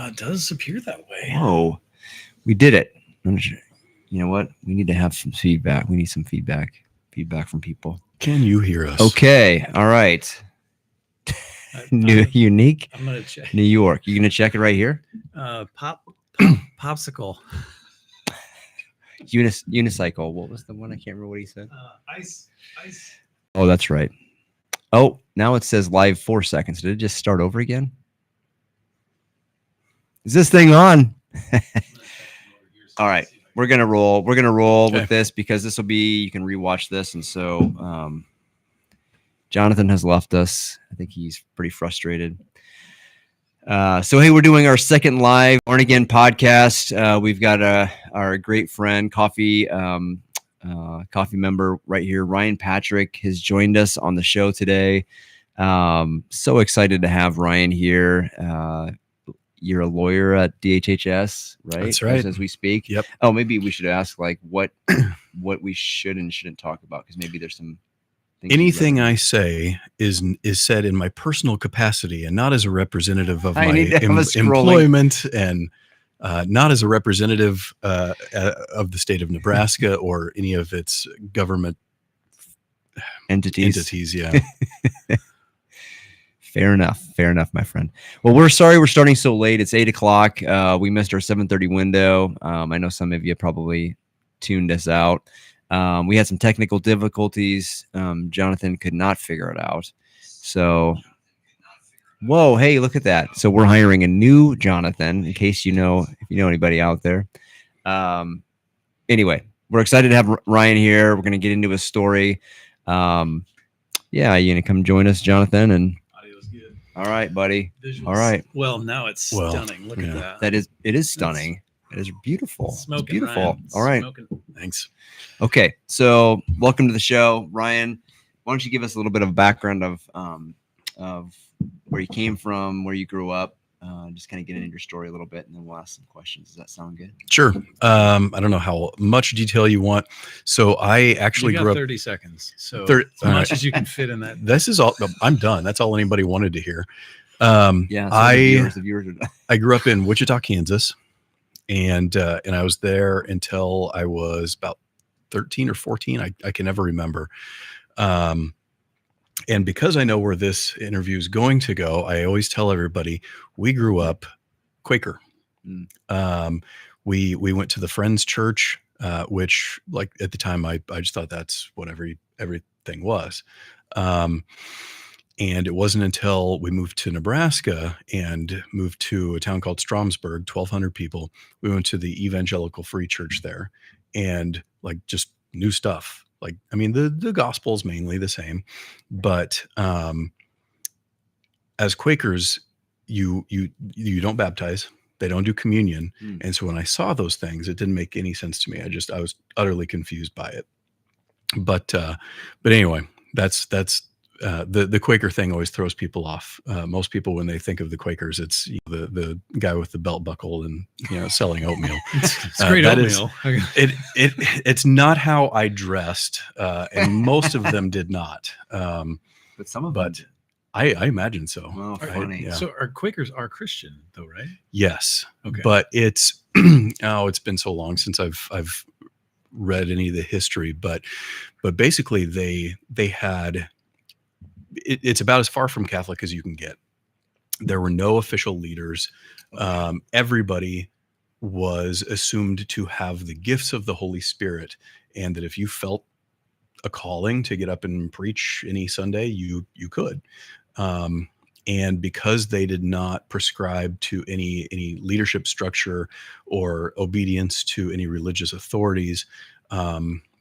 It does appear that way. Whoa, we did it. You know what? We need to have some feedback. We need some feedback from people. Can you hear us? Okay. All right. Unique. I'm gonna check. New York. You gonna check it right here? Popsicle. Unicycle. What was the one? I can't remember what he said. Ice. Oh, that's right. Oh, now it says live 4 seconds. Did it just start over again? Is this thing on? All right. We're going to roll. We're going to roll with this because this will be, you can rewatch this. And so Jonathan has left us. I think he's pretty frustrated. So, hey, we're doing our second live Born Again podcast. We've got our great friend, coffee member right here, Ryan Patrick, has joined us on the show today. So excited to have Ryan here. You're a lawyer at DHHS, right? That's right. As we speak. Yep. Oh, maybe we should ask like what we should and shouldn't talk about, because maybe there's some things. Anything I say is said in my personal capacity and not as a representative of my employment, and not as a representative of the state of Nebraska or any of its government entities. Yeah. Fair enough, my friend. Well, we're sorry we're starting so late. It's 8:00. We missed our 7:30 window. I know some of you probably tuned us out. We had some technical difficulties. Jonathan could not figure it out. So, whoa, hey, look at that. So we're hiring a new Jonathan, in case if you know anybody out there. Anyway, we're excited to have Ryan here. We're going to get into his story. Yeah, you going to come join us, Jonathan? And all right, buddy. Visuals. All right. Well, now it's stunning. Look at that. It is stunning. It is beautiful. Smoking, it's beautiful. Ryan. All right. Smoking. Thanks. Okay. So welcome to the show, Ryan. Why don't you give us a little bit of a background of where you came from, where you grew up, just kind of get into your story a little bit, and then we'll ask some questions. Does that sound good? Sure. I don't know how much detail you want. So I actually grew up 30 seconds. So as much as you can fit in that. This is all. I'm done. That's all anybody wanted to hear. Yeah. So the viewers are done. I grew up in Wichita, Kansas, and I was there until I was about 13 or 14. I can never remember. And because I know where this interview is going to go, I always tell everybody we grew up Quaker. We went to the Friends Church, which, like, at the time, I just thought that's what everything was. And it wasn't until we moved to Nebraska and moved to a town called Stromsburg, 1,200 people. We went to the Evangelical Free Church there, and like just new stuff. Like, I mean, the gospel is mainly the same, but as Quakers, you don't baptize. They don't do communion. And so when I saw those things, it didn't make any sense to me. I was utterly confused by it. But anyway, that's the Quaker thing always throws people off. Most people, when they think of the Quakers, it's the guy with the belt buckle and selling oatmeal. It's great oatmeal. It's not how I dressed, and most of them did not. But some of them. I imagine so. Oh, funny. Yeah. So our Quakers are Christian, though, right? Yes. Okay. But it's it's been so long since I've read any of the history. But basically, they had. It's about as far from Catholic as you can get. There were no official leaders. Everybody was assumed to have the gifts of the Holy Spirit, and that if you felt a calling to get up and preach any Sunday, you could. And because they did not prescribe to any leadership structure or obedience to any religious authorities,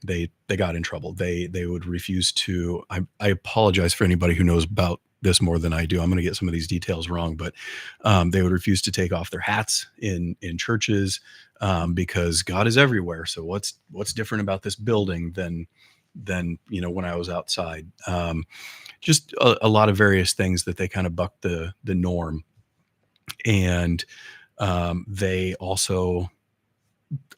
they got in trouble. They would refuse to. I apologize for anybody who knows about this more than I do. I'm going to get some of these details wrong, but they would refuse to take off their hats in churches because God is everywhere. So what's different about this building than when I was outside? Just a lot of various things that they kind of bucked the norm. And they also,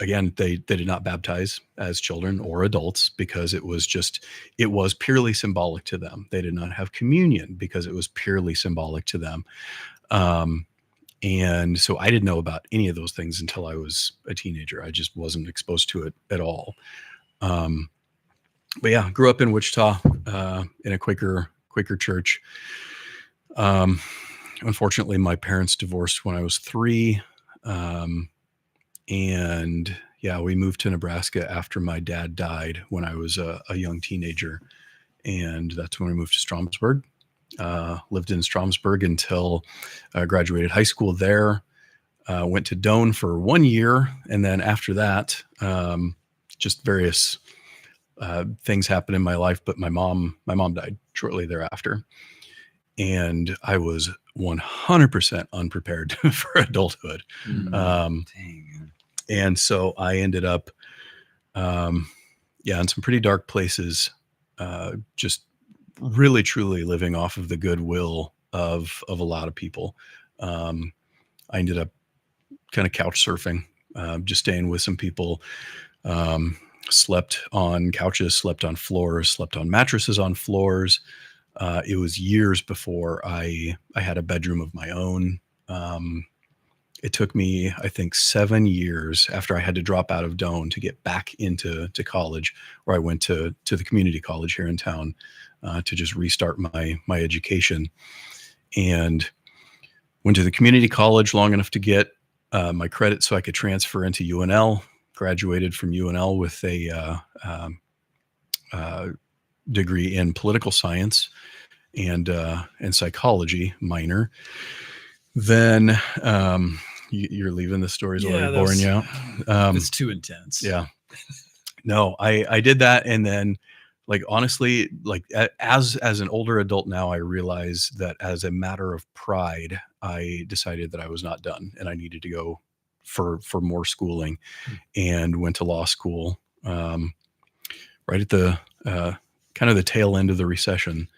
again, they did not baptize as children or adults because it was purely symbolic to them. They did not have communion because it was purely symbolic to them. And so I didn't know about any of those things until I was a teenager. I just wasn't exposed to it at all. But yeah, grew up in Wichita, in a Quaker church. Unfortunately, my parents divorced when I was 3. And yeah, we moved to Nebraska after my dad died when I was a young teenager. And that's when we moved to Stromsburg. Lived in Stromsburg until I graduated high school there. Went to Doane for 1 year. And then after that, just various things happened in my life. But my mom died shortly thereafter. And I was 100% unprepared for adulthood. And so I ended up, in some pretty dark places, just really, truly living off of the goodwill of a lot of people. I ended up kind of couch surfing, just staying with some people, slept on couches, slept on floors, slept on mattresses on floors. It was years before I had a bedroom of my own. It took me, I think, 7 years after I had to drop out of Doane to get back into college, where I went to the community college here in town to just restart my education, and went to the community college long enough to get my credit so I could transfer into UNL. Graduated from UNL with a degree in political science and psychology minor. Then you're leaving, the story's already boring you out. It's too intense. Yeah. No, I did that. And then, like, honestly, like as an older adult now, I realize that as a matter of pride, I decided that I was not done and I needed to go for more schooling, and went to law school right at the kind of the tail end of the recession.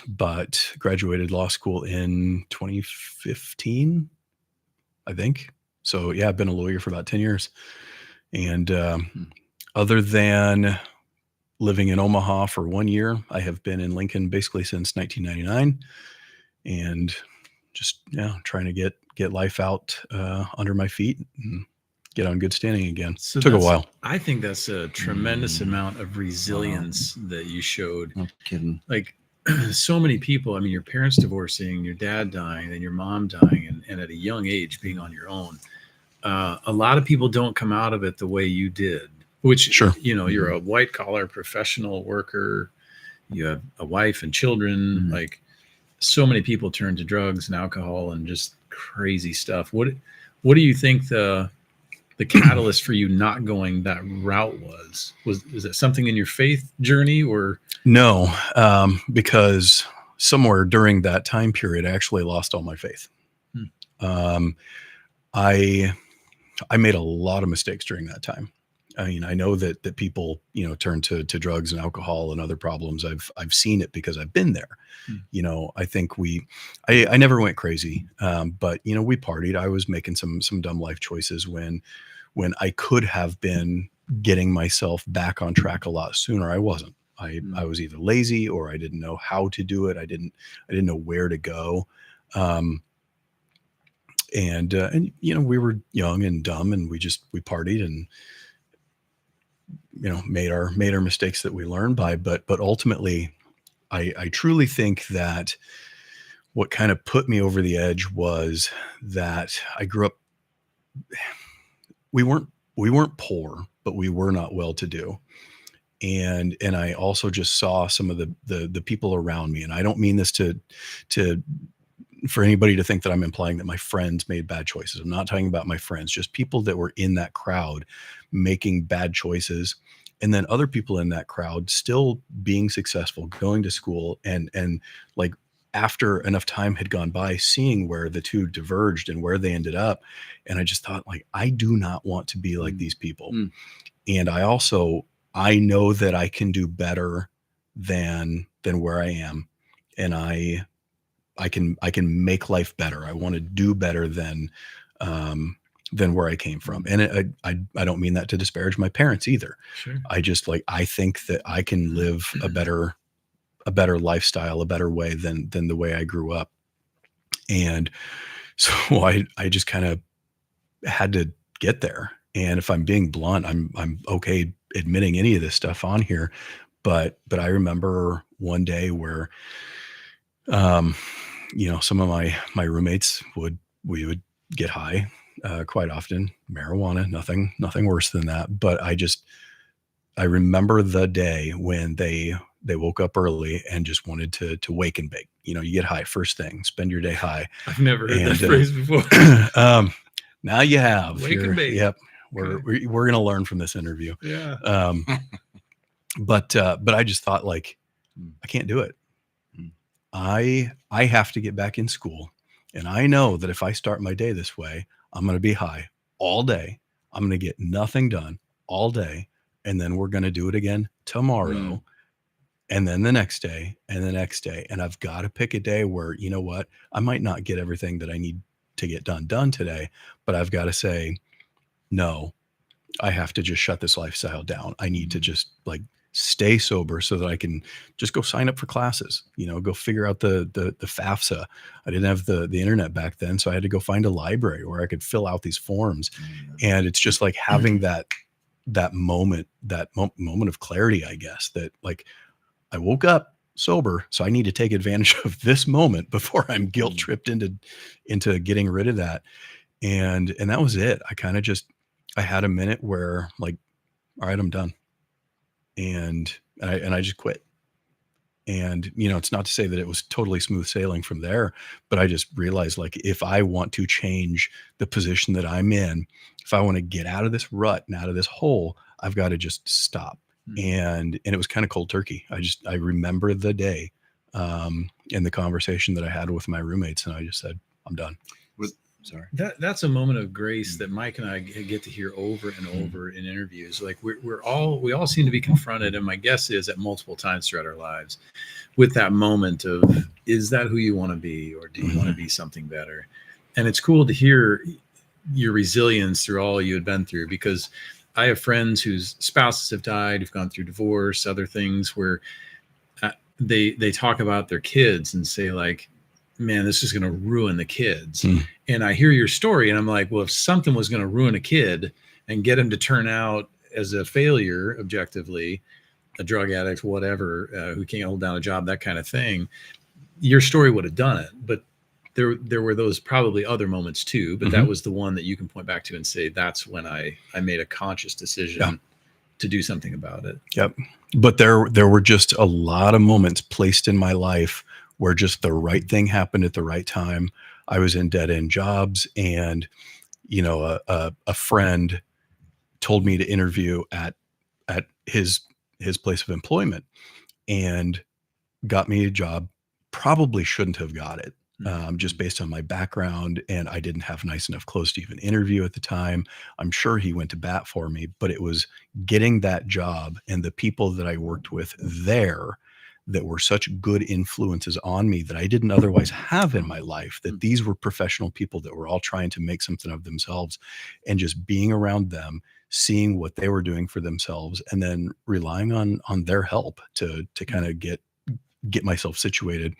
But graduated law school in 2015, I think. So yeah, I've been a lawyer for about 10 years. And other than living in Omaha for 1 year, I have been in Lincoln basically since 1999, and just trying to get life out under my feet and get on good standing again. So took a while. I think that's a tremendous amount of resilience that you showed. No kidding. Like, so many people, I mean, your parents divorcing, your dad dying, and your mom dying, and at a young age being on your own. A lot of people don't come out of it the way you did, which, sure, you're a white collar professional worker. You have a wife and children. Like, so many people turn to drugs and alcohol and just crazy stuff. What do you think the catalyst for you not going that route was? Is that something in your faith journey, or? No, because somewhere during that time period, I actually lost all my faith. I made a lot of mistakes during that time. I mean, I know that people, turn to drugs and alcohol and other problems. I've seen it because I've been there. I think I never went crazy, but we partied. I was making some dumb life choices when I could have been getting myself back on track a lot sooner. I wasn't. I was either lazy or I didn't know how to do it. I didn't know where to go. And we were young and dumb, and we partied and, made our mistakes that we learned by. But ultimately, I truly think that what kind of put me over the edge was that I grew up, we weren't poor, but we were not well-to-do. And I also just saw some of the people around me. And I don't mean this for anybody to think that I'm implying that my friends made bad choices. I'm not talking about my friends, just people that were in that crowd making bad choices. And then other people in that crowd still being successful, going to school, and like, after enough time had gone by, seeing where the two diverged and where they ended up. And I just thought, like, I do not want to be like these people. And I know that I can do better than where I am. And I can make life better. I want to do better than where I came from. And I don't mean that to disparage my parents either. Sure. I think that I can live a better lifestyle, a better way than the way I grew up. And so I just kind of had to get there. And if I'm being blunt, I'm okay admitting any of this stuff on here. But I remember one day where, some of my roommates we would get high, quite often, marijuana, nothing worse than that. But I remember the day when they woke up early and just wanted to wake and bake. You get high first thing, spend your day high. I've never heard that And, phrase before. Now you have. Wake and bake. Yep. We're going to learn from this interview. Yeah. But I just thought, like, I can't do it. I have to get back in school. And I know that if I start my day this way, I'm going to be high all day. I'm going to get nothing done all day. And then we're going to do it again tomorrow. And then the next day and the next day. And I've got to pick a day where, you know what, I might not get everything that I need to get done today, but I've got to say, no, I have to just shut this lifestyle down. I need to just stay sober so that I can just go sign up for classes, go figure out the FAFSA. I didn't have the internet back then. So I had to go find a library where I could fill out these forms. And it's just like having that moment of clarity, I guess, that I woke up sober. So I need to take advantage of this moment before I'm guilt tripped into getting rid of that. And that was it. I had a minute where all right, I'm done. And I just quit. And, it's not to say that it was totally smooth sailing from there, but I just realized, if I want to change the position that I'm in, if I want to get out of this rut and out of this hole, I've got to just stop. And it was kind of cold turkey. I remember the day, and the conversation that I had with my roommates, and I just said, I'm done. Sorry. That's a moment of grace that Mike and I get to hear over and over in interviews. We all seem to be confronted, and my guess is at multiple times throughout our lives, with that moment of, is that who you want to be, or do you want to be something better? And it's cool to hear your resilience through all you had been through, because I have friends whose spouses have died, who've gone through divorce, other things where they talk about their kids and say, man, this is going to ruin the kids. And I hear your story and I'm like, well, if something was going to ruin a kid and get him to turn out as a failure, objectively, a drug addict, whatever, who can't hold down a job, that kind of thing, your story would have done it. But there were those probably other moments too, but that was the one that you can point back to and say, that's when I made a conscious decision to do something about it. Yep. But there were just a lot of moments placed in my life where just the right thing happened at the right time. I was in dead end jobs, and, a friend told me to interview at his place of employment and got me a job. Probably shouldn't have got it, just based on my background. And I didn't have nice enough clothes to even interview at the time. I'm sure he went to bat for me, but it was getting that job and the people that I worked with there that were such good influences on me that I didn't otherwise have in my life, that these were professional people that were all trying to make something of themselves, and just being around them, seeing what they were doing for themselves, and then relying on their help to kind of get myself situated.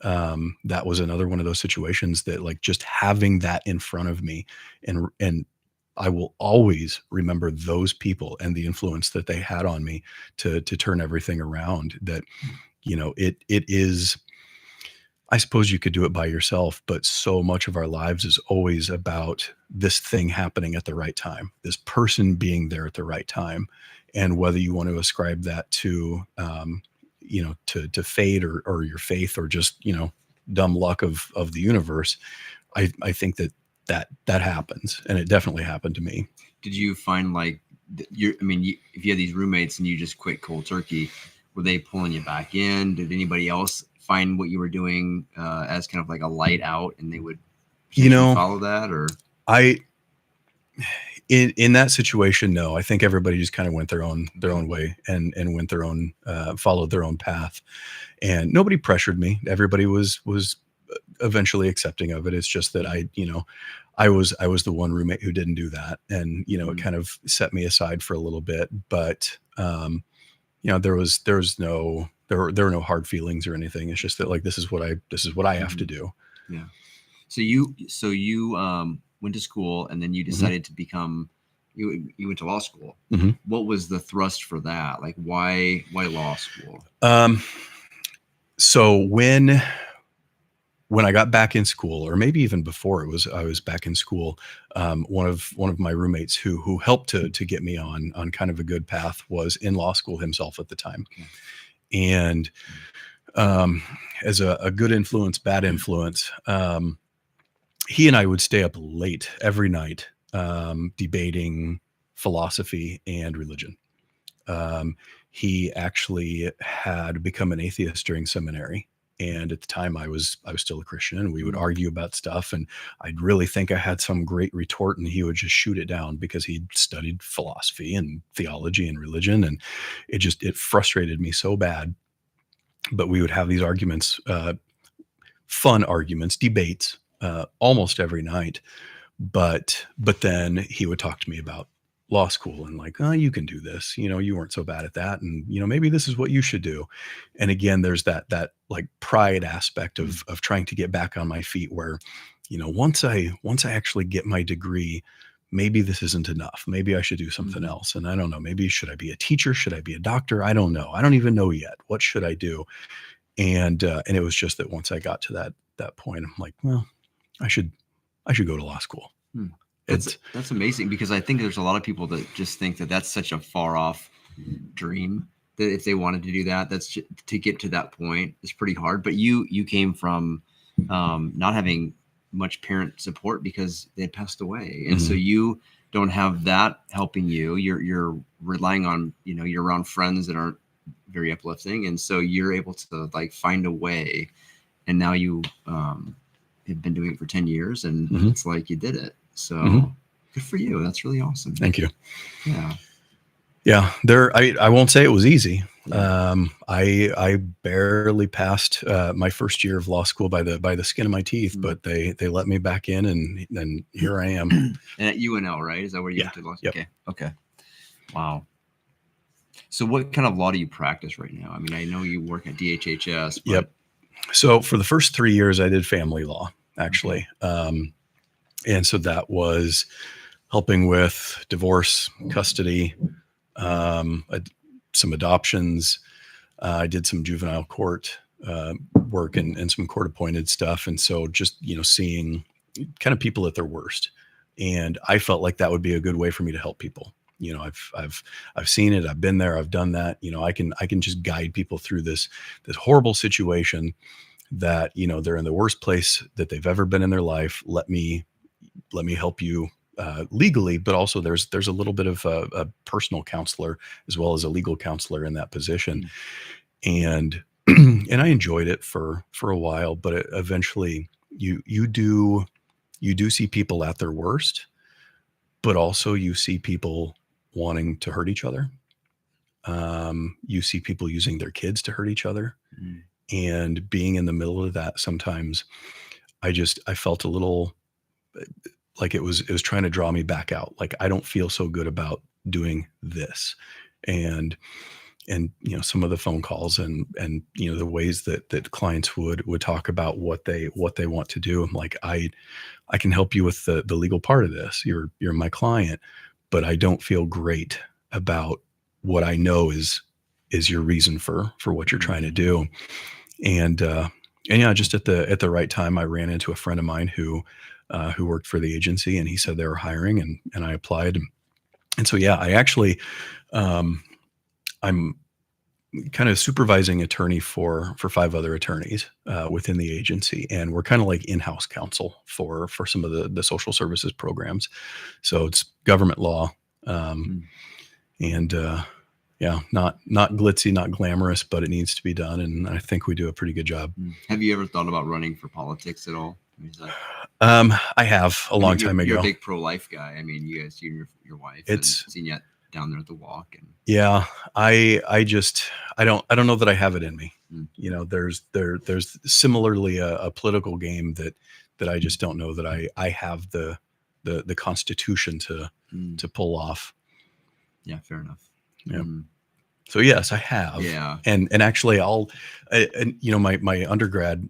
That was another one of those situations that just having that in front of me, and I will always remember those people and the influence that they had on me to turn everything around. That, it is, I suppose you could do it by yourself, but so much of our lives is always about this thing happening at the right time, this person being there at the right time. And whether you want to ascribe that to, to fate or your faith, or just, dumb luck of the universe, I think that happens, and it definitely happened to me. Did you find if you had these roommates and you just quit cold turkey, were they pulling you back in? Did anybody else find what you were doing as kind of like a light out, and they would follow that? Or in that situation, no. I think everybody just kind of went their own way and went their own, followed their own path, and nobody pressured me. Everybody was eventually accepting of it. It's just that I was the one roommate who didn't do that, and it kind of set me aside for a little bit. But there were no hard feelings or anything. It's just that this is what I have to do. Yeah. So you went to school, and then you decided to become you went to law school. Mhm. What was the thrust for that? Like, why law school? So when I got back in school, or maybe even before I was back in school, one of my roommates who helped to get me on kind of a good path was in law school himself at the time. Okay. And as a good influence, bad influence, he and I would stay up late every night debating philosophy and religion. He actually had become an atheist during seminary. And at the time I was still a Christian, and we would argue about stuff, and I'd really think I had some great retort, and he would just shoot it down because he'd studied philosophy and theology and religion. And it frustrated me so bad. But we would have these arguments, fun arguments, debates, almost every night. But then he would talk to me about law school and like, oh, you can do this. You weren't so bad at that, and maybe this is what you should do. And again, there's that like pride aspect of trying to get back on my feet, where once I actually get my degree, maybe this isn't enough. Maybe I should do something else. And I don't know. Maybe should I be a teacher? Should I be a doctor? I don't know. I don't even know yet. What should I do? And it was just that once I got to that point, I'm like, well, I should go to law school. That's amazing, because I think there's a lot of people that just think that that's such a far off dream, that if they wanted to do that, to get to that point is pretty hard. But you came from not having much parent support because they passed away, and so you don't have that helping you. You're relying on you're around friends that aren't very uplifting, and so you're able to like find a way. And now you have been doing it for 10 years, and it's like you did it. So good for you. That's really awesome. Thank you. Yeah. I won't say it was easy. I barely passed my first year of law school by the skin of my teeth, but they let me back in, and here I am. And at UNL, right? Is that where you went to law school? Yep. Okay. Wow. So what kind of law do you practice right now? I mean, I know you work at DHHS. But... Yep. So for the first 3 years, I did family law, actually. And so that was helping with divorce, custody, some adoptions. I did some juvenile court work and some court appointed stuff. And so just, seeing kind of people at their worst. And I felt like that would be a good way for me to help people. I've seen it. I've been there. I've done that. I can just guide people through this horrible situation that, they're in the worst place that they've ever been in their life. Let me help you legally, but also there's a little bit of a personal counselor as well as a legal counselor in that position. And and I enjoyed it for a while, but eventually you do see people at their worst, but also you see people wanting to hurt each other. You see people using their kids to hurt each other. And being in the middle of that, sometimes I felt a little like it was trying to draw me back out. Like, I don't feel so good about doing this. And some of the phone calls and the ways that clients would talk about what they want to do. I'm like, I can help you with the legal part of this. You're my client, but I don't feel great about what I know is your reason for what you're trying to do. And yeah, just at the right time, I ran into a friend of mine who worked for the agency, and he said they were hiring, and I applied. And so, yeah, I actually, I'm kind of supervising attorney for 5 other attorneys within the agency. And we're kind of like in-house counsel for some of the social services programs. So it's government law. And yeah, not glitzy, not glamorous, but it needs to be done. And I think we do a pretty good job. Have you ever thought about running for politics at all? I have a long time ago. You're a big pro-life guy. I mean, you guys, you and your wife, it's seen you down there at the walk. And yeah, I don't know that I have it in me. There's similarly a political game that I just don't know that I have the constitution to pull off. Yeah, fair enough. Yeah. So yes, I have. Yeah. And actually and you know, my undergrad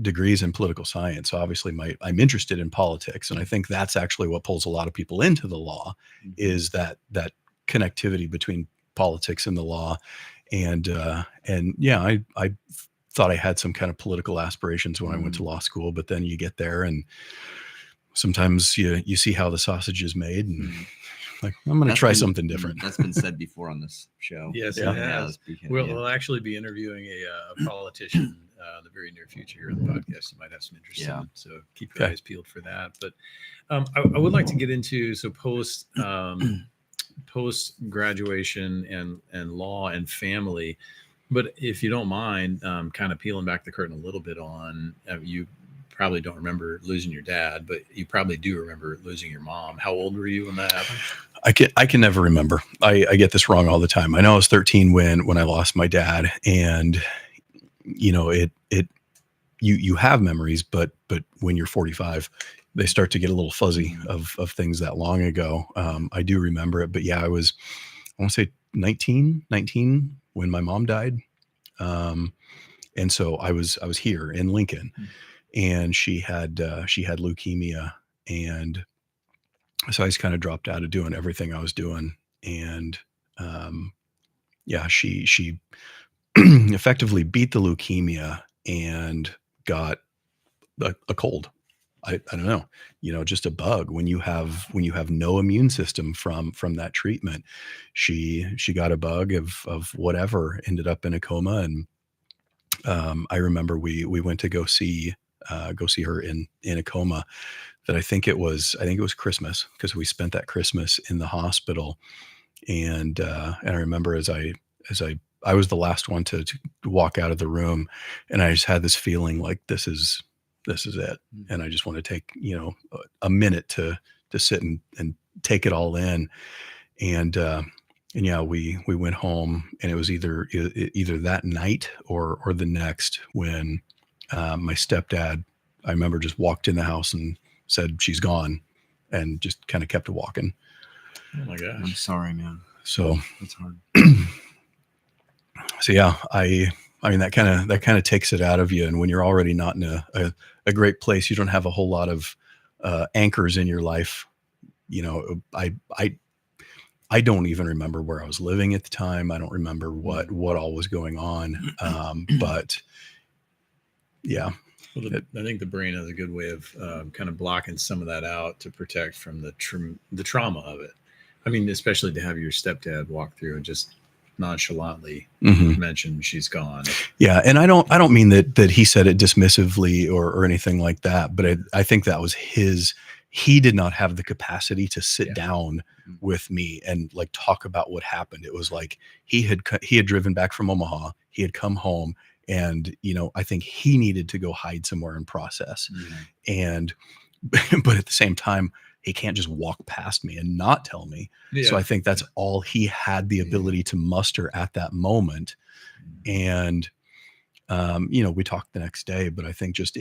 degree is in political science. So obviously I'm interested in politics. And I think that's actually what pulls a lot of people into the law is that connectivity between politics and the law. And yeah, I thought I had some kind of political aspirations when I went to law school, but then you get there and sometimes you see how the sausage is made and like, I'm going to try something different. That's been said before on this show. Yes, Yeah. it has. Because, We'll actually be interviewing a politician in the very near future here on the podcast. You might have some interest in, so keep your eyes peeled for that. But I would like to get into post graduation and law and family. But if you don't mind, kind of peeling back the curtain a little bit on you probably don't remember losing your dad, but you probably do remember losing your mom. How old were you when that happened? I can never remember. I get this wrong all the time. I know I was 13 when I lost my dad, and you know, you have memories, but when you're 45, they start to get a little fuzzy of things that long ago. I do remember it, but yeah, I want to say 19 when my mom died. And so I was here in Lincoln, and she had leukemia, and so I just kind of dropped out of doing everything I was doing. And yeah, she effectively beat the leukemia and got a cold. I don't know, you know, just a bug when you have no immune system from that treatment. She got a bug of whatever, ended up in a coma. And I remember we went to go see her in a coma. That I think it was Christmas, because we spent that Christmas in the hospital. And I remember as I was the last one to walk out of the room, and I just had this feeling like this is it. And I just want to take, you know, a minute to sit and take it all in. And yeah, we went home, and it was either that night or the next when my stepdad, I remember, just walked in the house and said, "She's gone," and just kind of kept walking. Oh my gosh. I'm sorry, man. So That's hard. So yeah, I mean, that kind of takes it out of you. And when you're already not in a great place, you don't have a whole lot of anchors in your life. You know, I don't even remember where I was living at the time. I don't remember what all was going on. But yeah. Well, I think the brain has a good way of kind of blocking some of that out to protect from the trauma of it. I mean, especially to have your stepdad walk through and just nonchalantly mention she's gone. Yeah, and I don't mean that he said it dismissively or anything like that, but I think that was he did not have the capacity to sit down with me and like talk about what happened. It was like he had driven back from Omaha, he had come home, and you know, I think he needed to go hide somewhere and process. And but at the same time, he can't just walk past me and not tell me. So I think that's all he had the ability to muster at that moment. And you know, we talked the next day, but I think just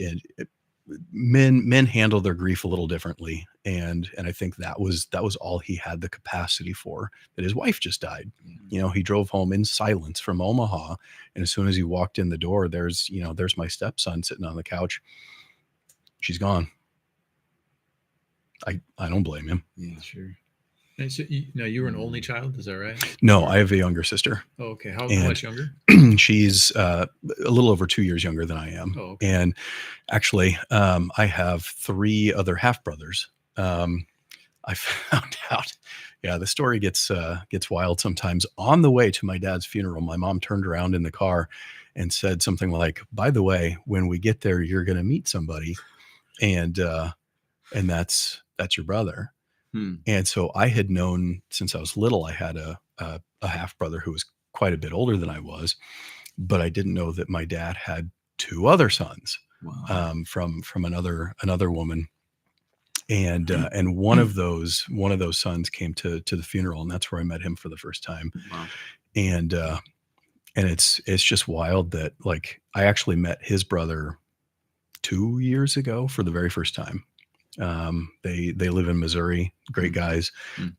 men handle their grief a little differently. And I think that was all he had the capacity for, that his wife just died. You know, he drove home in silence from Omaha. And as soon as he walked in the door, there's my stepson sitting on the couch. She's gone. I don't blame him. Yeah, sure. And so you were an only child, is that right? No, I have a younger sister. Oh, okay. How much younger? She's a little over 2 years younger than I am. Oh, okay. And actually, I have 3 other half brothers. I found out, the story gets wild sometimes. On the way to my dad's funeral, my mom turned around in the car and said something like, "By the way, when we get there, you're going to meet somebody, and that's your brother." And so I had known since I was little, I had a half brother who was quite a bit older than I was, but I didn't know that my dad had 2 other sons. Wow. From another woman. And one of those sons came to the funeral, and that's where I met him for the first time. Wow. And it's just wild that, like, I actually met his brother 2 years ago for the very first time. They live in Missouri, great guys,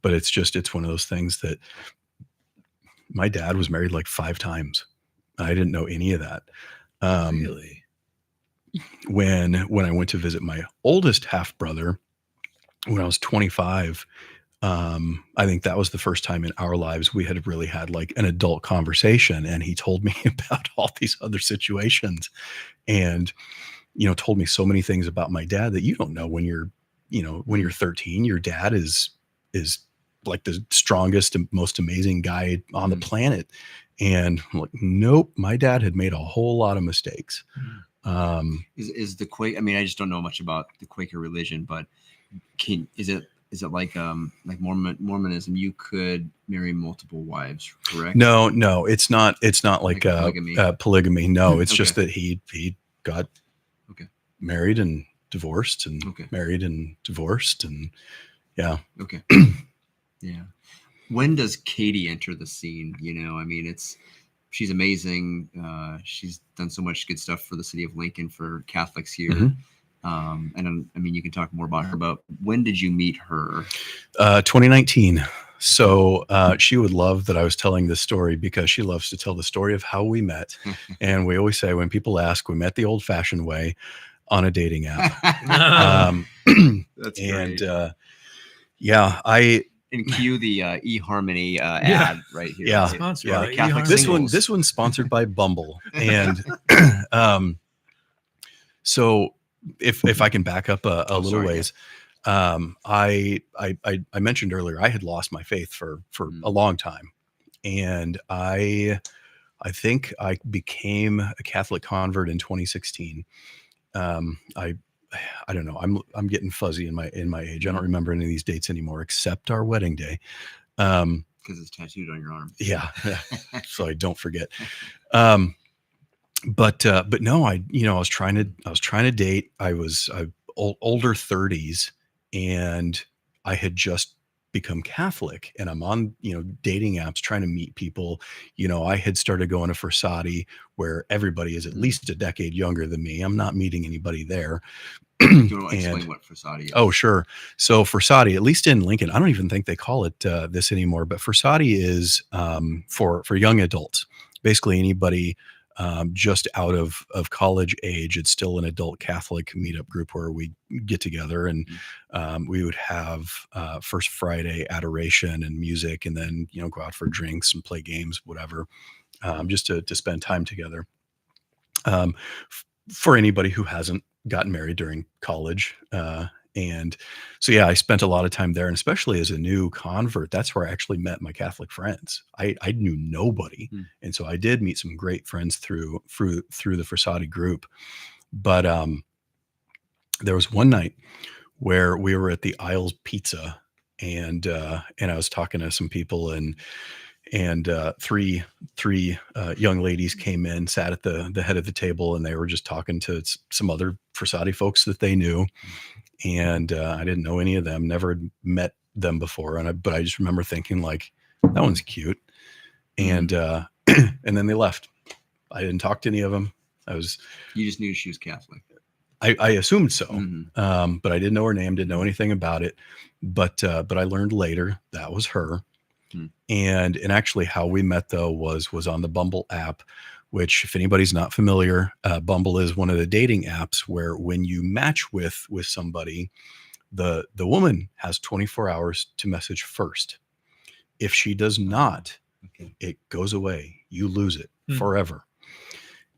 but it's one of those things that My dad was married like 5 times. I didn't know any of that. Really? When I went to visit my oldest half brother when I was 25, I think that was the first time in our lives we had really had like an adult conversation. And he told me about all these other situations and, told me so many things about my dad that you don't know when you're, when you're 13. Your dad is like the strongest and most amazing guy on the planet. And I'm like, nope, my dad had made a whole lot of mistakes. Is the Quaker? I mean, I just don't know much about the Quaker religion, but is it like Mormonism? You could marry multiple wives, correct? No, it's not like polygamy. Polygamy. No, it's Okay. just that he got married and divorced and married and divorced and yeah. Okay. Yeah. When does Katie enter the scene? I mean, she's amazing. She's done so much good stuff for the city of Lincoln, for Catholics here. And I mean, you can talk more about her, but when did you meet her? 2019. So she would love that I was telling this story because she loves to tell the story of how we met. And we always say, when people ask, we met the old fashioned way on a dating app. That's great. And and cue the eHarmony ad right here. Yeah. Sponsored by eHarmony. This one's sponsored by Bumble. And so if I can back up a little ways, I mentioned earlier I had lost my faith for a long time, and I think I became a Catholic convert in 2016. I don't know. I'm getting fuzzy in my age. I don't remember any of these dates anymore except our wedding day. Because it's tattooed on your arm. Yeah. So I don't forget. But no, I was trying to date. I was older 30s, and I had just become Catholic, and I'm on, dating apps trying to meet people. I had started going to Forsati, where everybody is at least a decade younger than me. I'm not meeting anybody there. Do you want to explain what Forsati is? Oh, sure. So Forsati, at least in Lincoln, I don't even think they call it this anymore, but Forsati is for young adults, basically anybody just out of college age. It's still an adult Catholic meetup group where we get together, and we would have First Friday adoration and music, and then go out for drinks and play games, whatever, just to spend time together. For anybody who hasn't gotten married during college. And so, yeah, I spent a lot of time there, and especially as a new convert, that's where I actually met my Catholic friends. I knew nobody. And so I did meet some great friends through the Forsati group. But there was one night where we were at the Isles Pizza, and I was talking to some people, and three young ladies came in, sat at the head of the table, and they were just talking to some other Forsati folks that they knew. And I didn't know any of them, never met them before. But I just remember thinking, like, that one's cute. And and then they left. I didn't talk to any of them. You just knew she was Catholic. I assumed so. But I didn't know her name, didn't know anything about it. But I learned later that was her. And actually how we met, though, was on the Bumble app, which, if anybody's not familiar, Bumble is one of the dating apps where when you match with somebody, the woman has 24 hours to message first. If she does not, it goes away. You lose it forever.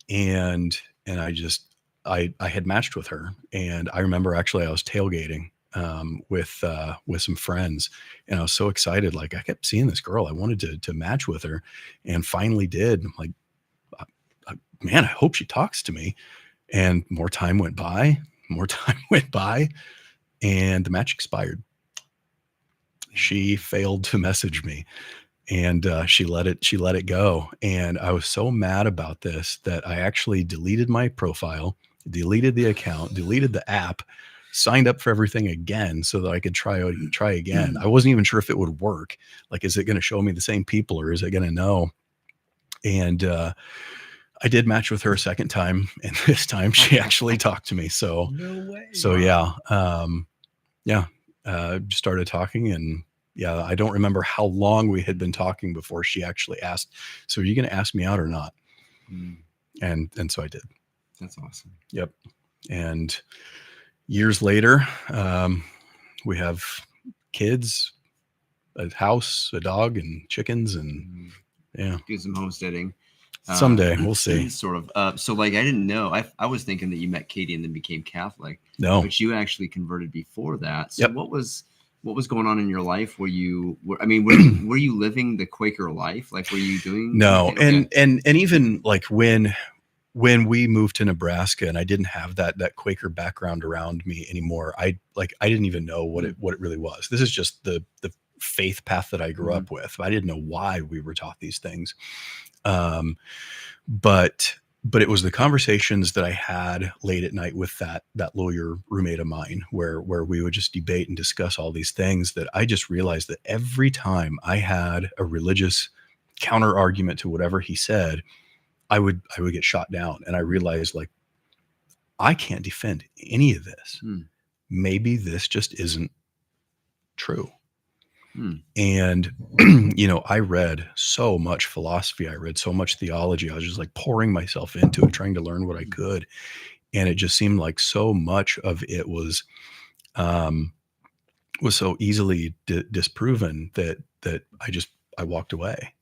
And I had matched with her, and I remember actually I was tailgating with some friends, and I was so excited. Like, I kept seeing this girl. I wanted to match with her, and finally did. I'm like, man, I hope she talks to me. And more time went by, and the match expired. She failed to message me, and she let it go. And I was so mad about this that I actually deleted my profile, deleted the account, deleted the app, signed up for everything again so that I could try again. I wasn't even sure if it would work. Like, is it going to show me the same people, or is it going to know? And I did match with her a second time, and this time she actually talked to me. So, no way. So just started talking, and Yeah. I don't remember how long we had been talking before she actually asked, so are you going to ask me out or not? And so I did. That's awesome. Yep. And years later, we have kids, a house, a dog, and chickens, and yeah, Do some homesteading. Someday we'll see. Sort of. So like, I didn't know. I was thinking that you met Katie and then became Catholic. No. But you actually converted before that. So Yep. what was going on in your life? Were you living the Quaker life? Like, were you doing? No. Okay. And even like when we moved to Nebraska and I didn't have that Quaker background around me anymore, I didn't even know what it really was. This is just the faith path that I grew up with. I didn't know why we were taught these things. But it was the conversations that I had late at night with that lawyer roommate of mine, where we would just debate and discuss all these things, that I just realized that every time I had a religious counter argument to whatever he said, I would get shot down. And I realized, like, I can't defend any of this. Maybe this just isn't true. And, I read so much philosophy. I read so much theology. I was just like pouring myself into it, trying to learn what I could. And it just seemed like so much of it was so easily disproven that I walked away.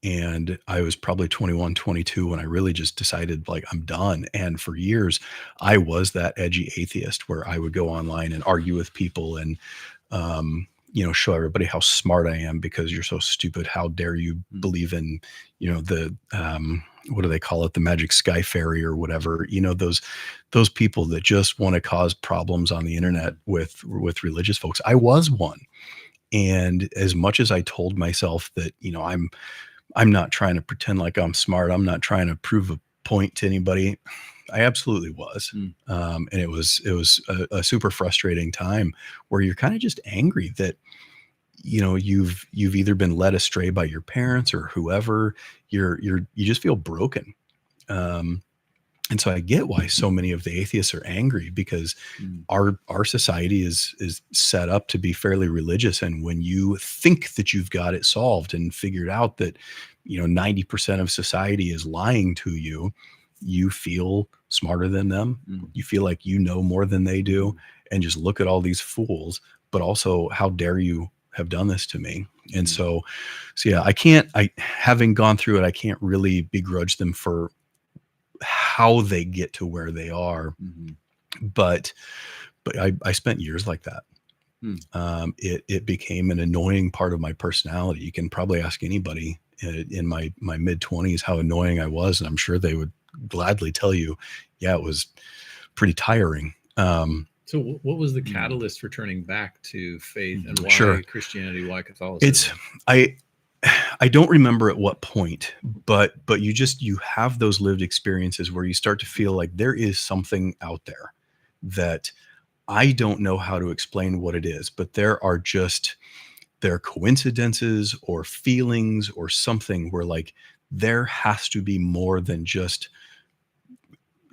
And I was probably 21, 22 when I really just decided, like, I'm done. And for years, I was that edgy atheist where I would go online and argue with people and, show everybody how smart I am because you're so stupid. How dare you believe in, the, what do they call it? The magic sky fairy or whatever, those people that just want to cause problems on the internet with religious folks. I was one. And as much as I told myself that, I'm not trying to pretend like I'm smart, I'm not trying to prove a point to anybody, I absolutely was. And it was a super frustrating time where you're kind of just angry that, you've either been led astray by your parents or whoever. You just feel broken. And so I get why so many of the atheists are angry, because our society is set up to be fairly religious. And when you think that you've got it solved and figured out that, 90% of society is lying to you, you feel smarter than them. You feel like you know more than they do. And just look at all these fools, but also, how dare you have done this to me? And so yeah, having gone through it, I can't really begrudge them for how they get to where they are. But I spent years like that. It became an annoying part of my personality. You can probably ask anybody in my mid-20s how annoying I was, and I'm sure they would gladly tell you, yeah, it was pretty tiring. So what was the catalyst for turning back to faith, and why Christianity, why Catholicism? I don't remember at what point, but you have those lived experiences where you start to feel like there is something out there that I don't know how to explain what it is, but there are coincidences or feelings or something where, like, there has to be more than just,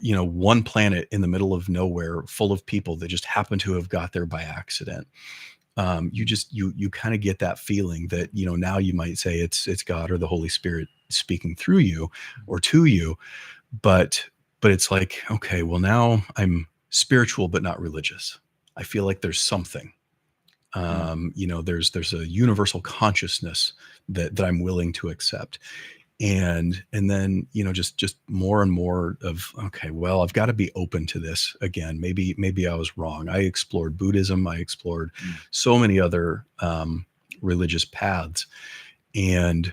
one planet in the middle of nowhere full of people that just happen to have got there by accident. You kind of get that feeling that, now you might say it's God or the Holy Spirit speaking through you or to you, but it's like, okay, well, now I'm spiritual, but not religious. I feel like there's something, there's a universal consciousness that I'm willing to accept. And then, just more and more of, okay, well, I've got to be open to this again. Maybe I was wrong. I explored Buddhism. I explored so many other religious paths. And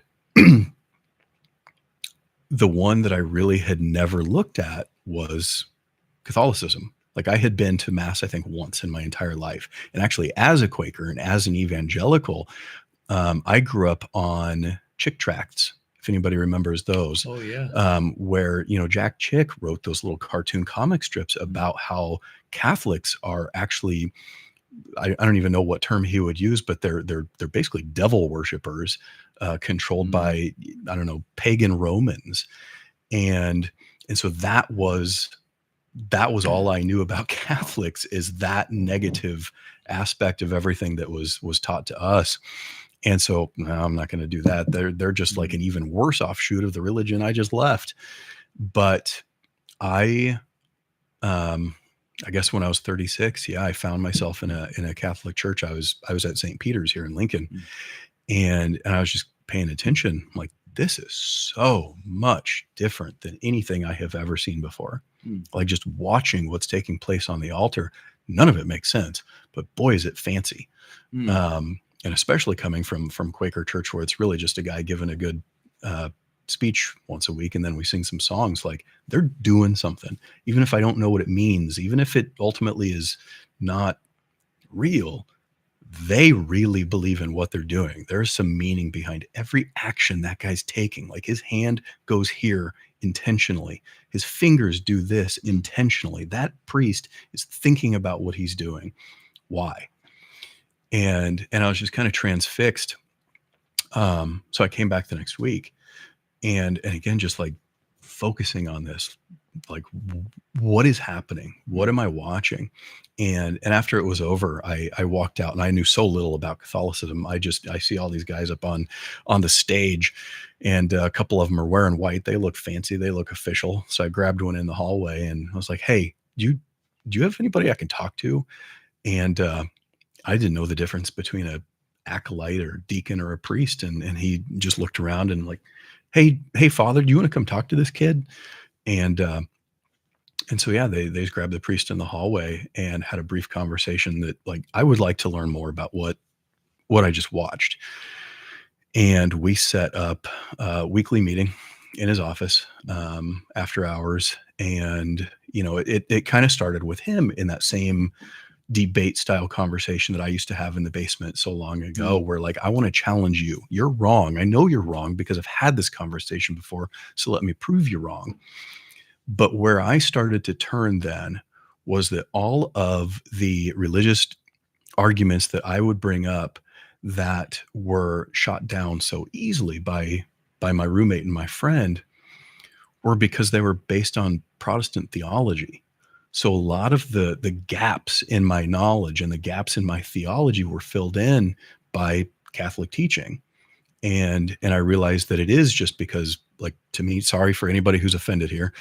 the one that I really had never looked at was Catholicism. Like, I had been to mass, I think, once in my entire life. And actually, as a Quaker and as an evangelical, I grew up on Chick tracts, if anybody remembers those. Oh yeah. Where, Jack Chick wrote those little cartoon comic strips about how Catholics are actually, I don't even know what term he would use, but they're basically devil worshipers, controlled by, I don't know, pagan Romans. And so that was all I knew about Catholics, is that negative aspect of everything that was taught to us. And so, no, I'm not going to do that. They're just like an even worse offshoot of the religion I just left. But I, I guess when I was 36, yeah, I found myself in a Catholic church. I was at St. Peter's here in Lincoln, and I was just paying attention. I'm like, this is so much different than anything I have ever seen before. Like just watching what's taking place on the altar, none of it makes sense, but boy, is it fancy. And especially coming from Quaker church, where it's really just a guy giving a good speech once a week, and then we sing some songs. Like they're doing something, even if I don't know what it means, even if it ultimately is not real. They really believe in what they're doing. There's some meaning behind every action that guy's taking. Like his hand goes here intentionally. His fingers do this intentionally. That priest is thinking about what he's doing. Why? And I was just kind of transfixed. So I came back the next week, and again, just like focusing on this, like what is happening? What am I watching? And after it was over, I walked out, and I knew so little about Catholicism. I see all these guys up on the stage, and a couple of them are wearing white. They look fancy. They look official. So I grabbed one in the hallway, and I was like, "Hey, do you have anybody I can talk to?" And I didn't know the difference between a acolyte or deacon or a priest. And he just looked around and like, Hey, Father, do you want to come talk to this kid? And so, yeah, they just grabbed the priest in the hallway and had a brief conversation that like, I would like to learn more about what I just watched. And we set up a weekly meeting in his office after hours. And, it kind of started with him in that same debate style conversation that I used to have in the basement so long ago, where like, I want to challenge you. You're wrong. I know you're wrong because I've had this conversation before. So let me prove you wrong. But where I started to turn then was that all of the religious arguments that I would bring up that were shot down so easily by my roommate and my friend were because they were based on Protestant theology. So a lot of the gaps in my knowledge and the gaps in my theology were filled in by Catholic teaching. And I realized that it is just because, like, to me, sorry for anybody who's offended here,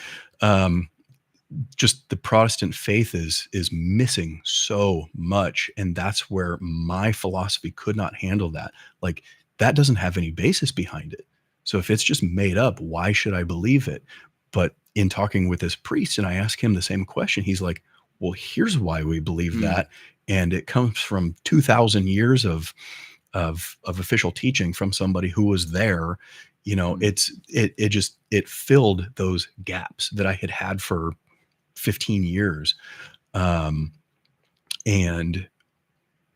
just the Protestant faith is missing so much. And that's where my philosophy could not handle that. Like, that doesn't have any basis behind it. So if it's just made up, why should I believe it? But in talking with this priest, and I asked him the same question, he's like, well, here's why we believe that. And it comes from 2,000 years of official teaching from somebody who was there. It filled those gaps that I had for 15 years. And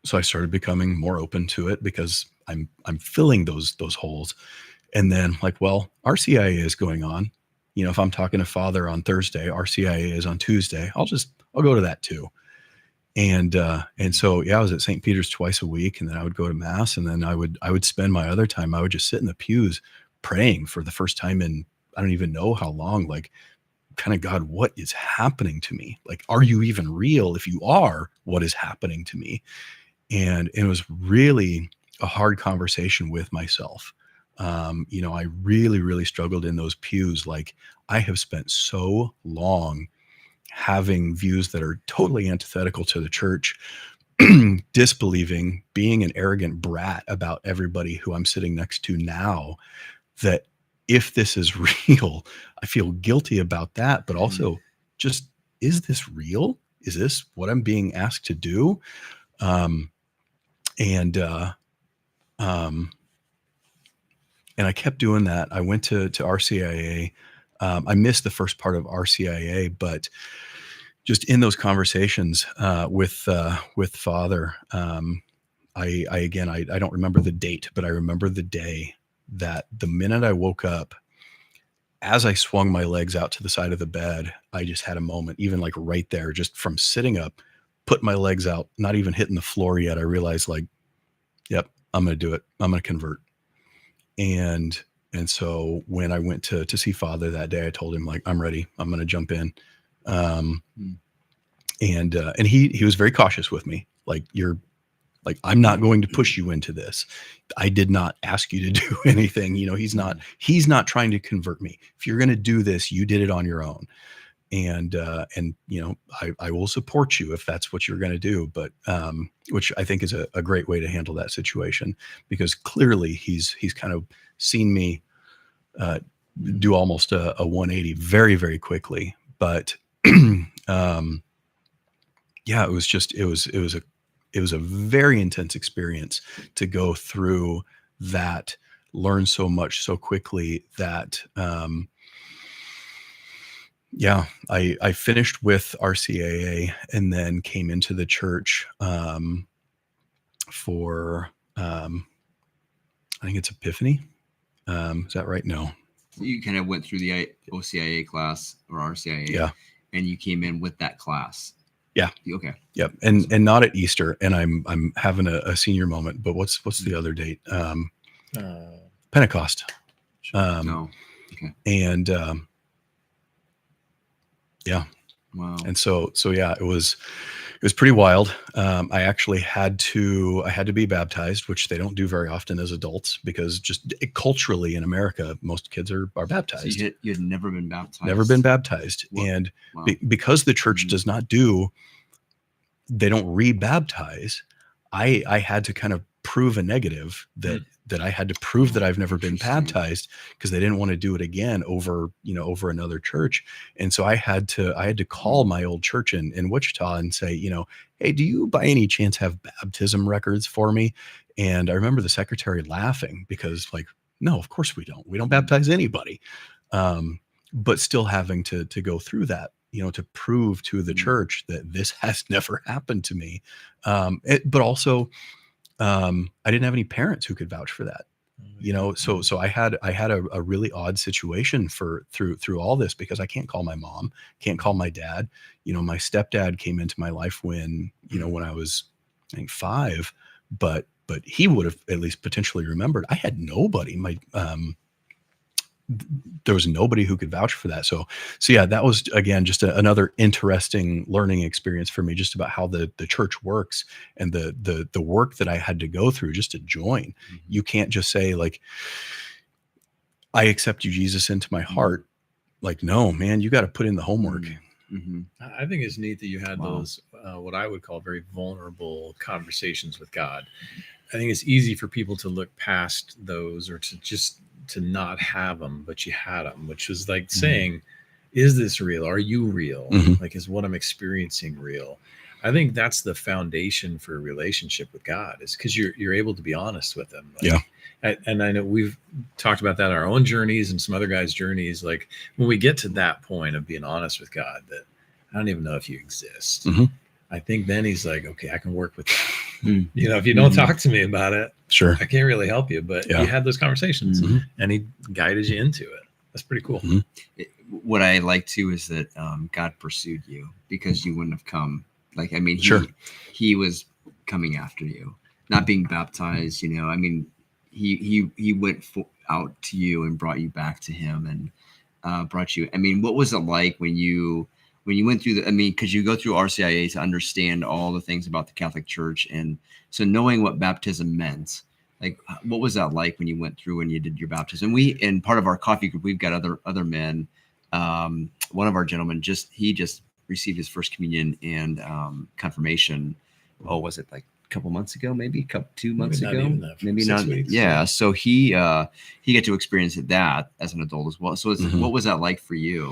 so I started becoming more open to it because I'm filling those holes. And then like, well, RCIA is going on. If I'm talking to Father on Thursday, RCIA is on Tuesday, I'll go to that too. And so, yeah, I was at St. Peter's twice a week, and then I would go to mass, and then I would spend my other time. I would just sit in the pews praying for the first time in, I don't even know how long, like, kind of, God, what is happening to me? Like, are you even real? If you are, what is happening to me? And it was really a hard conversation with myself. I really, really struggled in those pews. Like, I have spent so long having views that are totally antithetical to the church, disbelieving, being an arrogant brat about everybody who I'm sitting next to now, that if this is real, I feel guilty about that. But also just, is this real? Is this what I'm being asked to do? And I kept doing that. I went to RCIA. I missed the first part of RCIA, but just in those conversations with Father, I don't remember the date, but I remember the day that the minute I woke up, as I swung my legs out to the side of the bed, I just had a moment, even like right there, just from sitting up, put my legs out, not even hitting the floor yet. I realized, like, yep, I'm going to do it. I'm going to convert. And so when I went to see Father that day, I told him, like, I'm ready. I'm going to jump in. And he was very cautious with me. Like I'm not going to push you into this. I did not ask you to do anything. He's not trying to convert me. If you're going to do this, you did it on your own. And I will support you if that's what you're going to do. But, which I think is a great way to handle that situation, because clearly he's kind of seen me, do almost a 180 very, very quickly. But, yeah, it was a very intense experience to go through that, learn so much so quickly that, yeah, I finished with RCAA and then came into the church, for, I think it's Epiphany. Is that right? No. So you kind of went through the OCIA class or RCIA, Yeah. and you came in with that class. Yeah. Okay. Yep. And not at Easter. And I'm having a senior moment, but what's the other date? Pentecost. No. Okay. And, yeah. Wow. And so yeah, it was pretty wild. I actually had to be baptized, which they don't do very often as adults, because just culturally in America, most kids are baptized. So you had never been baptized? Never been baptized. What? And Wow. because the church does not they don't rebaptize, I had to kind of prove a negative that I had to prove that I've never been baptized, because they didn't want to do it again over another church. And so I had to call my old church in Wichita and say, hey, do you by any chance have baptism records for me? And I remember the secretary laughing, because no, of course we don't. We don't baptize anybody. But still having to go through that, to prove to the church that this has never happened to me. But also, I didn't have any parents who could vouch for that, so I had a really odd situation through all this, because I can't call my mom, can't call my dad. My stepdad came into my life when I was, I think, 5, but he would have at least potentially remembered. I had nobody. There was nobody who could vouch for that. So yeah, that was, again, just another interesting learning experience for me, just about how the church works, and the work that I had to go through just to join. Mm-hmm. You can't just say, I accept you, Jesus, into my heart. No, man, you got to put in the homework. Mm-hmm. I think it's neat that you had those, what I would call very vulnerable conversations with God. I think it's easy for people to look past those, or to not have them, but you had them, which was saying, is this real? Are you real? Mm-hmm. Is what I'm experiencing real? I think that's the foundation for a relationship with God, is because you're able to be honest with him. Yeah. And I know we've talked about that in our own journeys and some other guys' journeys. When we get to that point of being honest with God, that I don't even know if you exist. Mm-hmm. I think then he's like, okay, I can work with that. If you don't talk to me about it, sure, I can't really help you. But you had those conversations, and he guided you into it. That's pretty cool. What I like too is that God pursued you, because you wouldn't have come. Sure, he was coming after you, not being baptized. He went out to you and brought you back to him, and brought you. What was it like when you went through because you go through RCIA to understand all the things about the Catholic Church, and so knowing what baptism meant, what was that like when you went through and you did your baptism? In part of our coffee group, we've got other men. One of our gentlemen just received his first communion and confirmation. Oh, was it a couple months ago? Maybe 2 months ago? Maybe not. Weeks, yeah. So he got to experience that as an adult as well. So what was that like for you?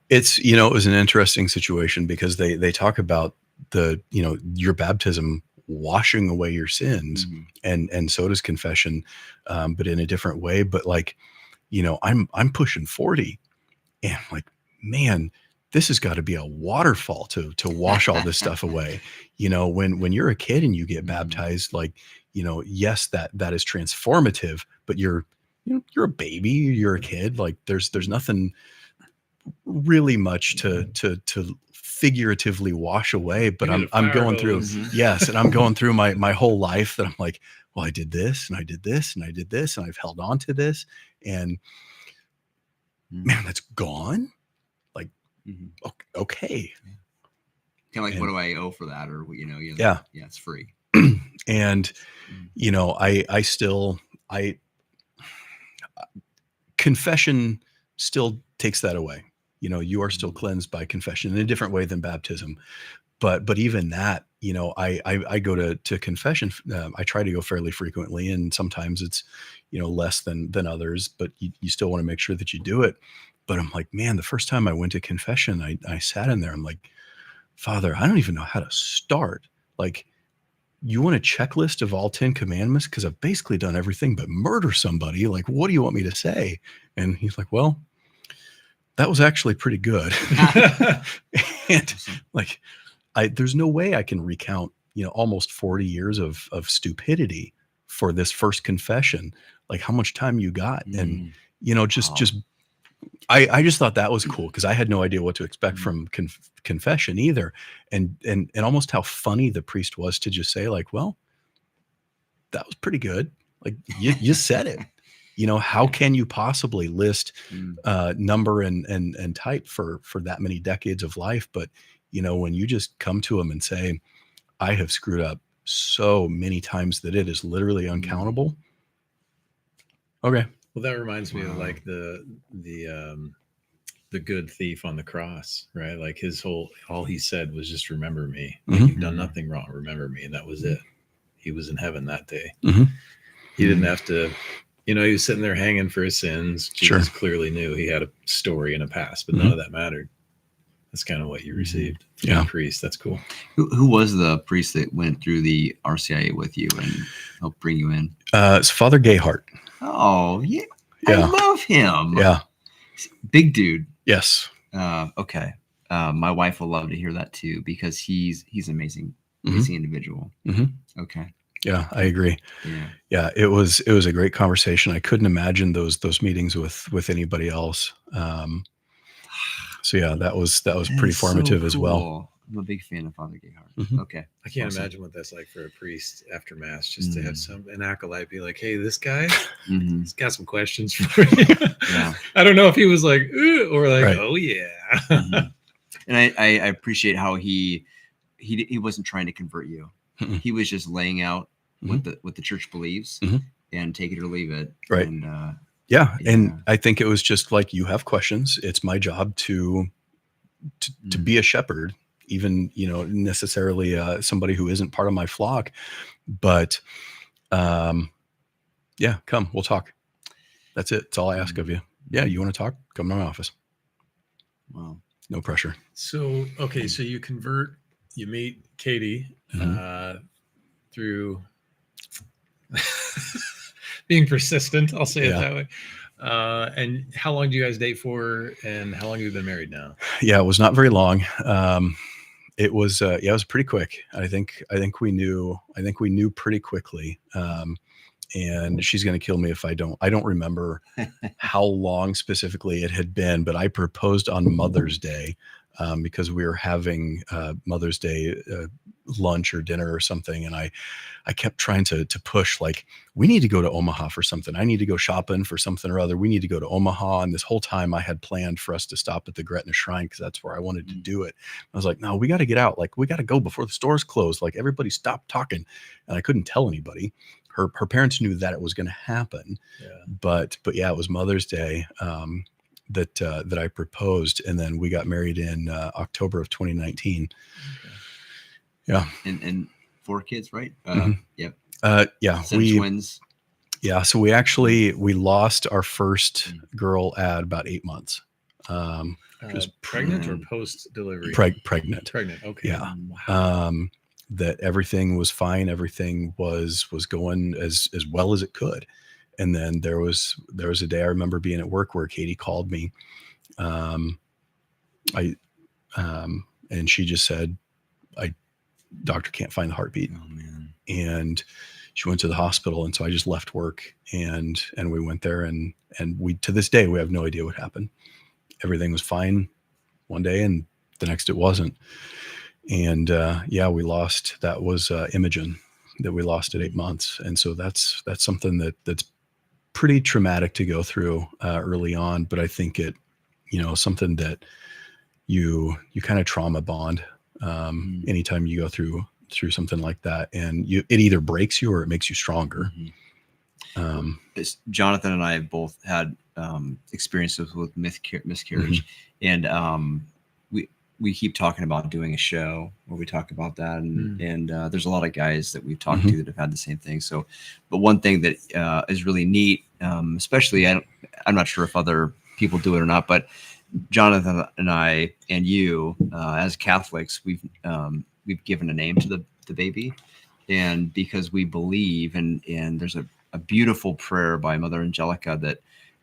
It's, it was an interesting situation, because they talk about your baptism washing away your sins, and so does confession, but in a different way. But I'm pushing 40, and man, this has got to be a waterfall to wash all this stuff away. When you're a kid and you get baptized, yes, that is transformative, but you're a baby, you're a kid. There's nothing really much to figuratively wash away, but I'm going through, yes. And I'm going through my whole life that I'm like, well, I did this and I did this and I did this, and I've held on to this, and man, that's gone. Okay. Kind of like, And- what do I owe for that? Or, Yeah. Yeah, it's free. And, I confession still takes that away. You are still cleansed by confession in a different way than baptism. But even that, I go to confession. I try to go fairly frequently, and sometimes it's, less than others, but you still want to make sure that you do it. But I'm like, man, the first time I went to confession, I sat in there. I'm like, Father, I don't even know how to start. Like, you want a checklist of all 10 commandments? Because I've basically done everything but murder somebody. Like, what do you want me to say? And he's like, well, that was actually pretty good. And like, there's no way I can recount, almost 40 years of stupidity for this first confession. Like, how much time you got. And, just I just thought that was cool, because I had no idea what to expect from confession either. And almost how funny the priest was to just say, like, well, that was pretty good. Like, you said it. How can you possibly list number and type for that many decades of life? But, when you just come to him and say, I have screwed up so many times that it is literally uncountable. Okay. Well, that reminds me of like the good thief on the cross, right? Like all he said was just remember me. Like, Mhm. you've done nothing wrong. Remember me. And that was it. He was in heaven that day. Mhm. He didn't have to, he was sitting there hanging for his sins. Sure. Jesus clearly knew he had a story and a past, but none of that mattered. That's kind of what you received from Yeah. the priest. That's cool. Who was the priest that went through the RCIA with you and helped bring you in? It's Father Gayhart. Oh, yeah. Yeah. I love him. Yeah. Big dude. Yes. Okay. My wife will love to hear that too, because he's amazing. Amazing individual. Mhm. Okay. Yeah, I agree. Yeah. Yeah, it was a great conversation. I couldn't imagine those meetings with anybody else. So yeah, that was pretty formative as well. Cool. I'm a big fan of Father Gayhart. Mhm. Okay. I can't Awesome. imagine what that's like for a priest after mass, just to have an acolyte be like, hey, this guy, Mhm. he's got some questions for you. Yeah. I don't know if he was like, ooh, or like, Right. oh yeah. Mhm. And I appreciate how he wasn't trying to convert you. Mm-mm. He was just laying out what the church believes Mhm. and take it or leave it. Right. And Yeah. Yeah. And I think it was just like, you have questions. It's my job to be a shepherd, even, necessarily somebody who isn't part of my flock. But yeah, come, we'll talk. That's it. That's all I ask of you. Yeah. You want to talk? Come to my office. wow. No pressure. So, okay. So you convert, you meet Katie through being persistent. I'll say it that way. And how long do you guys date for? And how long have you been married now? Yeah, it was not very long. It was pretty quick. I think we knew pretty quickly. And she's going to kill me if I don't remember how long specifically it had been, but I proposed on Mother's Day, because we were having Mother's Day lunch or dinner or something. And I kept trying to push, like, we need to go to Omaha for something. I need to go shopping for something or other. We need to go to Omaha. And this whole time I had planned for us to stop at the Gretna Shrine, because that's where I wanted to do it. I was like, no, we got to get out. Like, we got to go before the stores close. Like, everybody stopped talking. And I couldn't tell anybody. Her parents knew that it was going to happen. Yeah. But yeah, it was Mother's Day that I proposed. And then we got married in October of 2019. Okay. Yeah. And 4 kids, right? Yep. Yeah. Set of twins. Yeah. So we lost our first girl at about 8 months. Just pregnant or post delivery? Pregnant. Pregnant. Okay. Yeah. Wow. That everything was fine. Everything was going as well as it could. And then there was a day I remember being at work where Katie called me. And she just said, doctor can't find the heartbeat. Oh man. And she went to the hospital. And so I just left work and we went there and we, to this day, we have no idea what happened. Everything was fine one day and the next it wasn't. And we lost, that was Imogen that we lost at 8 months. And so that's something that's pretty traumatic to go through early on. But I think it, something that you kind of trauma bond anytime you go through something like that, and it either breaks you or it makes you stronger. Jonathan and I have both had experiences with miscarriage, and we keep talking about doing a show where we talk about that, and there's a lot of guys that we've talked to that have had the same thing. So, but one thing that is really neat, especially I'm not sure if other people do it or not, but Jonathan and I and you, as Catholics, we've given a name to the baby, and because we believe, and there's a beautiful prayer by Mother Angelica that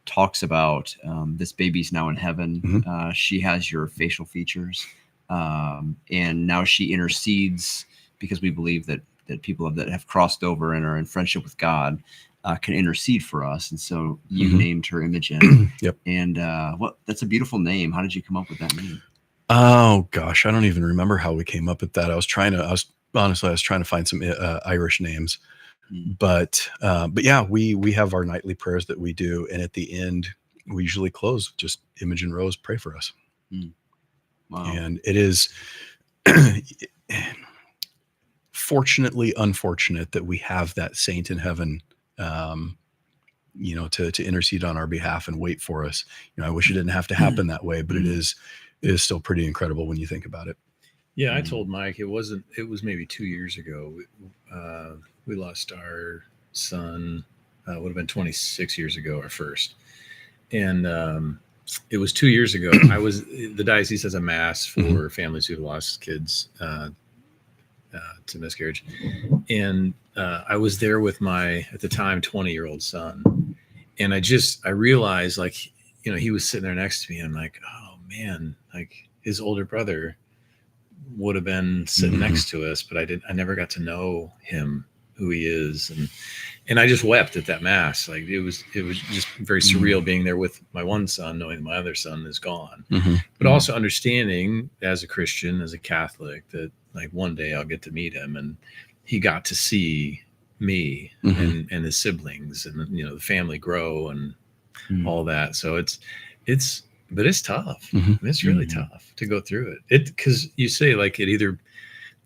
talks about this baby's now in heaven. She has your facial features, and now she intercedes, because we believe that people that have crossed over and are in friendship with God can intercede for us. And so you named her Imogen. Yep. And that's a beautiful name. How did you come up with that name? Oh gosh, I don't even remember how we came up with that. I was trying to find some Irish names. But yeah, we have our nightly prayers that we do, and at the end we usually close with just Imogen Rose, pray for us. Wow. And it is fortunately unfortunate that we have that saint in heaven, to intercede on our behalf and wait for us. I wish it didn't have to happen that way, but it is still pretty incredible when you think about it. Yeah, I told Mike it was maybe 2 years ago. We lost our son, would have been 26 years ago, our first. And it was 2 years ago. The diocese has a mass for families who lost kids to miscarriage. And I was there with my, at the time, 20-year-old son. And I realized, like, he was sitting there next to me. And I'm like, oh man, like his older brother would have been sitting next to us, but I never got to know him, who he is. And I just wept at that mass. Like it was just very surreal being there with my one son, knowing my other son is gone, but also understanding as a Christian, as a Catholic, that like one day I'll get to meet him, and he got to see me and his siblings, and the family grow and all that. So but it's tough. It's really tough to go through it. Because you say like it either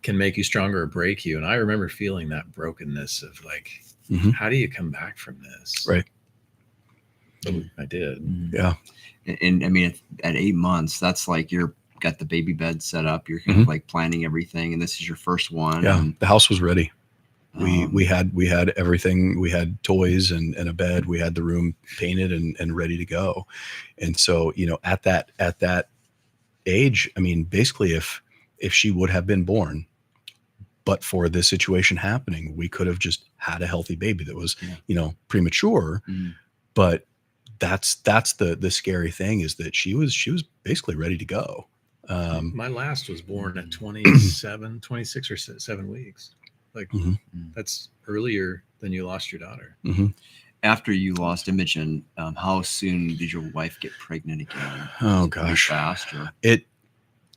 can make you stronger or break you. And I remember feeling that brokenness of like, how do you come back from this? Right. But I did. Yeah. And I mean, at 8 months, that's like you're got the baby bed set up. You're kind of like planning everything, and this is your first one. Yeah. And the house was ready. We had everything. We had toys and a bed. We had the room painted and ready to go. And so, at that age, I mean, basically if she would have been born, but for this situation happening, we could have just had a healthy baby that was, premature. But that's the scary thing, is that she was basically ready to go. My last was born at 26 or 7 weeks. Like that's earlier than you lost your daughter. After you lost Imogen, how soon did your wife get pregnant again? Oh gosh, fast or?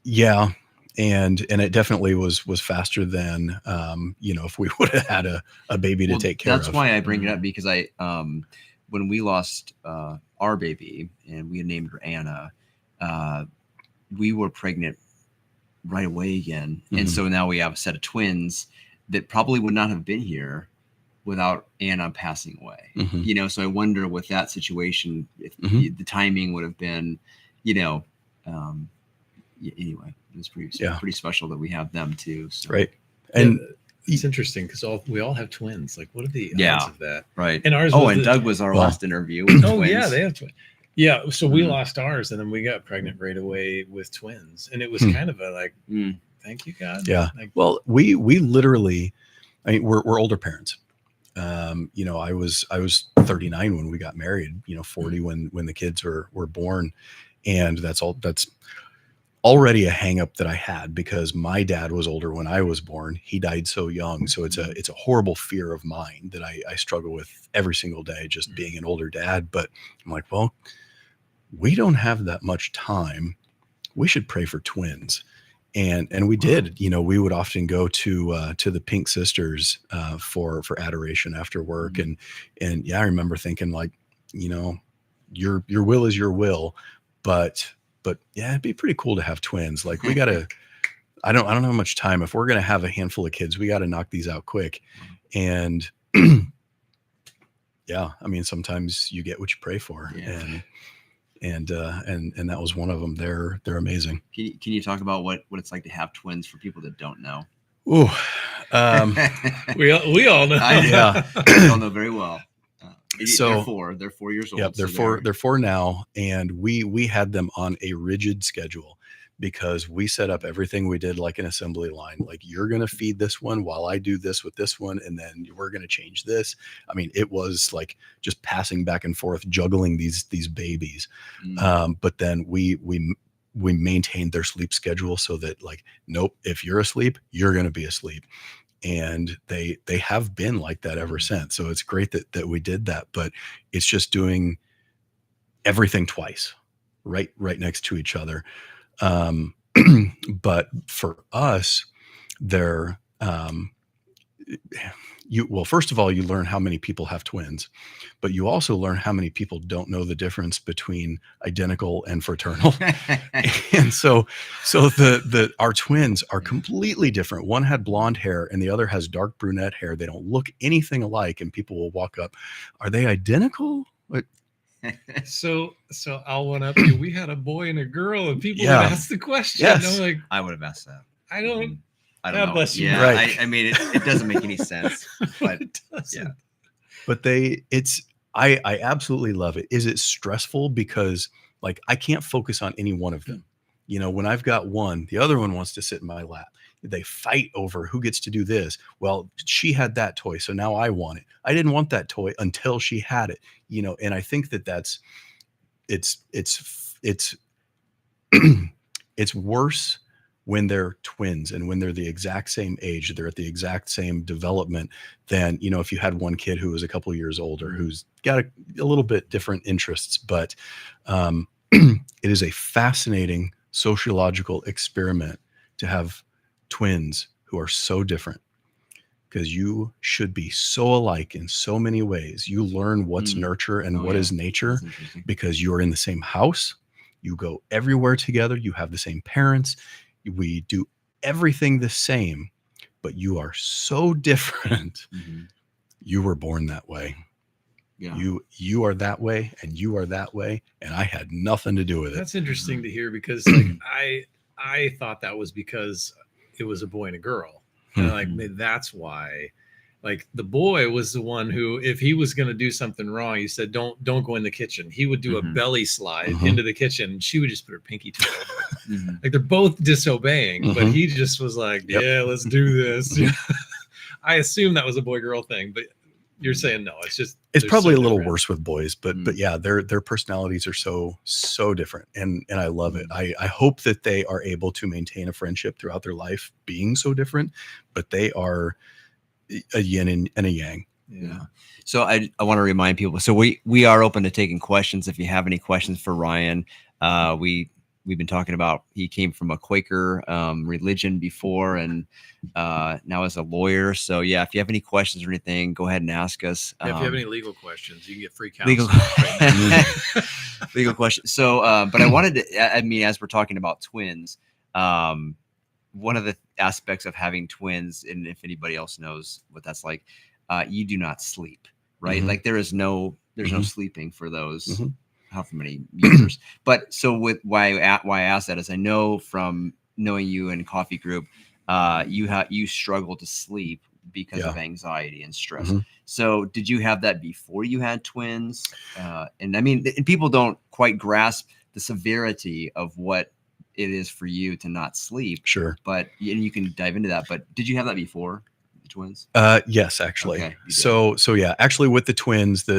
Yeah. And it definitely was faster than, if we would have had a baby to take care of. That's why I bring it up, because when we lost our baby and we had named her Anna, we were pregnant right away again. And so now we have a set of twins that probably would not have been here without Anna passing away. So I wonder with that situation, if the timing would have been, anyway, it was pretty special that we have them too. So. Right. And it's interesting because we all have twins. Like, what are the odds of that? Right. And ours. Doug was our last interview. With twins. Yeah, they have twins. Yeah. So we lost ours, and then we got pregnant right away with twins, and it was kind of a like, thank you, God. Yeah. Like, well, we literally, I mean, we're older parents. I was 39 when we got married. 40 when the kids were born, and that's already a hang up that I had, because my dad was older when I was born. He died so young. So it's a horrible fear of mine that I struggle with every single day, just being an older dad. But I'm like, well, we don't have that much time. We should pray for twins. And we did, we would often go to the Pink Sisters for adoration after work. And yeah, I remember thinking like, your will is your will, but yeah, it'd be pretty cool to have twins. Like we gotta I don't have much time. If we're going to have a handful of kids, we got to knock these out quick. And yeah, I mean, sometimes you get what you pray for. Yeah. And that was one of them. They're amazing. Can you talk about what it's like to have twins for people that don't know? Ooh, we all know. Yeah. We all know very well. So they're 4 years old. Yep, they're four now, and we had them on a rigid schedule because we set up everything we did like an assembly line. Like, you're going to feed this one while I do this with this one, and then we're going to change this. I mean, it was like just passing back and forth, juggling these babies. But then we maintained their sleep schedule so that, like, nope, if you're asleep, you're going to be asleep. And they have been like that ever since. So it's great that we did that, but it's just doing everything twice, right next to each other. But for us, they're well, first of all, you learn how many people have twins, but you also learn how many people don't know the difference between identical and fraternal. And so our twins are completely different. One had blonde hair and the other has dark brunette hair. They don't look anything alike, and people will walk up, are they identical? So I'll one up you. We had a boy and a girl, and people Yeah. would ask the question. Yes. I'm like, I would have asked that. I don't God know. Bless you. Yeah, Right. I mean, it doesn't make any sense. But it doesn't. yeah. But I absolutely love it. Is it stressful? Because, like, I can't focus on any one of them. You know, when I've got one, the other one wants to sit in my lap. They fight over who gets to do this. Well, she had that toy, so now I want it. I didn't want that toy until she had it, you know, and I think it's it's worse when they're twins and when they're the exact same age, they're at the exact same development than, you know, if you had one kid who was a couple years older, who's got a little bit different interests. But it is a fascinating sociological experiment to have twins who are so different, because you should be so alike in so many ways. You learn what's nurture and what is nature because you're in the same house. You go everywhere together. You have the same parents. We do everything the same, but you are so different. You were born that way. Yeah. You are that way, and you are that way, and I had nothing to do with it. That's interesting to hear, because like I thought that was because it was a boy and a girl. And like, maybe that's why. Like, the boy was the one who, if he was going to do something wrong, he said, don't go in the kitchen. He would do a belly slide into the kitchen, and she would just put her pinky toe over it. Like, they're both disobeying, but he just was like, yeah, let's do this. I assume that was a boy-girl thing, but you're saying no. It's probably a little worse with boys, but yeah, their personalities are so different, and I love it. I hope that they are able to maintain a friendship throughout their life, being so different, but they are a yin and a yang. Yeah. So I want to remind people. So we are open to taking questions. If you have any questions for Ryan, we've been talking about, he came from a Quaker religion before, and now as a lawyer. So yeah, if you have any questions or anything, go ahead and ask us. If you have any legal questions, you can get free counseling. Legal questions. So, but I wanted to, I mean, as we're talking about twins, one of the aspects of having twins, and if anybody else knows what that's like, you do not sleep, right? Like, there's no sleeping for those however many years. But so with why I asked that is, I know from knowing you in coffee group, you struggle to sleep because of anxiety and stress. So did you have that before you had twins? And I mean, and people don't quite grasp the severity of what it is for you to not sleep. Sure. But, and you can dive into that, but did you have that before the twins? Yes, actually. Okay, so yeah, actually with the twins,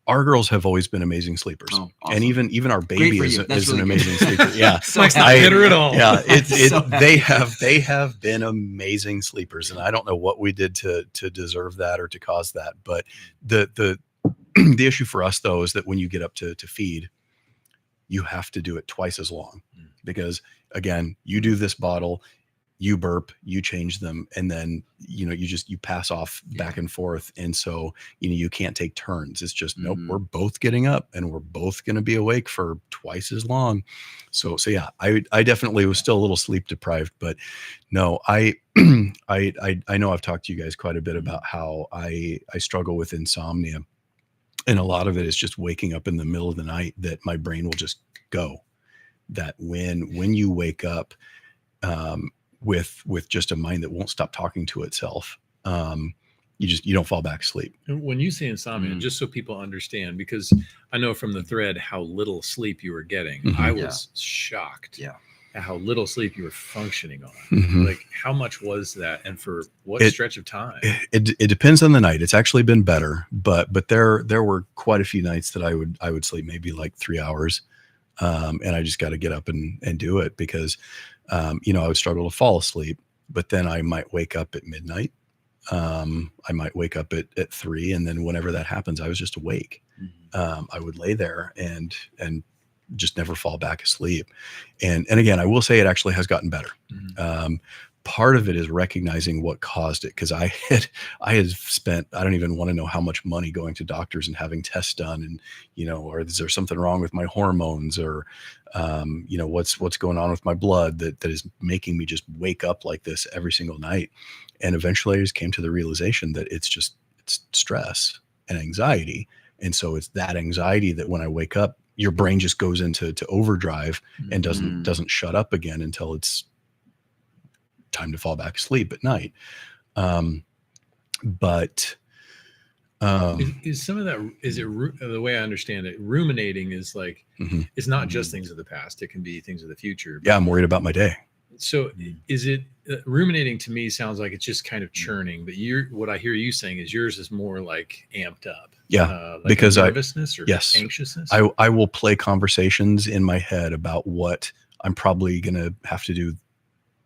our girls have always been amazing sleepers. Oh, awesome. And even our baby is really an amazing sleeper. Yeah. Mike's not bitter at all. Yeah. They have been amazing sleepers. And I don't know what we did to deserve that or to cause that. But the issue for us, though, is that when you get up to feed, you have to do it twice as long, because again, you do this bottle, you burp, you change them, and then you pass off back and forth. And so you can't take turns. It's just nope, we're both getting up and we're both going to be awake for twice as long. So yeah, I definitely was still a little sleep deprived, but no, I I know I've talked to you guys quite a bit about how I struggle with insomnia, and a lot of it is just waking up in the middle of the night, that my brain will just go. That when you wake up with just a mind that won't stop talking to itself, you don't fall back asleep. And when you say insomnia, just so people understand, because I know from the thread how little sleep you were getting, I was shocked at how little sleep you were functioning on. Like, how much was that, and for what stretch of time? It depends on the night. It's actually been better, but there were quite a few nights that I would sleep maybe like 3 hours, and I just got to get up and do it, because I would struggle to fall asleep, but then I might wake up at midnight. I might wake up at 3, and then whenever that happens, I was just awake. I would lay there and just never fall back asleep. And again, I will say it actually has gotten better. Part of it is recognizing what caused it, because I had spent, I don't even want to know how much money going to doctors and having tests done, and or is there something wrong with my hormones, or what's going on with my blood that is making me just wake up like this every single night. And eventually I just came to the realization that it's stress and anxiety. And so it's that anxiety that when I wake up, your brain just goes into overdrive and doesn't shut up again until it's time to fall back asleep at night. Is some of that, is it the way I understand it, ruminating is like, it's not just things of the past, it can be things of the future. Yeah, I'm worried about my day. So is it ruminating? To me sounds like it's just kind of churning, but what I hear you saying is yours is more like amped up. Yeah, like because nervousness or anxiousness. I will play conversations in my head about what I'm probably going to have to do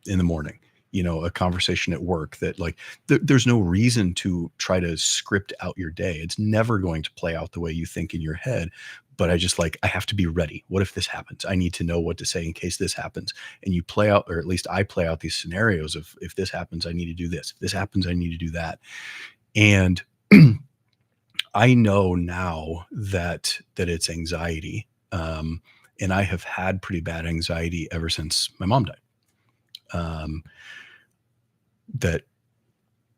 in the morning. A conversation at work that, like, there's no reason to try to script out your day. It's never going to play out the way you think in your head. But I have to be ready. What if this happens? I need to know what to say in case this happens. And you play out, or at least I play out, these scenarios of, if this happens, I need to do this. If this happens, I need to do that. And I know now that it's anxiety. And I have had pretty bad anxiety ever since my mom died. That,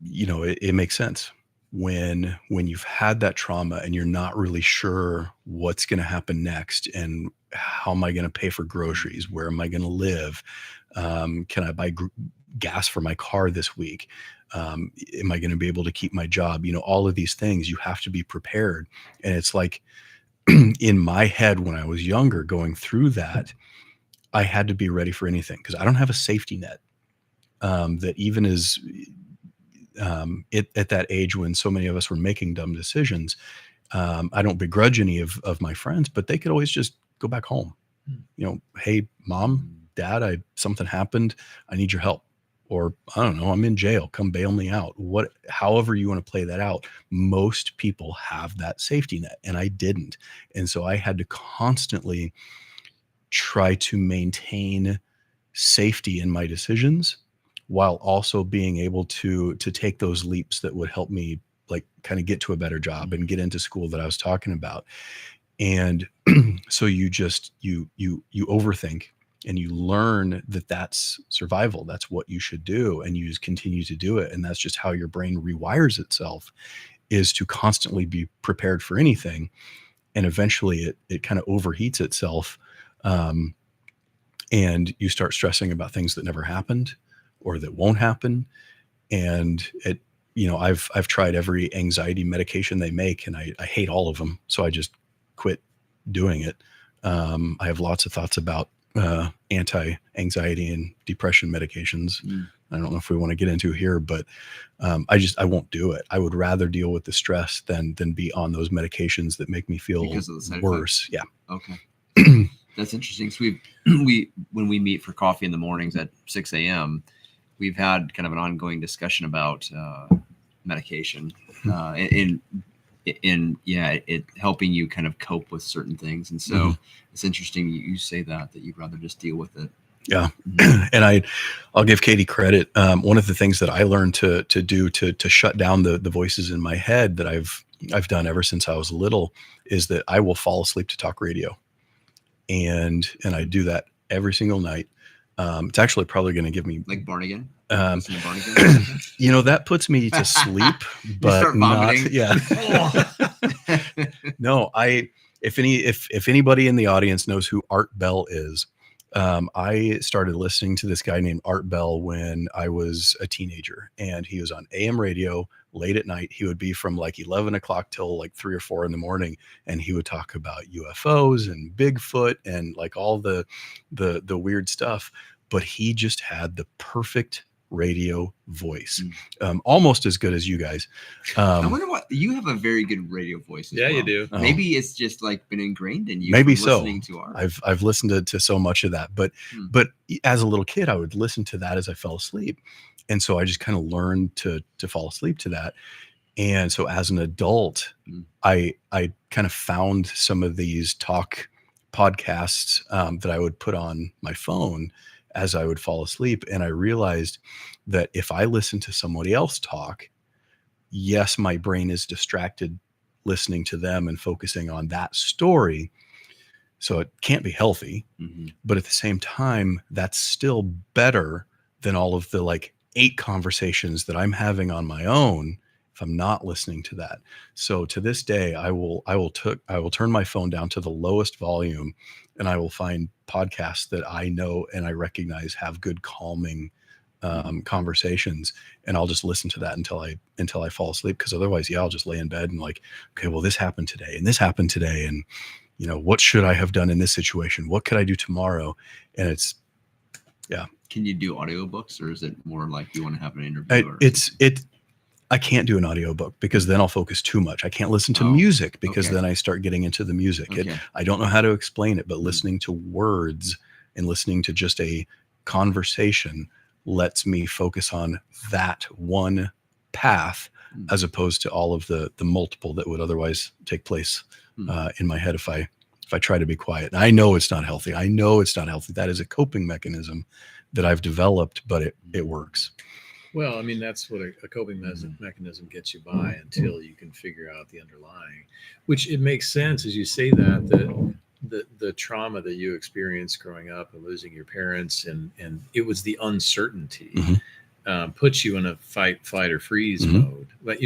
it makes sense when you've had that trauma and you're not really sure what's going to happen next, and how am I going to pay for groceries? Where am I going to live? Can I buy gas for my car this week? Am I going to be able to keep my job? All of these things, you have to be prepared. And it's like, in my head, when I was younger, going through that, I had to be ready for anything, because I don't have a safety net. That even as at that age when so many of us were making dumb decisions, I don't begrudge any of my friends, but they could always just go back home. Hey, mom, dad, something happened. I need your help. Or, I don't know, I'm in jail. Come bail me out. However you want to play that out. Most people have that safety net, and I didn't. And so I had to constantly try to maintain safety in my decisions, while also being able to take those leaps that would help me, like, kind of get to a better job and get into school that I was talking about. And so you overthink, and you learn that that's survival. That's what you should do. And you just continue to do it. And that's just how your brain rewires itself, is to constantly be prepared for anything. And eventually it kind of overheats itself. And you start stressing about things that never happened, or that won't happen. And I've tried every anxiety medication they make, and I hate all of them. So I just quit doing it. I have lots of thoughts about anti-anxiety and depression medications. I don't know if we want to get into here, but I won't do it. I would rather deal with the stress than be on those medications that make me feel worse. Yeah. Okay. That's interesting. So when we meet for coffee in the mornings at 6 a.m., we've had kind of an ongoing discussion about medication and it helping you kind of cope with certain things. And so it's interesting you say that you'd rather just deal with it. Yeah. And I'll give Katie credit. One of the things that I learned to do to shut down the voices in my head that I've done ever since I was little is that I will fall asleep to talk radio. And I do that every single night. It's actually probably going to give me Like Barnigan. Um, Listen to Barnigan. you know, that puts me to sleep, but start not, vomiting. yeah. No, if anybody in the audience knows who Art Bell is, I started listening to this guy named Art Bell when I was a teenager, and he was on AM radio late at night. He would be from like 11 o'clock till like 3 or 4 in the morning. And he would talk about UFOs and Bigfoot and like all the weird stuff. But he just had the perfect radio voice, almost as good as you guys. I wonder what you have a very good radio voice. Yeah, well. you do. Oh. Maybe it's just like been ingrained in you. Maybe from so. Listening to our... I've listened to so much of that, but as a little kid, I would listen to that as I fell asleep, and so I just kind of learned to fall asleep to that. And so as an adult, I kind of found some of these talk podcasts that I would put on my phone as I would fall asleep. And I realized that if I listen to somebody else talk, yes, my brain is distracted listening to them and focusing on that story. So it can't be healthy. But at the same time, that's still better than all of the like 8 conversations that I'm having on my own if I'm not listening to that. So to this day, I will turn my phone down to the lowest volume, and I will find podcasts that I know and I recognize have good calming conversations, and I'll just listen to that until I fall asleep. Because otherwise, I'll just lay in bed and like, okay, well, this happened today and this happened today, and what should I have done in this situation? What could I do tomorrow? And it's, yeah. Can you do audiobooks, or is it more like you want to have an interview? I can't do an audiobook because then I'll focus too much. I can't listen to music because then I start getting into the music. I don't know how to explain it, but listening to words and listening to just a conversation lets me focus on that one path as opposed to all of the multiple that would otherwise take place in my head if I try to be quiet. And I know it's not healthy. That is a coping mechanism that I've developed, but it works. Well, I mean, that's what a coping mechanism gets you by until you can figure out the underlying, which it makes sense as you say that the trauma that you experienced growing up and losing your parents, and it was the uncertainty puts you in a fight, flight, or freeze mode. But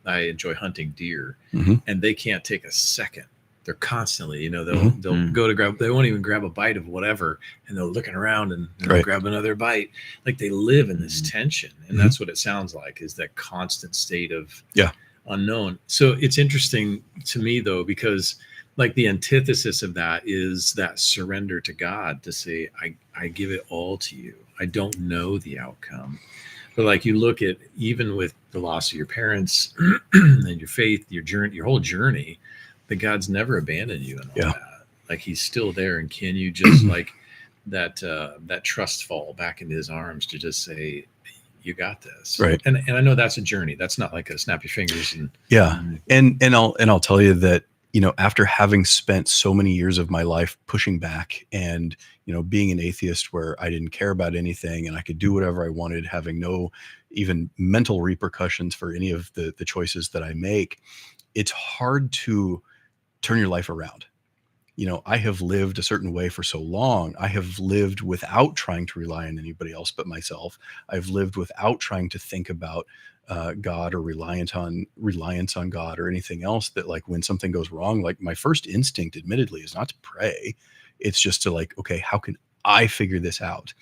I enjoy hunting deer, and they can't take a second. They're constantly, they'll go to grab, they won't even grab a bite of whatever, and they're looking around and they'll grab another bite. Like they live in this tension. And that's what it sounds like, is that constant state of unknown. So it's interesting to me though, because like the antithesis of that is that surrender to God, to say, I give it all to you. I don't know the outcome. But like you look at, even with the loss of your parents and your faith, your journey, your whole journey, that God's never abandoned you and all that. Like he's still there. And can you just like that trust fall back into his arms to just say, you got this. Right. And I know that's a journey. That's not like a snap your fingers. And And I'll tell you that, after having spent so many years of my life pushing back and, being an atheist where I didn't care about anything and I could do whatever I wanted, having no even mental repercussions for any of the choices that I make, it's hard to turn your life around. I have lived a certain way for so long. I have lived without trying to rely on anybody else but myself. I've lived without trying to think about God or reliance on God or anything else, that like when something goes wrong, like my first instinct admittedly is not to pray. It's just to like, okay, how can I figure this out?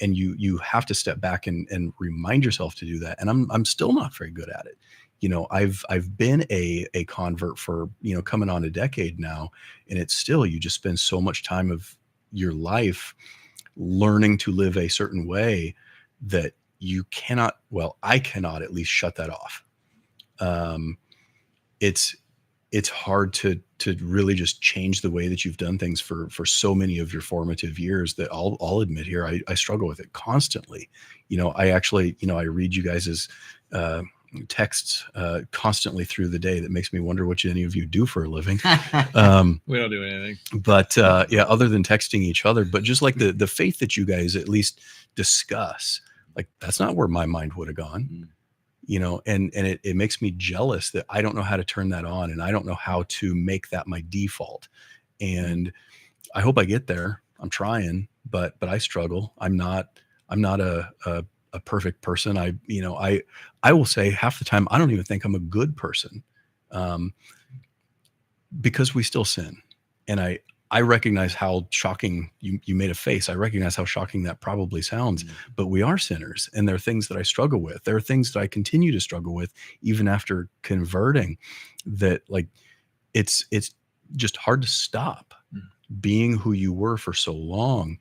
And you have to step back and remind yourself to do that. And I'm still not very good at it. I've been a convert for, coming on a decade now, and it's still, you just spend so much time of your life learning to live a certain way that you cannot, I cannot at least shut that off. It's hard to really just change the way that you've done things for so many of your formative years, that I'll admit here, I struggle with it constantly. I actually, I read you guys' texts constantly through the day that makes me wonder what any of you do for a living. We don't do anything. But yeah, other than texting each other, but just like the faith that you guys at least discuss, like that's not where my mind would have gone, you know, and it makes me jealous that I don't know how to turn that on, and I don't know how to make that my default. And I hope I get there. I'm trying, but I struggle. I'm not a perfect person. I will say half the time, I don't even think I'm a good person, because we still sin. And I recognize how shocking you made a face. I recognize how shocking that probably sounds, but we are sinners, and there are things that I struggle with. There are things that I continue to struggle with even after converting, that like, it's just hard to stop being who you were for so long.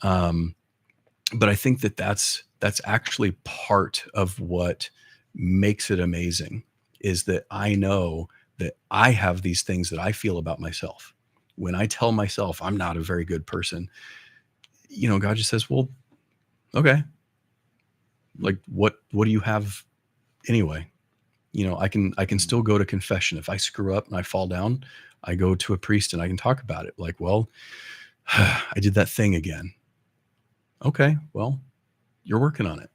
But I think that's actually part of what makes it amazing, is that I know that I have these things that I feel about myself. When I tell myself I'm not a very good person, you know, God just says, well, okay, like what do you have anyway? You know, I can still go to confession. If I screw up and I fall down, I go to a priest and I can talk about it. Like, well, I did that thing again. Okay, well, you're working on it.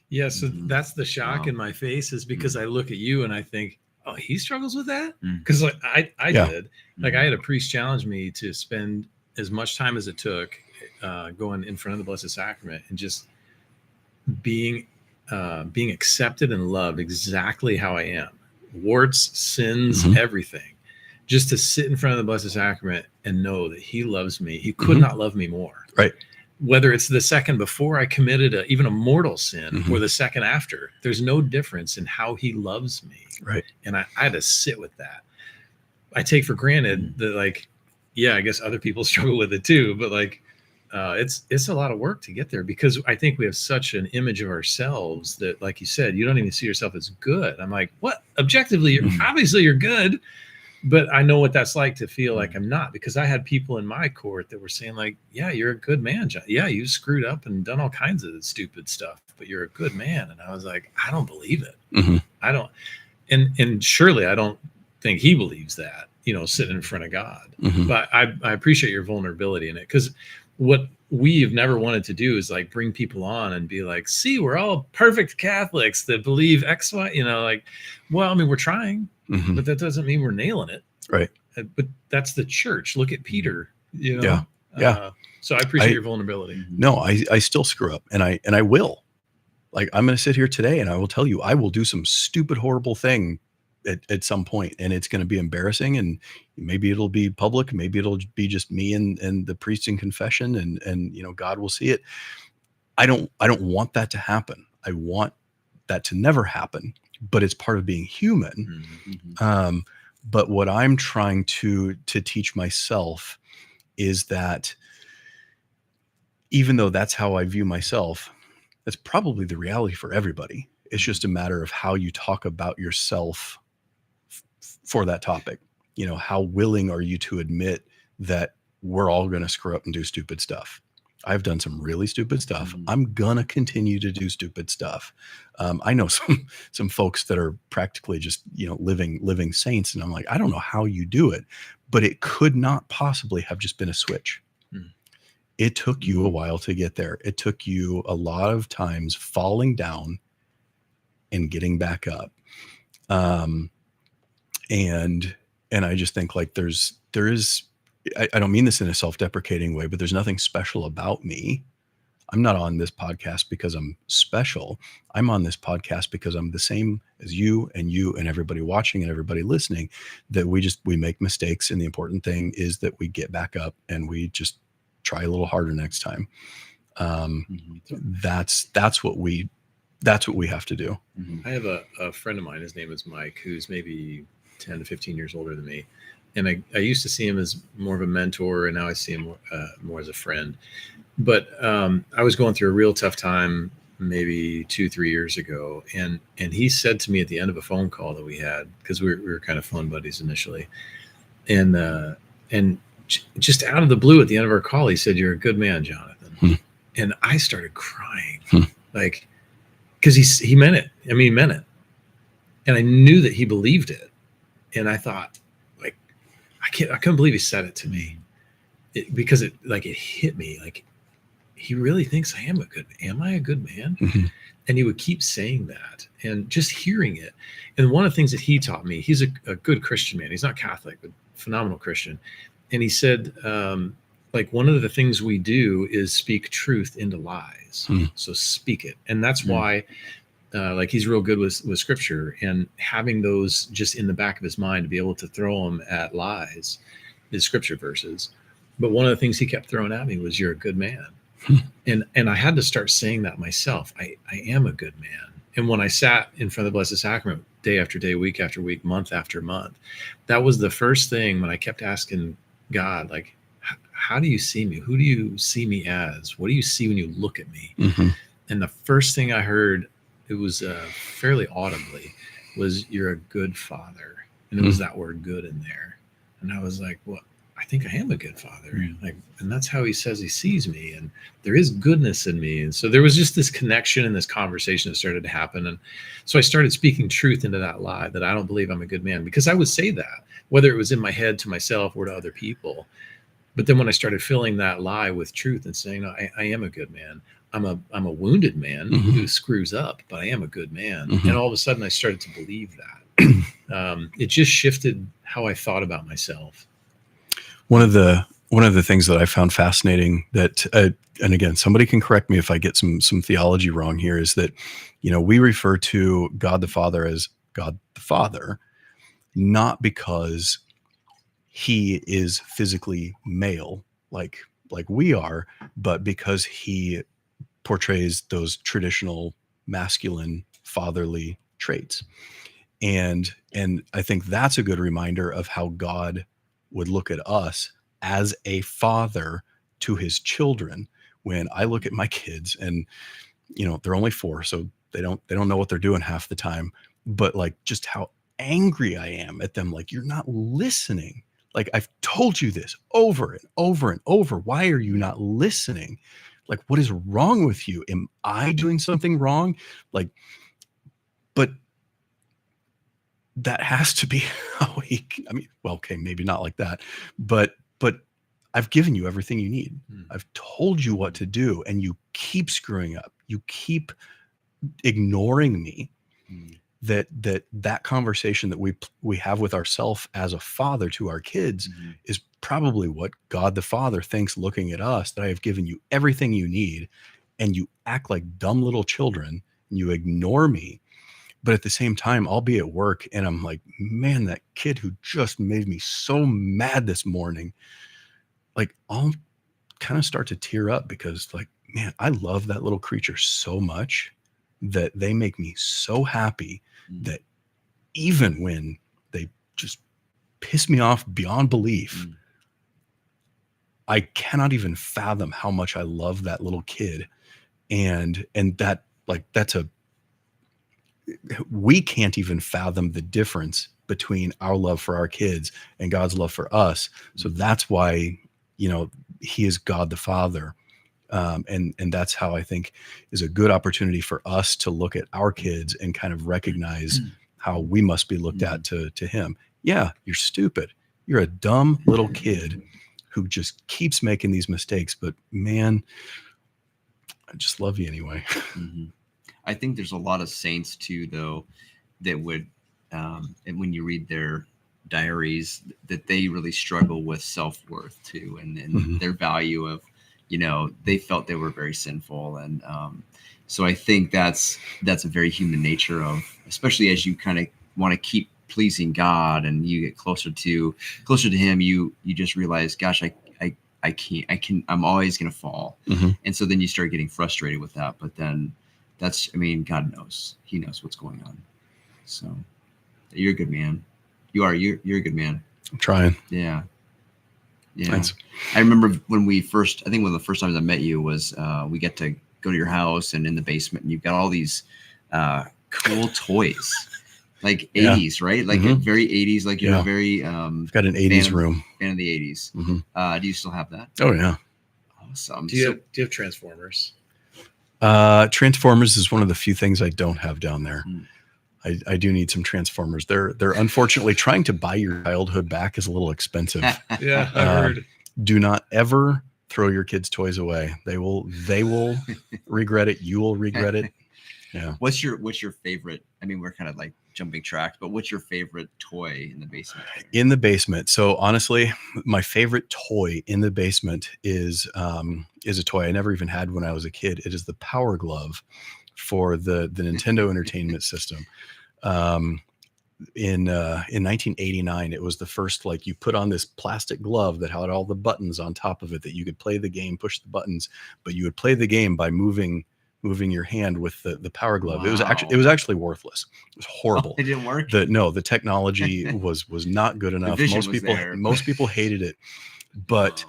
Yeah, so that's the shock in my face, is because I look at you and I think, oh, he struggles with that? Because like I did. Like I had a priest challenge me to spend as much time as it took going in front of the Blessed Sacrament and just being accepted and loved exactly how I am. Warts, sins, everything. Just to sit in front of the Blessed Sacrament and know that he loves me. He could not love me more. Right. Whether it's the second before I committed even a mortal sin or the second after, there's no difference in how he loves me. Right. And I had to sit with that. I take for granted that, like, yeah, I guess other people struggle with it too, but like, it's a lot of work to get there, because I think we have such an image of ourselves that, like you said, you don't even see yourself as good. I'm like, what? Objectively, obviously you're good. But I know what that's like to feel like I'm not, because I had people in my court that were saying like, yeah, you're a good man, John. Yeah, you screwed up and done all kinds of stupid stuff, but you're a good man. And I was like, I don't believe it. I don't. And surely I don't think he believes that, you know, sitting in front of God. But I appreciate your vulnerability in it, because what we've never wanted to do is like bring people on and be like, see, we're all perfect Catholics that believe X, Y, you know, like, well, I mean, we're trying. But that doesn't mean we're nailing it. Right. But that's the church. Look at Peter, you know? Yeah. Yeah. So I appreciate your vulnerability. No, I still screw up, and I will. Like, I'm going to sit here today and I will tell you, I will do some stupid, horrible thing at some point, and it's going to be embarrassing, and maybe it'll be public. Maybe it'll be just me and the priest in confession, and, you know, God will see it. I don't want that to happen. I want that to never happen. But it's part of being human. But what I'm trying to teach myself is that even though that's how I view myself, that's probably the reality for everybody. It's just a matter of how you talk about yourself for that topic. You know, how willing are you to admit that we're all going to screw up and do stupid stuff? I've done some really stupid stuff. I'm gonna continue to do stupid stuff. I know some folks that are practically just, you know, living saints, and I'm like, I don't know how you do it, but it could not possibly have just been a switch. It took you a while to get there. It took you a lot of times falling down and getting back up. And I just think like there is. I don't mean this in a self-deprecating way, but there's nothing special about me. I'm not on this podcast because I'm special. I'm on this podcast because I'm the same as you and everybody watching and everybody listening, that we make mistakes. And the important thing is that we get back up and we just try a little harder next time. That's what we have to do. I have a friend of mine, his name is Mike, who's maybe 10 to 15 years older than me. And I used to see him as more of a mentor, and now I see him more as a friend. But I was going through a real tough time maybe 2-3 years ago. And he said to me at the end of a phone call that we had, because we were kind of phone buddies initially. And just out of the blue at the end of our call, he said, "You're a good man, Jonathan." And I started crying, like, because he meant it. I mean, he meant it. And I knew that he believed it. And I thought, like, I couldn't believe he said it to me, because it hit me. Like, he really thinks am I a good man? Mm-hmm. And he would keep saying that, and just hearing it. And one of the things that he taught me, he's a good Christian man. He's not Catholic, but phenomenal Christian. And he said, like, one of the things we do is speak truth into lies. So speak it. And that's why, like, he's real good with scripture, and having those just in the back of his mind to be able to throw them at lies is scripture verses. But one of the things he kept throwing at me was, you're a good man. And I had to start saying that myself. I am a good man. And when I sat in front of the Blessed Sacrament day after day, week after week, month after month, that was the first thing when I kept asking God, like, how do you see me? Who do you see me as? What do you see when you look at me? Mm-hmm. And the first thing I heard, it was fairly audibly, was, you're a good father. And it was that word good in there. And I was like, well, I think I am a good father. Like, and that's how he says he sees me, and there is goodness in me. And so there was just this connection and this conversation that started to happen. And so I started speaking truth into that lie, that I don't believe I'm a good man, because I would say that, whether it was in my head to myself or to other people. But then when I started filling that lie with truth and saying, no, I am a good man. I'm a wounded man who screws up, but I am a good man. And all of a sudden I started to believe that. It just shifted how I thought about myself. One of the things that I found fascinating, that, and again, somebody can correct me if I get some theology wrong here, is that, we refer to God the Father as God the Father, not because he is physically male like we are, but because he portrays those traditional masculine fatherly traits. And I think that's a good reminder of how God would look at us as a father to his children. When I look at my kids, and they're only 4, so they don't know what they're doing half the time, but like, just how angry I am at them. Like, you're not listening. Like, I've told you this over and over and over. Why are you not listening? Like, what is wrong with you? Am I doing something wrong? Like, but that has to be how okay, maybe not like that, but I've given you everything you need. I've told you what to do, and you keep screwing up. You keep ignoring me. That conversation that we have with ourselves as a father to our kids is probably what God the Father thinks, looking at us, that I have given you everything you need, and you act like dumb little children, and you ignore me. But at the same time, I'll be at work and I'm like, man, that kid who just made me so mad this morning, like, I'll kind of start to tear up, because, like, man, I love that little creature so much that they make me so happy that even when they just piss me off beyond belief, I cannot even fathom how much I love that little kid. And that, like, we can't even fathom the difference between our love for our kids and God's love for us. So that's why, he is God the Father. And that's how I think is a good opportunity for us to look at our kids and kind of recognize how we must be looked at to him. Yeah, you're stupid. You're a dumb little kid who just keeps making these mistakes. But man, I just love you anyway. I think there's a lot of saints too, though, that would, and when you read their diaries, that they really struggle with self-worth too, and their value of, they felt they were very sinful. And so I think that's a very human nature of, especially as you kind of want to keep pleasing God and you get closer to him, you just realize, gosh, I'm always going to fall. And so then you start getting frustrated with that. But then God knows, he knows what's going on. So you're a good man. You're a good man. I'm trying. Yeah. Thanks. I remember one of the first times I met you was we get to go to your house, and in the basement, and you've got all these cool toys, like 80s, right? Like very 80s, like you're very I've got an 80s room. Fan of the 80s. Do you still have that? Oh yeah. Awesome. Do you have Transformers? Transformers is one of the few things I don't have down there. I do need some Transformers. They're unfortunately trying to buy your childhood back is a little expensive. Yeah, I heard. Do not ever throw your kids' toys away. They will regret it. You will regret it. Yeah. What's your favorite? I mean, we're kind of like jumping tracks, but what's your favorite toy in the basement? In the basement. So honestly, my favorite toy in the basement is a toy I never even had when I was a kid. It is the Power Glove for the Nintendo Entertainment System. In 1989, it was the first, like, you put on this plastic glove that had all the buttons on top of it that you could play the game, push the buttons, but you would play the game by moving your hand with the Power Glove. Wow. It was actually worthless. It was horrible. It didn't work. The technology was not good enough. Most people hated it. But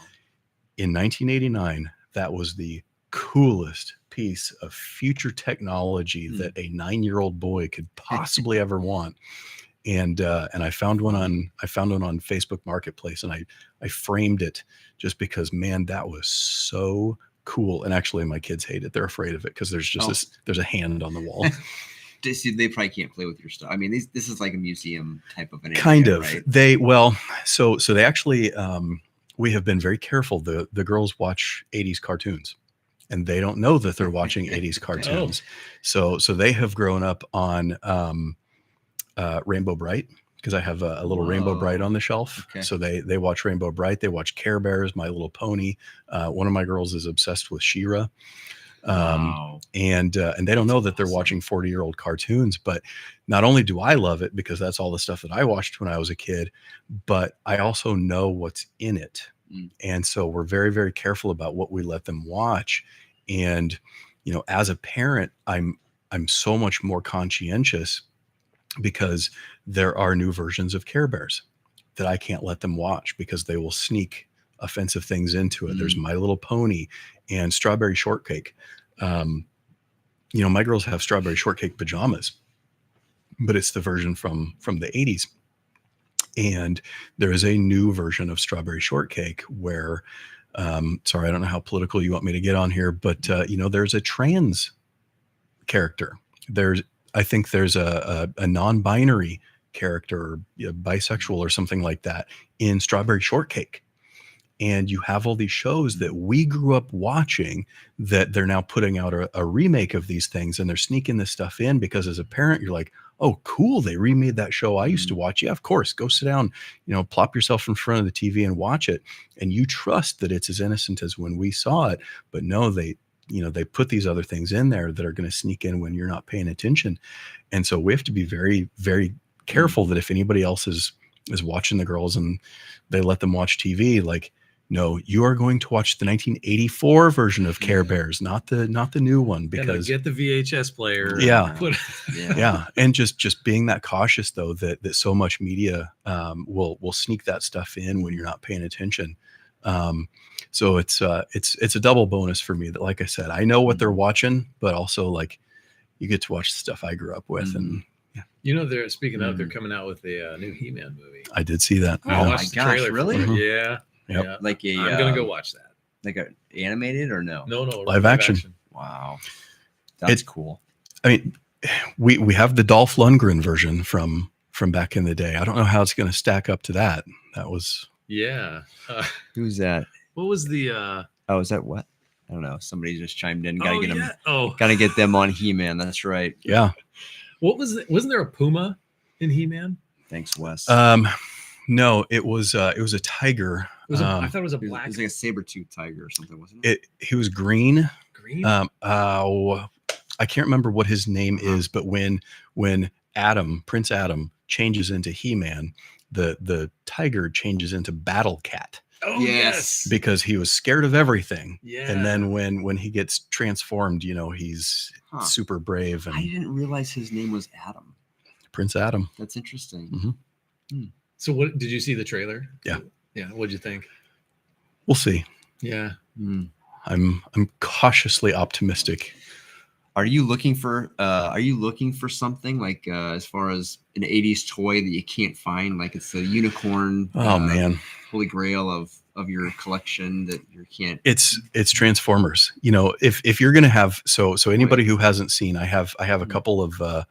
in 1989, that was the coolest piece of future technology that a 9-year-old boy could possibly ever want. And I found one on Facebook Marketplace, and I framed it just because, man, that was so cool. And actually, my kids hate it. They're afraid of it because there's just there's a hand on the wall. See, they probably can't play with your stuff. I mean, this is like a museum type of an area, kind of. Right? So they actually we have been very careful. The girls watch 80s cartoons, and they don't know that they're watching 80s cartoons. So they have grown up on Rainbow Bright, because I have a little Rainbow Bright on the shelf. Okay. So they watch Rainbow Bright. They watch Care Bears, My Little Pony. One of my girls is obsessed with She-Ra. And they don't know that they're watching 40-year-old cartoons. But not only do I love it because that's all the stuff that I watched when I was a kid, but I also know what's in it. And so we're very, very careful about what we let them watch. And, as a parent, I'm so much more conscientious, because there are new versions of Care Bears that I can't let them watch because they will sneak offensive things into it. There's My Little Pony and Strawberry Shortcake. My girls have Strawberry Shortcake pajamas, but it's the version from the 80s. And there is a new version of Strawberry Shortcake where, sorry, I don't know how political you want me to get on here, but there's a trans character. I think there's a non-binary character, or bisexual or something like that, in Strawberry Shortcake. And you have all these shows that we grew up watching that they're now putting out a remake of these things, and they're sneaking this stuff in because as a parent, you're like, oh, cool, they remade that show I used to watch. Yeah, of course, go sit down, plop yourself in front of the TV and watch it. And you trust that it's as innocent as when we saw it. But no, they put these other things in there that are going to sneak in when you're not paying attention. And so we have to be very, very careful that if anybody else is watching the girls and they let them watch TV, like, no, you are going to watch the 1984 version of Care Bears, not the new one, because get the VHS player. Yeah. Yeah. And just being that cautious, though, that so much media will sneak that stuff in when you're not paying attention. So it's a double bonus for me that, like I said, I know what they're watching, but also, like, you get to watch the stuff I grew up with. And they're speaking of, they're coming out with a new He-Man movie. I did see that. Oh my gosh, really? Yeah. Yep. Yeah. Like I'm gonna go watch that. Like a animated or no? No, live action. Wow, that's cool. I mean, we have the Dolph Lundgren version from back in the day. I don't know how it's going to stack up to that. That was Who's that? What was the? Oh, is that what? I don't know. Somebody just chimed in. Gotta get them. Oh, gotta get them on He-Man. That's right. Yeah. What was it? Wasn't there a puma in He-Man? Thanks, Wes. No, it was a tiger. I thought it was a black. It was like a saber-toothed tiger or something, wasn't it? He was green. Green. I can't remember what his name is, but when Prince Adam changes into He-Man, the tiger changes into Battle Cat. Oh yes, because he was scared of everything. Yeah. And then when he gets transformed, he's super brave. And I didn't realize his name was Adam. Prince Adam. That's interesting. Mm-hmm. So what did you see the trailer? Yeah. Yeah. What'd you think? We'll see. Yeah. I'm cautiously optimistic. Are you looking for something like as far as an 80s toy that you can't find? Like it's a unicorn. Oh man. Holy grail of your collection that you can't. It's Transformers. If you're gonna have so anybody who hasn't seen, I have a couple of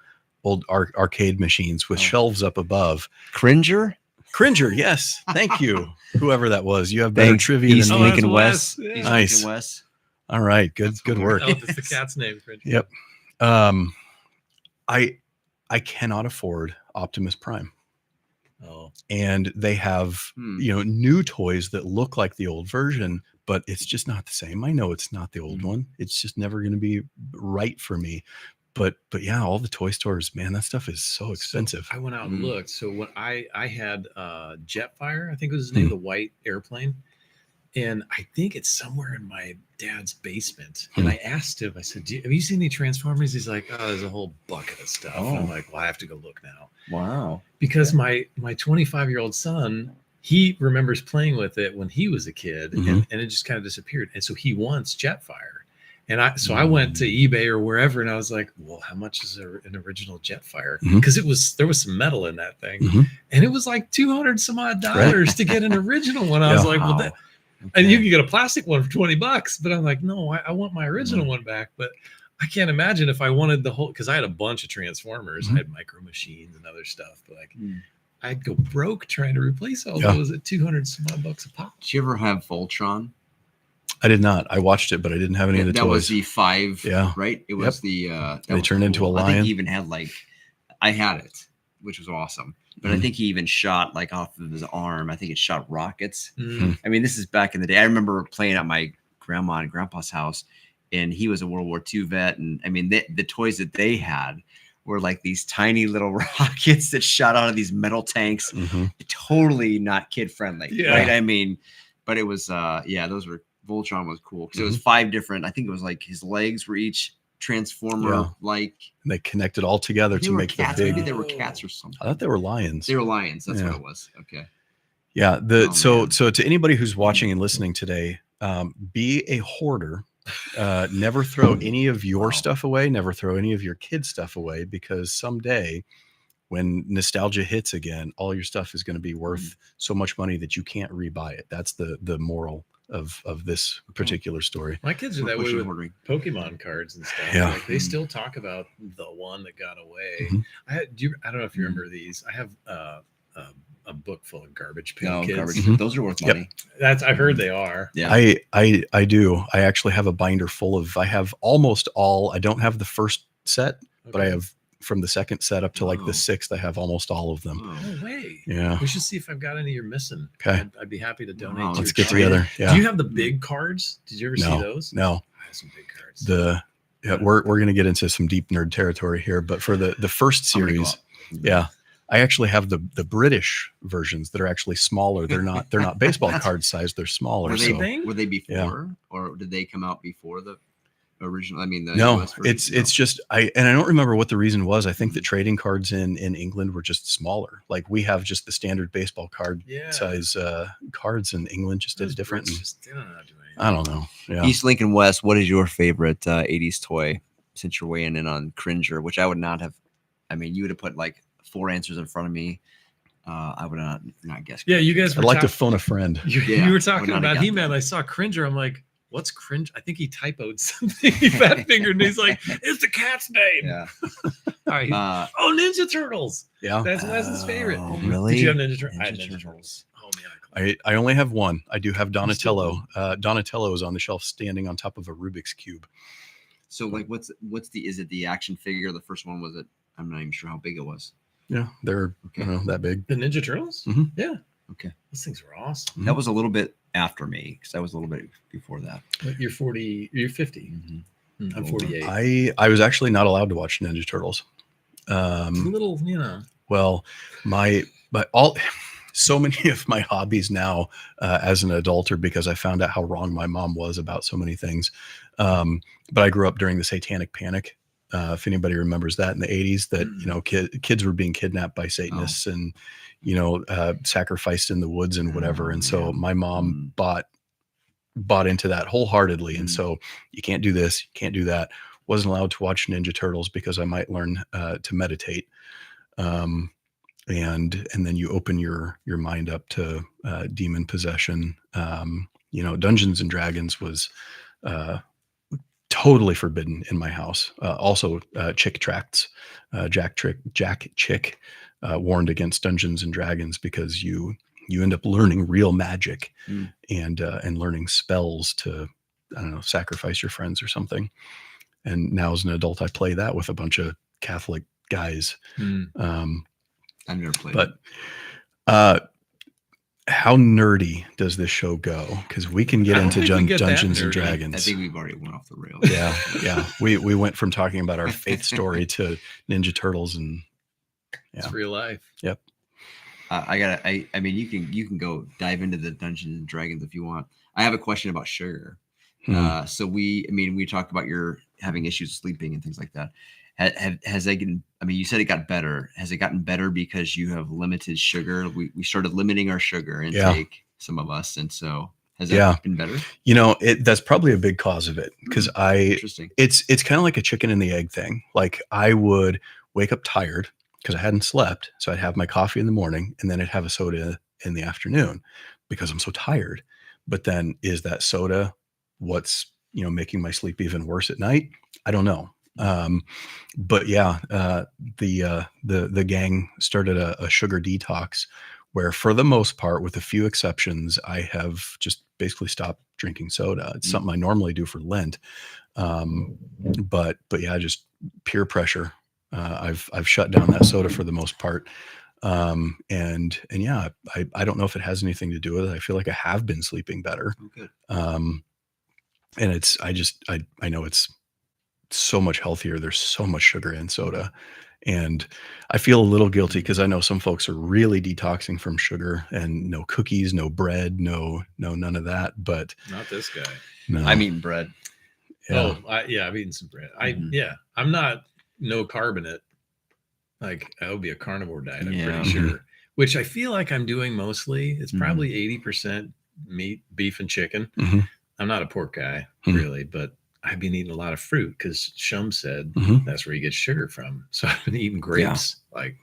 arcade machines with shelves up above. Cringer. Cringer, yes, thank you. Whoever that was, you have better Thanks, trivia East than me. Lincoln Wes. West. Yeah. East Nice. Lincoln West. All right, good That's work. Oh, that's the cat's name. Yep. I cannot afford Optimus Prime. Oh, And they have new toys that look like the old version, but it's just not the same. I know it's not the old one. It's just never going to be right for me. But yeah, all the toy stores, man, that stuff is so expensive. So I went out and looked. So when I had Jetfire, I think was his name, the white airplane, and I think it's somewhere in my dad's basement. And I asked him, I said, have you seen any Transformers? He's like, oh, there's a whole bucket of stuff. And I'm like, well, I have to go look now. Wow. Because my 25-year-old son, he remembers playing with it when he was a kid, and it just kind of disappeared. And so he wants Jetfire. And I went to eBay or wherever, and I was like, well, how much is an original Jetfire? Because there was some metal in that thing. And it was like $200 some odd to get an original one. I was like, well, and you can get a plastic one for $20, but I'm like, no, I want my original one back. But I can't imagine if I wanted the whole, because I had a bunch of Transformers. I had Micro Machines and other stuff, but like I'd go broke trying to replace all those at $200 some odd a pop. Did you ever have Voltron? I did not. I watched it, but I didn't have any of the toys. That was the 5, Yeah. right? It was the they turned into a lion. I think he even had I had it, which was awesome. But I think he even shot off of his arm. I think it shot rockets. I mean, this is back in the day. I remember playing at my grandma and grandpa's house, and he was a World War II vet. And I mean, the toys that they had were like these tiny little rockets that shot out of these metal tanks. Totally not kid friendly, right? I mean, but it was, those were, Voltron was cool because it was 5 different. I think it was like his legs were each Transformer like. And they connected all together to make cats. the big. Maybe they were cats or something. I thought they were lions. They were lions. That's what it was. Okay. Yeah. So to anybody who's watching and listening today, be a hoarder. Never throw any of your stuff away. Never throw any of your kids' stuff away, because someday, when nostalgia hits again, all your stuff is going to be worth so much money that you can't rebuy it. That's the moral of this particular story. My kids are that way with Pokemon cards and stuff. Yeah. Like they still talk about the one that got away. I don't know if you remember these. I have a book full of garbage pail kids. Those are worth money. I've heard they are. Yeah. I do. I actually have a binder full of, I have almost all, I don't have the first set, but I have from the second set up to like the 6th, I have almost all of them. No way. Yeah. We should see if I've got any you're missing. Okay. I'd be happy to donate. Let's get together. Yeah. Do you have the big cards? Did you ever see those? No. I have some big cards. We're going to get into some deep nerd territory here, but for the first series, I actually have the British versions that are actually smaller. They're not baseball card size. They're smaller. Were they before, or did they come out before the original? I mean, no, it's just I don't remember what the reason was. I think the trading cards in England were just smaller. Like we have just the standard baseball card size cards in England, just as different. I don't know. Yeah. East Lincoln West. What is your favorite 80s toy? Since you're weighing in on Cringer, which I would not have. I mean, you would have put like 4 answers in front of me. I would not guess. Yeah, you guys. I'd like to phone a friend. You were talking about He-Man. I saw Cringer. I'm like, what's Cringer? I think he typoed something. He fat fingered, and he's like, it's the cat's name. Yeah. All right. Ninja Turtles. Yeah. That's Wes's favorite. Oh, really? Did you have Ninja Turtles? I had Ninja Turtles. Oh man. I only have one. I do have Donatello. Donatello is on the shelf, standing on top of a Rubik's cube. So, like, is it the action figure? The first one was it? I'm not even sure how big it was. Yeah, they're that big. The Ninja Turtles? Yeah. Okay. Those things were awesome. That was a little bit after me because I was a little bit before that. You're 40. You're 50. I'm 48. I was actually not allowed to watch Ninja Turtles. A little, Well, so many of my hobbies now as an adult are because I found out how wrong my mom was about so many things. But I grew up during the Satanic Panic. If anybody remembers that in the 80s, that kids were being kidnapped by Satanists and sacrificed in the woods and whatever. And so my mom bought into that wholeheartly. And so you can't do this, you can't do that. Wasn't allowed to watch Ninja Turtles because I might learn to meditate. And then you open your mind up to demon possession. Dungeons and Dragons was totally forbidden in my house. Also, chick tracts, Jack Chick warned against Dungeons and Dragons because you end up learning real magic and learning spells to, I don't know, sacrifice your friends or something. And now as an adult, I play that with a bunch of Catholic guys. I've never played. But how nerdy does this show go? Because we can get into Dungeons and Dragons. I think we've already went off the rails. Yeah. We went from talking about our faith story to Ninja Turtles, and it's real life. Yep. I mean, you can go dive into the Dungeons and Dragons if you want. I have a question about sugar. So we talked about your having issues sleeping and things like that. Has that gotten, I mean, you said it got better. Has it gotten better because you have limited sugar? We started limiting our sugar intake, some of us. And so has that been better? You know, that's probably a big cause of it, because Interesting. It's kind of like a chicken and the egg thing. Like, I would wake up tired because I hadn't slept. So I'd have my coffee in the morning and then I'd have a soda in the afternoon because I'm so tired. But then is that soda what's, making my sleep even worse at night? I don't know. But yeah, the gang started a sugar detox where, for the most part, with a few exceptions, I have just basically stopped drinking soda. It's something I normally do for Lent. But yeah, just peer pressure. I've shut down that soda for the most part. And yeah, I don't know if it has anything to do with it. I feel like I have been sleeping better. Oh, good. And I know it's so much healthier. There's so much sugar in soda. And I feel a little guilty because I know some folks are really detoxing from sugar, and no cookies, no bread, no none of that. But not this guy. No. I'm eating bread. Yeah. I've eaten some bread. I'm not no carbonate. Like, I would be a carnivore diet, I'm pretty sure. Which I feel like I'm doing mostly. It's probably 80% meat, beef, and chicken. I'm not a pork guy, really, but I've been eating a lot of fruit because Shum said that's where you get sugar from. So I've been eating grapes. Like,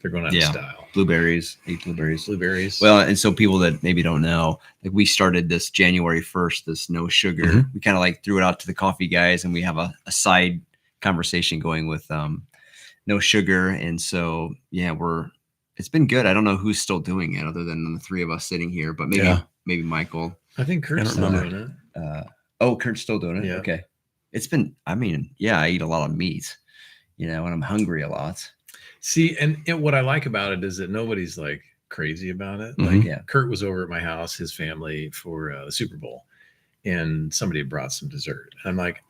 they're going out of style. Blueberries. Eat blueberries. Blueberries. Well, and so people that maybe don't know, like, we started this January 1st, this no sugar. We kind of like threw it out to the coffee guys, and we have a side conversation going with no sugar. And so, yeah, it's been good. I don't know who's still doing it other than the three of us sitting here, but maybe Michael. I think Kurt's still doing it. Kurt's still doing it. Yeah. Okay. It's been, I eat a lot of meat, and I'm hungry a lot. See, and what I like about it is that nobody's like crazy about it. Like, Kurt was over at my house, his family, for the Super Bowl, and somebody brought some dessert. I'm like,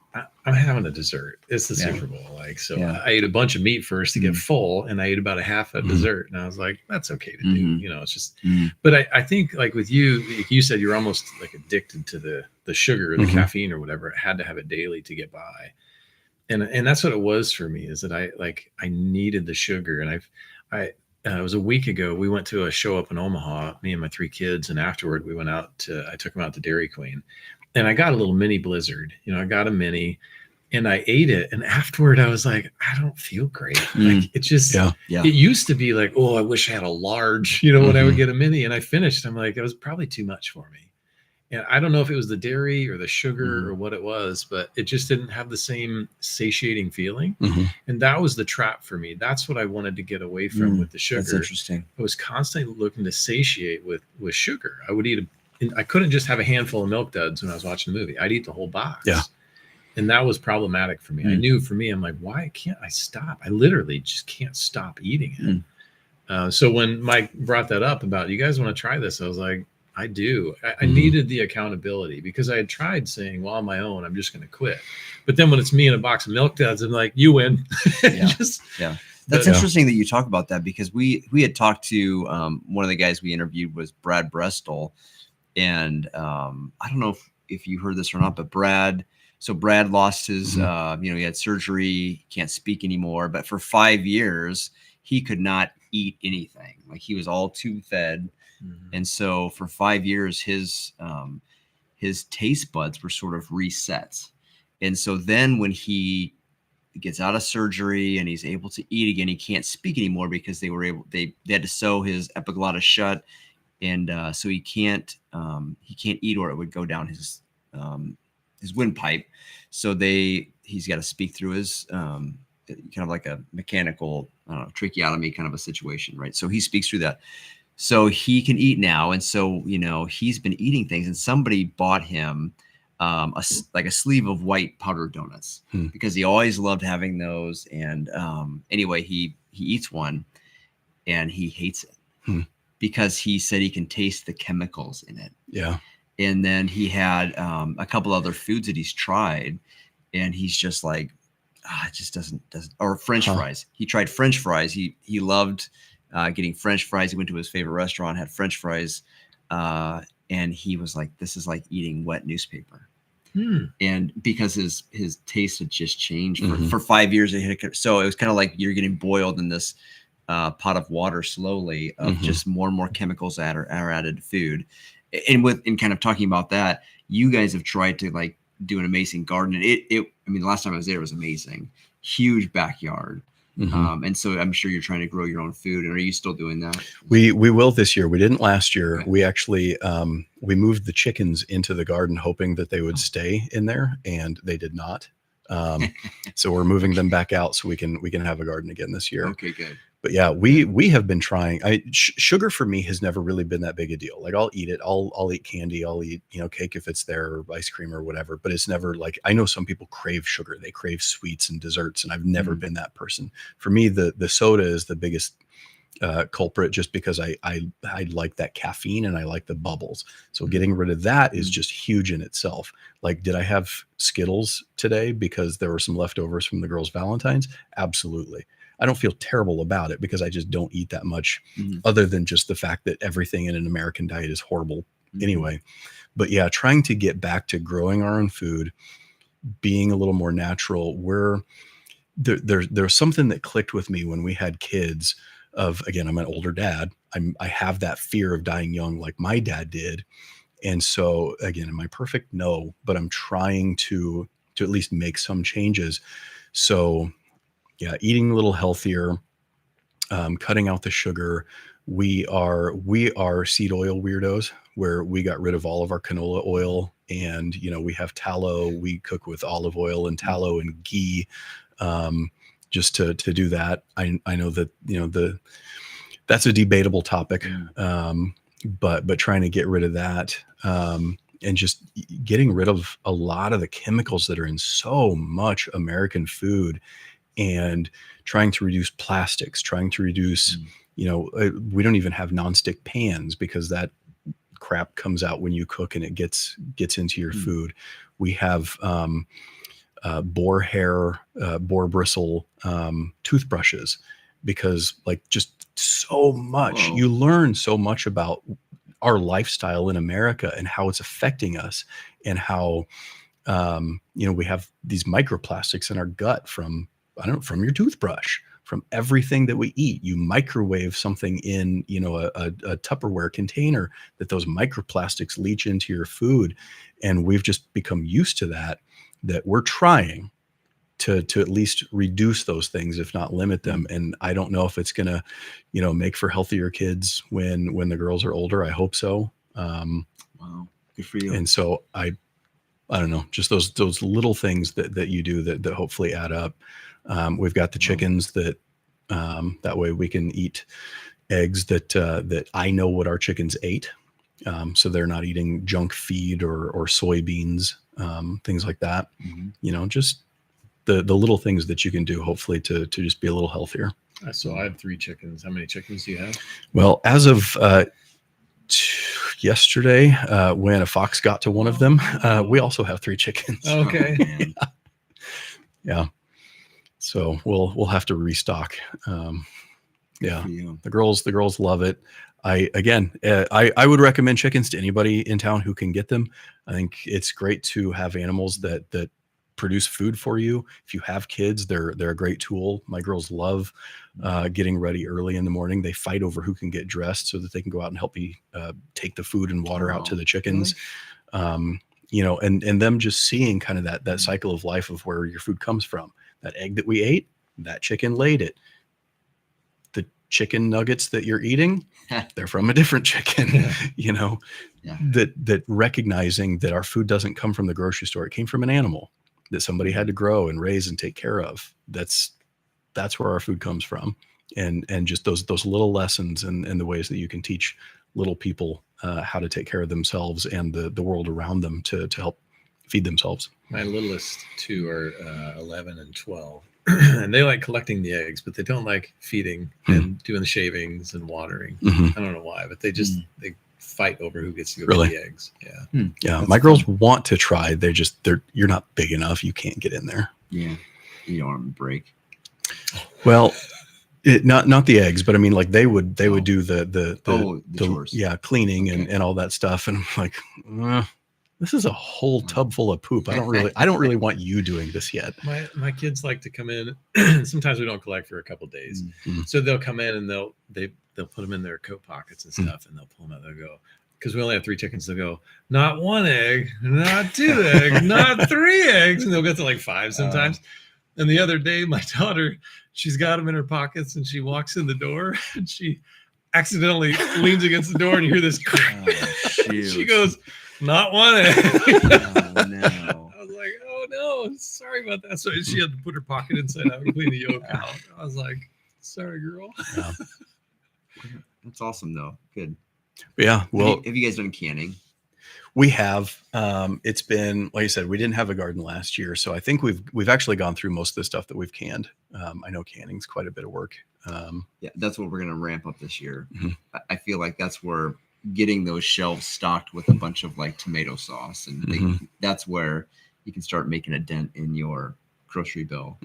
I'm having a dessert. It's the Super Bowl. Like, so I ate a bunch of meat first to get full, and I ate about a half a dessert. And I was like, that's okay to do. It's just, but I think, like, with you, like you said, you're almost like addicted to the sugar or the caffeine or whatever. I had to have it daily to get by. And that's what it was for me, is that I needed the sugar. And it was a week ago, we went to a show up in Omaha, me and my 3 kids. And afterward I took them out to Dairy Queen. And I got a little mini blizzard, I got a mini, and I ate it. And afterward I was like, I don't feel great. Like, it just, it used to be like, oh, I wish I had a large, when I would get a mini. And I finished, I'm like, it was probably too much for me. And I don't know if it was the dairy or the sugar or what it was, but it just didn't have the same satiating feeling. And that was the trap for me. That's what I wanted to get away from with the sugar. That's interesting. I was constantly looking to satiate with sugar. I would eat I couldn't just have a handful of Milk Duds when I was watching the movie. I'd eat the whole box. Yeah. And that was problematic for me. I knew, for me, I'm like, why can't I stop? I literally just can't stop eating it. So when Mike brought that up about, you guys want to try this? I was like, I do. I needed the accountability, because I had tried saying, well, on my own, I'm just going to quit. But then when it's me and a box of Milk Duds, I'm like, you win. That's interesting that you talk about that, because we had talked to one of the guys we interviewed was Brad Brestol. And I don't know if you heard this or not, but Brad lost his, he had surgery, can't speak anymore. But for 5 years, he could not eat anything. Like, he was all tube fed. And so for 5 years, his taste buds were sort of reset. And so then when he gets out of surgery and he's able to eat again, he can't speak anymore because they had to sew his epiglottis shut. And so he can't eat, or it would go down his his windpipe. So he's got to speak through his kind of like a mechanical tracheotomy kind of a situation, right? So he speaks through that. So he can eat now. And so, he's been eating things, and somebody bought him like a sleeve of white powdered donuts because he always loved having those. And anyway, he eats one and he hates it because he said he can taste the chemicals in it. Yeah. And then he had a couple other foods that he's tried, and he's just like, it just doesn't. Or French fries. He tried French fries. He loved getting French fries. He went to his favorite restaurant, had French fries, and he was like, "This is like eating wet newspaper." And because his taste had just changed for 5 years, so it was kind of like you're getting boiled in this pot of water slowly of just more and more chemicals that are added to food. And kind of talking about that, you guys have tried to like do an amazing garden. And I mean, the last time I was there, it was amazing. Huge backyard. And so I'm sure you're trying to grow your own food. And are you still doing that? We will this year. We didn't last year. Okay. We actually, we moved the chickens into the garden hoping that they would stay in there, and they did not. So we're moving them back out so we can have a garden again this year. Okay, good. But yeah, we have been trying. Sugar for me has never really been that big a deal. Like I'll eat it. I'll eat candy. I'll eat, cake if it's there, or ice cream or whatever. But it's never like, I know some people crave sugar. They crave sweets and desserts, and I've never been that person. For me, the soda is the biggest culprit, just because I like that caffeine and I like the bubbles. So getting rid of that is just huge in itself. Like, did I have Skittles today because there were some leftovers from the girls' Valentine's? Absolutely. I don't feel terrible about it because I just don't eat that much, other than just the fact that everything in an American diet is horrible anyway. But yeah, trying to get back to growing our own food, being a little more natural. There's something that clicked with me when we had kids. Again, I'm an older dad. I have that fear of dying young, like my dad did. And so again, am I perfect? No, but I'm trying to at least make some changes. So yeah, eating a little healthier, cutting out the sugar. We are seed oil weirdos, where we got rid of all of our canola oil, and we have tallow. We cook with olive oil and tallow and ghee, just to do that. I know that that's a debatable topic, but trying to get rid of that, and just getting rid of a lot of the chemicals that are in so much American food. And trying to reduce plastics, trying to reduce, we don't even have nonstick pans because that crap comes out when you cook and it gets into your food. We have boar bristle toothbrushes, because like just so much. You learn so much about our lifestyle in America and how it's affecting us, and how we have these microplastics in our gut from your toothbrush, from everything that we eat. You microwave something in, a Tupperware container, that those microplastics leach into your food. And we've just become used to that we're trying to at least reduce those things, if not limit them. And I don't know if it's going to, make for healthier kids when the girls are older. I hope so. Wow. Good for you. And so I don't know, just those little things that you do that hopefully add up. We've got the chickens that way we can eat eggs that I know what our chickens ate. So they're not eating junk feed or soybeans, things like that. Just the little things that you can do, hopefully to just be a little healthier. So I have 3 chickens. How many chickens do you have? Well, as of yesterday, when a fox got to one of them, we also have 3 chickens. Okay. Yeah. So we'll have to restock. Yeah, the girls love it. I would recommend chickens to anybody in town who can get them. I think it's great to have animals that produce food for you. If you have kids, they're a great tool. My girls love getting ready early in the morning. They fight over who can get dressed so that they can go out and help me take the food and water out to the chickens. And them just seeing kind of that cycle of life of where your food comes from. That egg that we ate, that chicken laid it. chicken nuggets that you're eating, they're from a different chicken. You know, that recognizing that our food doesn't come from the grocery store. It came from an animal that somebody had to grow and raise and take care of. That's where our food comes from. And just those little lessons and the ways that you can teach little people how to take care of themselves and the world around them to help feed themselves. My littlest two are 11 and 12, and they like collecting the eggs, but they don't like feeding and doing the shavings and watering. I don't know why, but they they fight over who gets to go get the eggs. Yeah. My girls want to try. You're not big enough. You can't get in there. Yeah. You don't want them to break. Well, not the eggs, but I mean, like they would do the chores. Cleaning and all that stuff. And I'm like, this is a whole tub full of poop. I don't really want you doing this yet. My kids like to come in. Sometimes we don't collect for a couple of days, so they'll come in and they'll put them in their coat pockets and stuff, and they'll pull them out. They'll go, because we only have 3 chickens. They'll go, not 1 egg, not 2 eggs, not 3 eggs, and they'll get to like 5 sometimes. And the other day, my daughter, she's got them in her pockets, and she walks in the door, and she accidentally leans against the door, and you hear this. She goes, not 1 egg. Oh, no. I was like, oh no, sorry about that. So she had to put her pocket inside out and clean the yolk out. I was like, sorry, girl. Yeah. That's awesome, though. Good. Yeah. Well, have you guys done canning? We have. It's been, like I said, we didn't have a garden last year, so I think we've actually gone through most of the stuff that we've canned. I know canning's quite a bit of work. Yeah, that's what we're going to ramp up this year. I feel like that's where getting those shelves stocked with a bunch of like tomato sauce, and that's where you can start making a dent in your grocery bill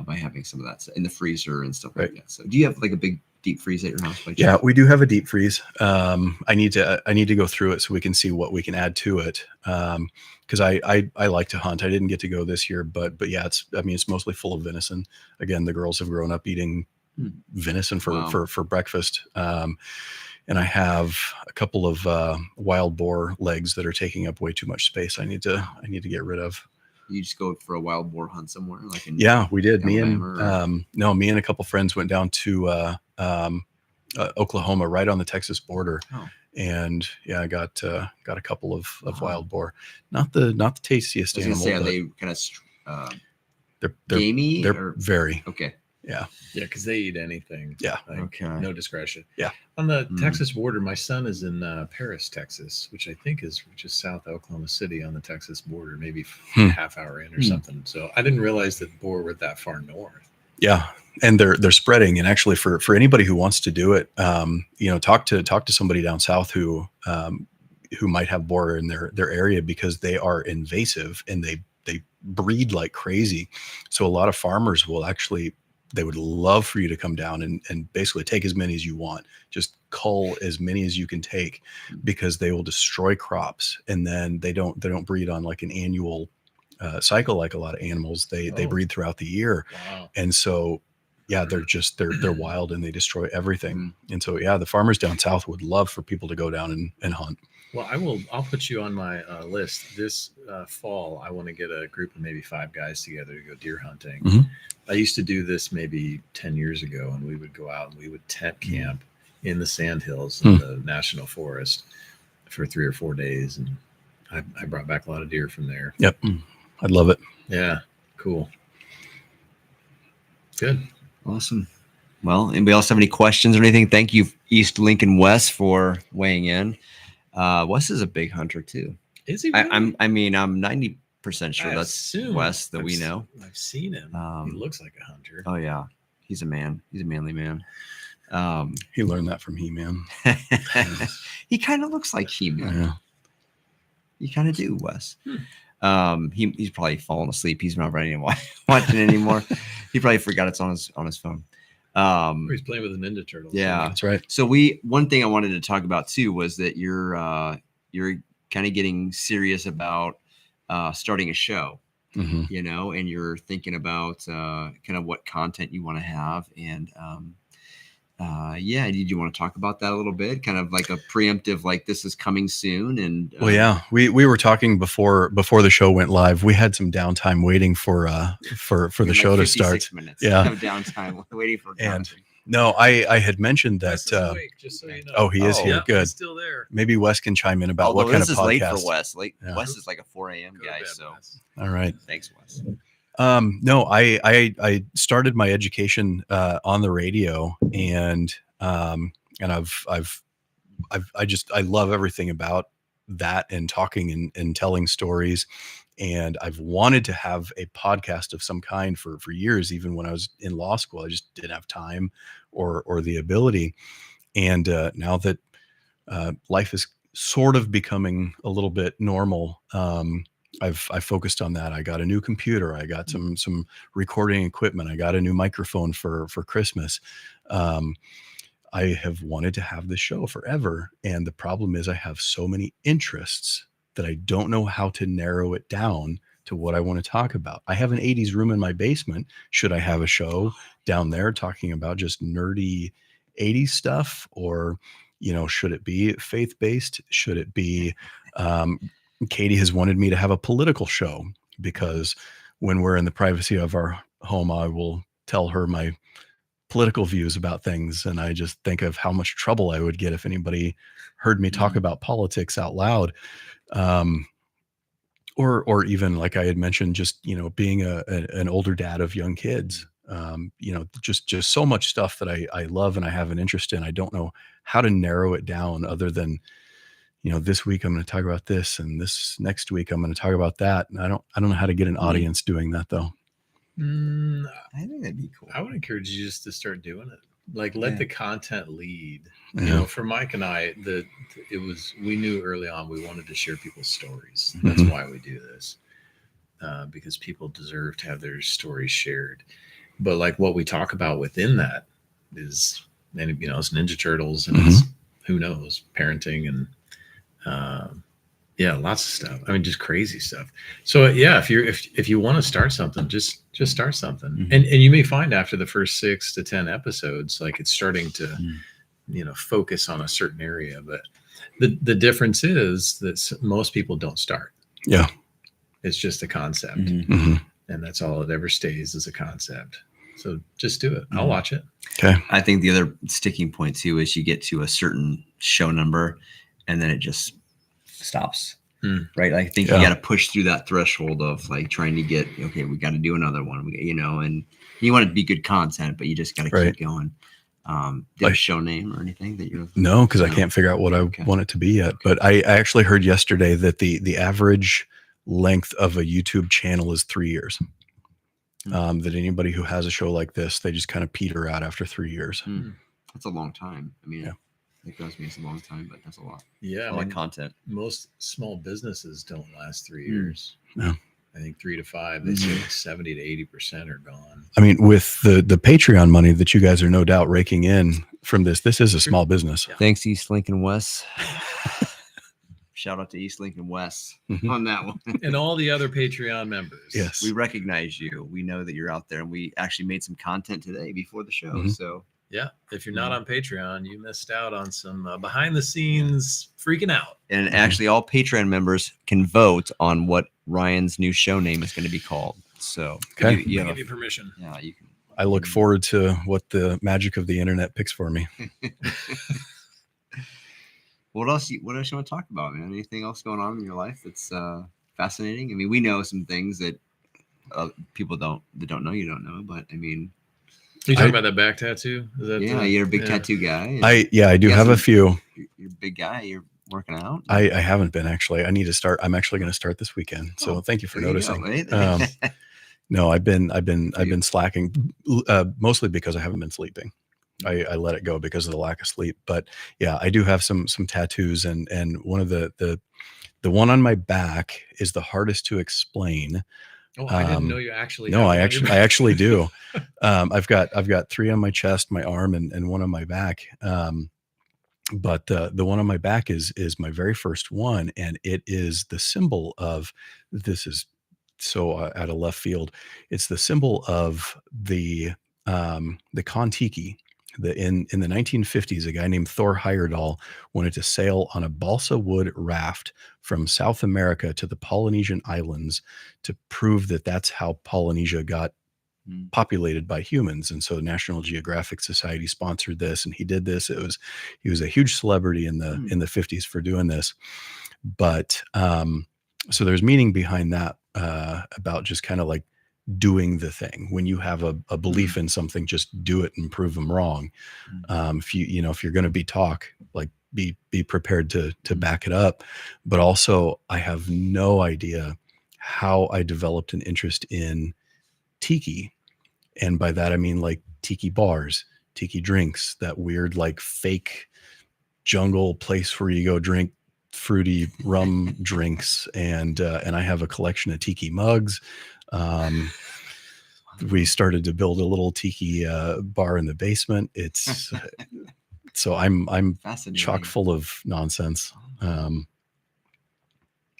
by having some of that in the freezer and stuff like that. So, do you have like a big deep freeze at your house? Yeah, we do have a deep freeze. I need to go through it so we can see what we can add to it. Because I like to hunt. I didn't get to go this year, but yeah, it's mostly full of venison. Again, the girls have grown up eating venison for breakfast. And I have a couple of wild boar legs that are taking up way too much space. I need to get rid of. You just go for a wild boar hunt somewhere, like in we did. Alabama, me and a couple friends went down to Oklahoma, right on the Texas border, and I got a couple of wild boar. Not the tastiest animal. Say, are they kind of they're gamey? They're very okay. Yeah, because they eat anything. Yeah. Like, no discretion. Yeah. On the Texas border, my son is in Paris, Texas, which I think is just south of Oklahoma City on the Texas border, maybe half hour in or something. So I didn't realize that boar were that far north. Yeah. And they're spreading. And actually for anybody who wants to do it, talk to somebody down south who might have boar in their area, because they are invasive and they breed like crazy. So a lot of farmers will actually, they would love for you to come down and basically take as many as you want. Just cull as many as you can take, because they will destroy crops. And then they don't breed on like an annual cycle like a lot of animals. They breed throughout the year. Wow. And so, they're wild and they destroy everything. And so, the farmers down south would love for people to go down and hunt. Well, I'll put you on my list this fall. I want to get a group of maybe 5 guys together to go deer hunting. I used to do this maybe 10 years ago, and we would go out and we would tent camp in the sandhills of the national forest for 3 or 4 days. And I brought back a lot of deer from there. Yep. I'd love it. Yeah. Cool. Good. Awesome. Well, anybody else have any questions or anything? Thank you, East Lincoln Wes, for weighing in. Wes is a big hunter too. Is he? Really? I'm 90% sure that's Wes that we know. I've seen him. He looks like a hunter. Oh yeah, he's a man. He's a manly man. He learned that from He-Man. He kind of looks like He-Man. Yeah. You kind of do, Wes. He's probably fallen asleep. He's not ready to watch it anymore. He probably forgot it's on his phone. He's playing with a Ninja Turtle. Yeah, that's right. So one thing I wanted to talk about too was that you're kind of getting serious about starting a show, and you're thinking about kind of what content you want to have, and did you want to talk about that a little bit? Kind of like a preemptive, like this is coming soon. And we were talking before the show went live. We had some downtime waiting for the show to start. Minutes of downtime waiting for and No, I had mentioned that. Wes is awake, just so you know. Oh, he is Oh. here. Yep, Good. he's still there. Maybe Wes can chime in about Although what kind this of is podcast. late for Wes. Yeah. Wes is like a 4 a.m. Go to guy. bed, So Wes. All right. thanks, Wes. No, I started my education on the radio, and I love everything about that, and talking and telling stories. And I've wanted to have a podcast of some kind for years, even when I was in law school. I just didn't have time or the ability. And now that life is sort of becoming a little bit normal, I've focused on that. I got a new computer. I got some recording equipment. I got a new microphone for Christmas. I have wanted to have this show forever. And the problem is I have so many interests that I don't know how to narrow it down to what I want to talk about. I have an 80s room in my basement. Should I have a show down there talking about just nerdy 80s stuff? Or, should it be faith-based? Should it be, Katie has wanted me to have a political show, because when we're in the privacy of our home, I will tell her my political views about things. And I just think of how much trouble I would get if anybody heard me talk about politics out loud. Or even, like I had mentioned, just, being an older dad of young kids, just so much stuff that I love and I have an interest in. I don't know how to narrow it down other than, this week I'm going to talk about this, and this next week I'm going to talk about that. And I don't know how to get an audience doing that, though. I think that'd be cool. I would encourage you just to start doing it. Like, let the content lead. Yeah. For Mike and I, we knew early on we wanted to share people's stories. That's why we do this, because people deserve to have their stories shared. But like what we talk about within that is, it's Ninja Turtles, and it's, who knows, parenting, and lots of stuff. I mean, just crazy stuff. So if you want to start something, just start something. And you may find after the first 6 to 10 episodes, like it's starting to, focus on a certain area. But the difference is that most people don't start. Yeah. It's just a concept. Mm-hmm. And that's all it ever stays, is a concept. So just do it. I'll watch it. Okay. I think the other sticking point too is you get to a certain show number and then it just stops. Right. I think you got to push through that threshold of like trying to get, okay, we got to do another one, and you want it to be good content, but you just got to keep going. Do you have a show name or anything that you're? No, because I can't figure out what I want it to be yet. But I actually heard yesterday that the average length of a YouTube channel is 3 years. That anybody who has a show like this, they just kind of peter out after 3 years. That's a long time. I mean, it goes me, it's a long time, but that's a lot. Yeah, a lot of content. Most small businesses don't last 3 years. No. I think 3 to 5. They say 70 to 80% are gone. I mean, with the Patreon money that you guys are no doubt raking in from this is a small business. Yeah. Thanks, East Lincoln West. Shout out to East Lincoln West on that one. And all the other Patreon members. Yes. We recognize you. We know that you're out there, and we actually made some content today before the show. So yeah, if you're not on Patreon, you missed out on some behind the scenes freaking out. And actually, all Patreon members can vote on what Ryan's new show name is going to be called. So okay, you give you permission. Yeah, you can. I look forward to what the magic of the internet picks for me. What else you want to talk about, man? Anything else going on in your life that's fascinating? I mean, we know some things that people don't know you don't know, but I mean, you talking about that back tattoo? Is that you're a big tattoo guy. I do have a few. You're a big guy. You're working out. I haven't been actually. I need to start. I'm actually going to start this weekend. So thank you for noticing. No, I've been slacking, mostly because I haven't been sleeping. I let it go because of the lack of sleep. But yeah, I do have some tattoos, and one of the one on my back is the hardest to explain. Oh, I didn't know you actually. No, I actually do. I've got 3 on my chest, my arm, and 1 on my back. But the one on my back is my very first one, and it is the symbol of, this is so out of left field. It's the symbol of the Kon-Tiki. In the 1950s, a guy named Thor Heyerdahl wanted to sail on a balsa wood raft from South America to the Polynesian islands to prove that that's how Polynesia got populated by humans. And so National Geographic Society sponsored this, and he did this. He was a huge celebrity in the 50s for doing this. But so there's meaning behind that, about just kind of like doing the thing. When you have a belief in something, just do it and prove them wrong. If you're going to be talk, like be prepared to back it up. But also, I have no idea how I developed an interest in tiki. And by that, I mean like tiki bars, tiki drinks, that weird, like fake jungle place where you go drink fruity rum drinks. And I have a collection of tiki mugs. We started to build a little tiki bar in the basement. It's so I'm chock full of nonsense.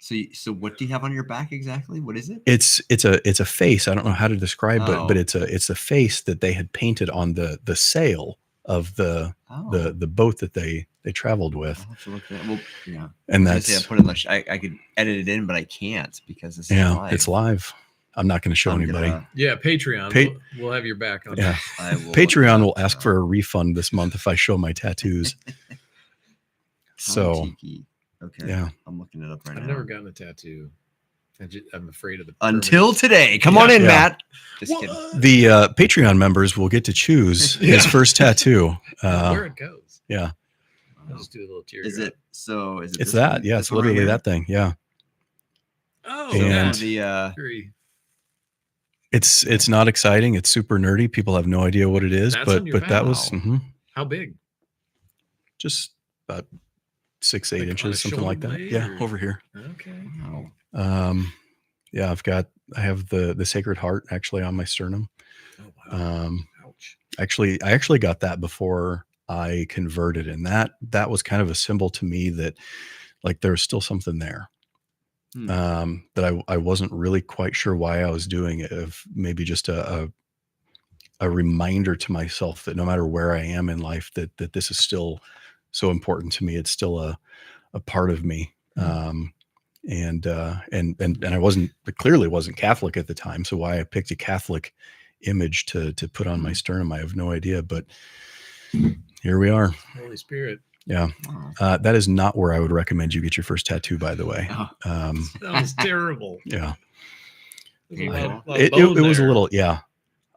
So what do you have on your back exactly? What is it? It's a face. I don't know how to describe it, but it's a face that they had painted on the sail of the boat that they traveled with. I'll have to look at that. Well, yeah. And that's I put it I could edit it in, but I can't because it's live. It's live. I'm not going to show anybody. Patreon. We'll have your back on that. Patreon will ask for a refund this month if I show my tattoos. So, okay. Yeah. I'm looking it up right now. I've never gotten a tattoo. I'm afraid of the until today. Come on in, Matt. Just kidding. The Patreon members will get to choose his first tattoo. Where it goes. Yeah. I'll just do a little tear. Is it? It's that. One? Yeah, it's literally that thing. Yeah. Oh, and very. It's not exciting. It's super nerdy. People have no idea what it is. But that was how big? Just about 6-8 inches, something like that. Yeah, over here. Okay. Wow. Yeah, I have the Sacred Heart actually on my sternum. Oh wow. Ouch. I actually got that before I converted, and that was kind of a symbol to me that like there was still something there. That I wasn't really quite sure why I was doing it, of maybe just a reminder to myself that no matter where I am in life, that this is still so important to me. It's still a part of me. And I clearly wasn't Catholic at the time. So why I picked a Catholic image to put on my sternum, I have no idea, but here we are. Holy Spirit. Yeah. That is not where I would recommend you get your first tattoo, by the way. That was terrible. Yeah. It was a little, yeah.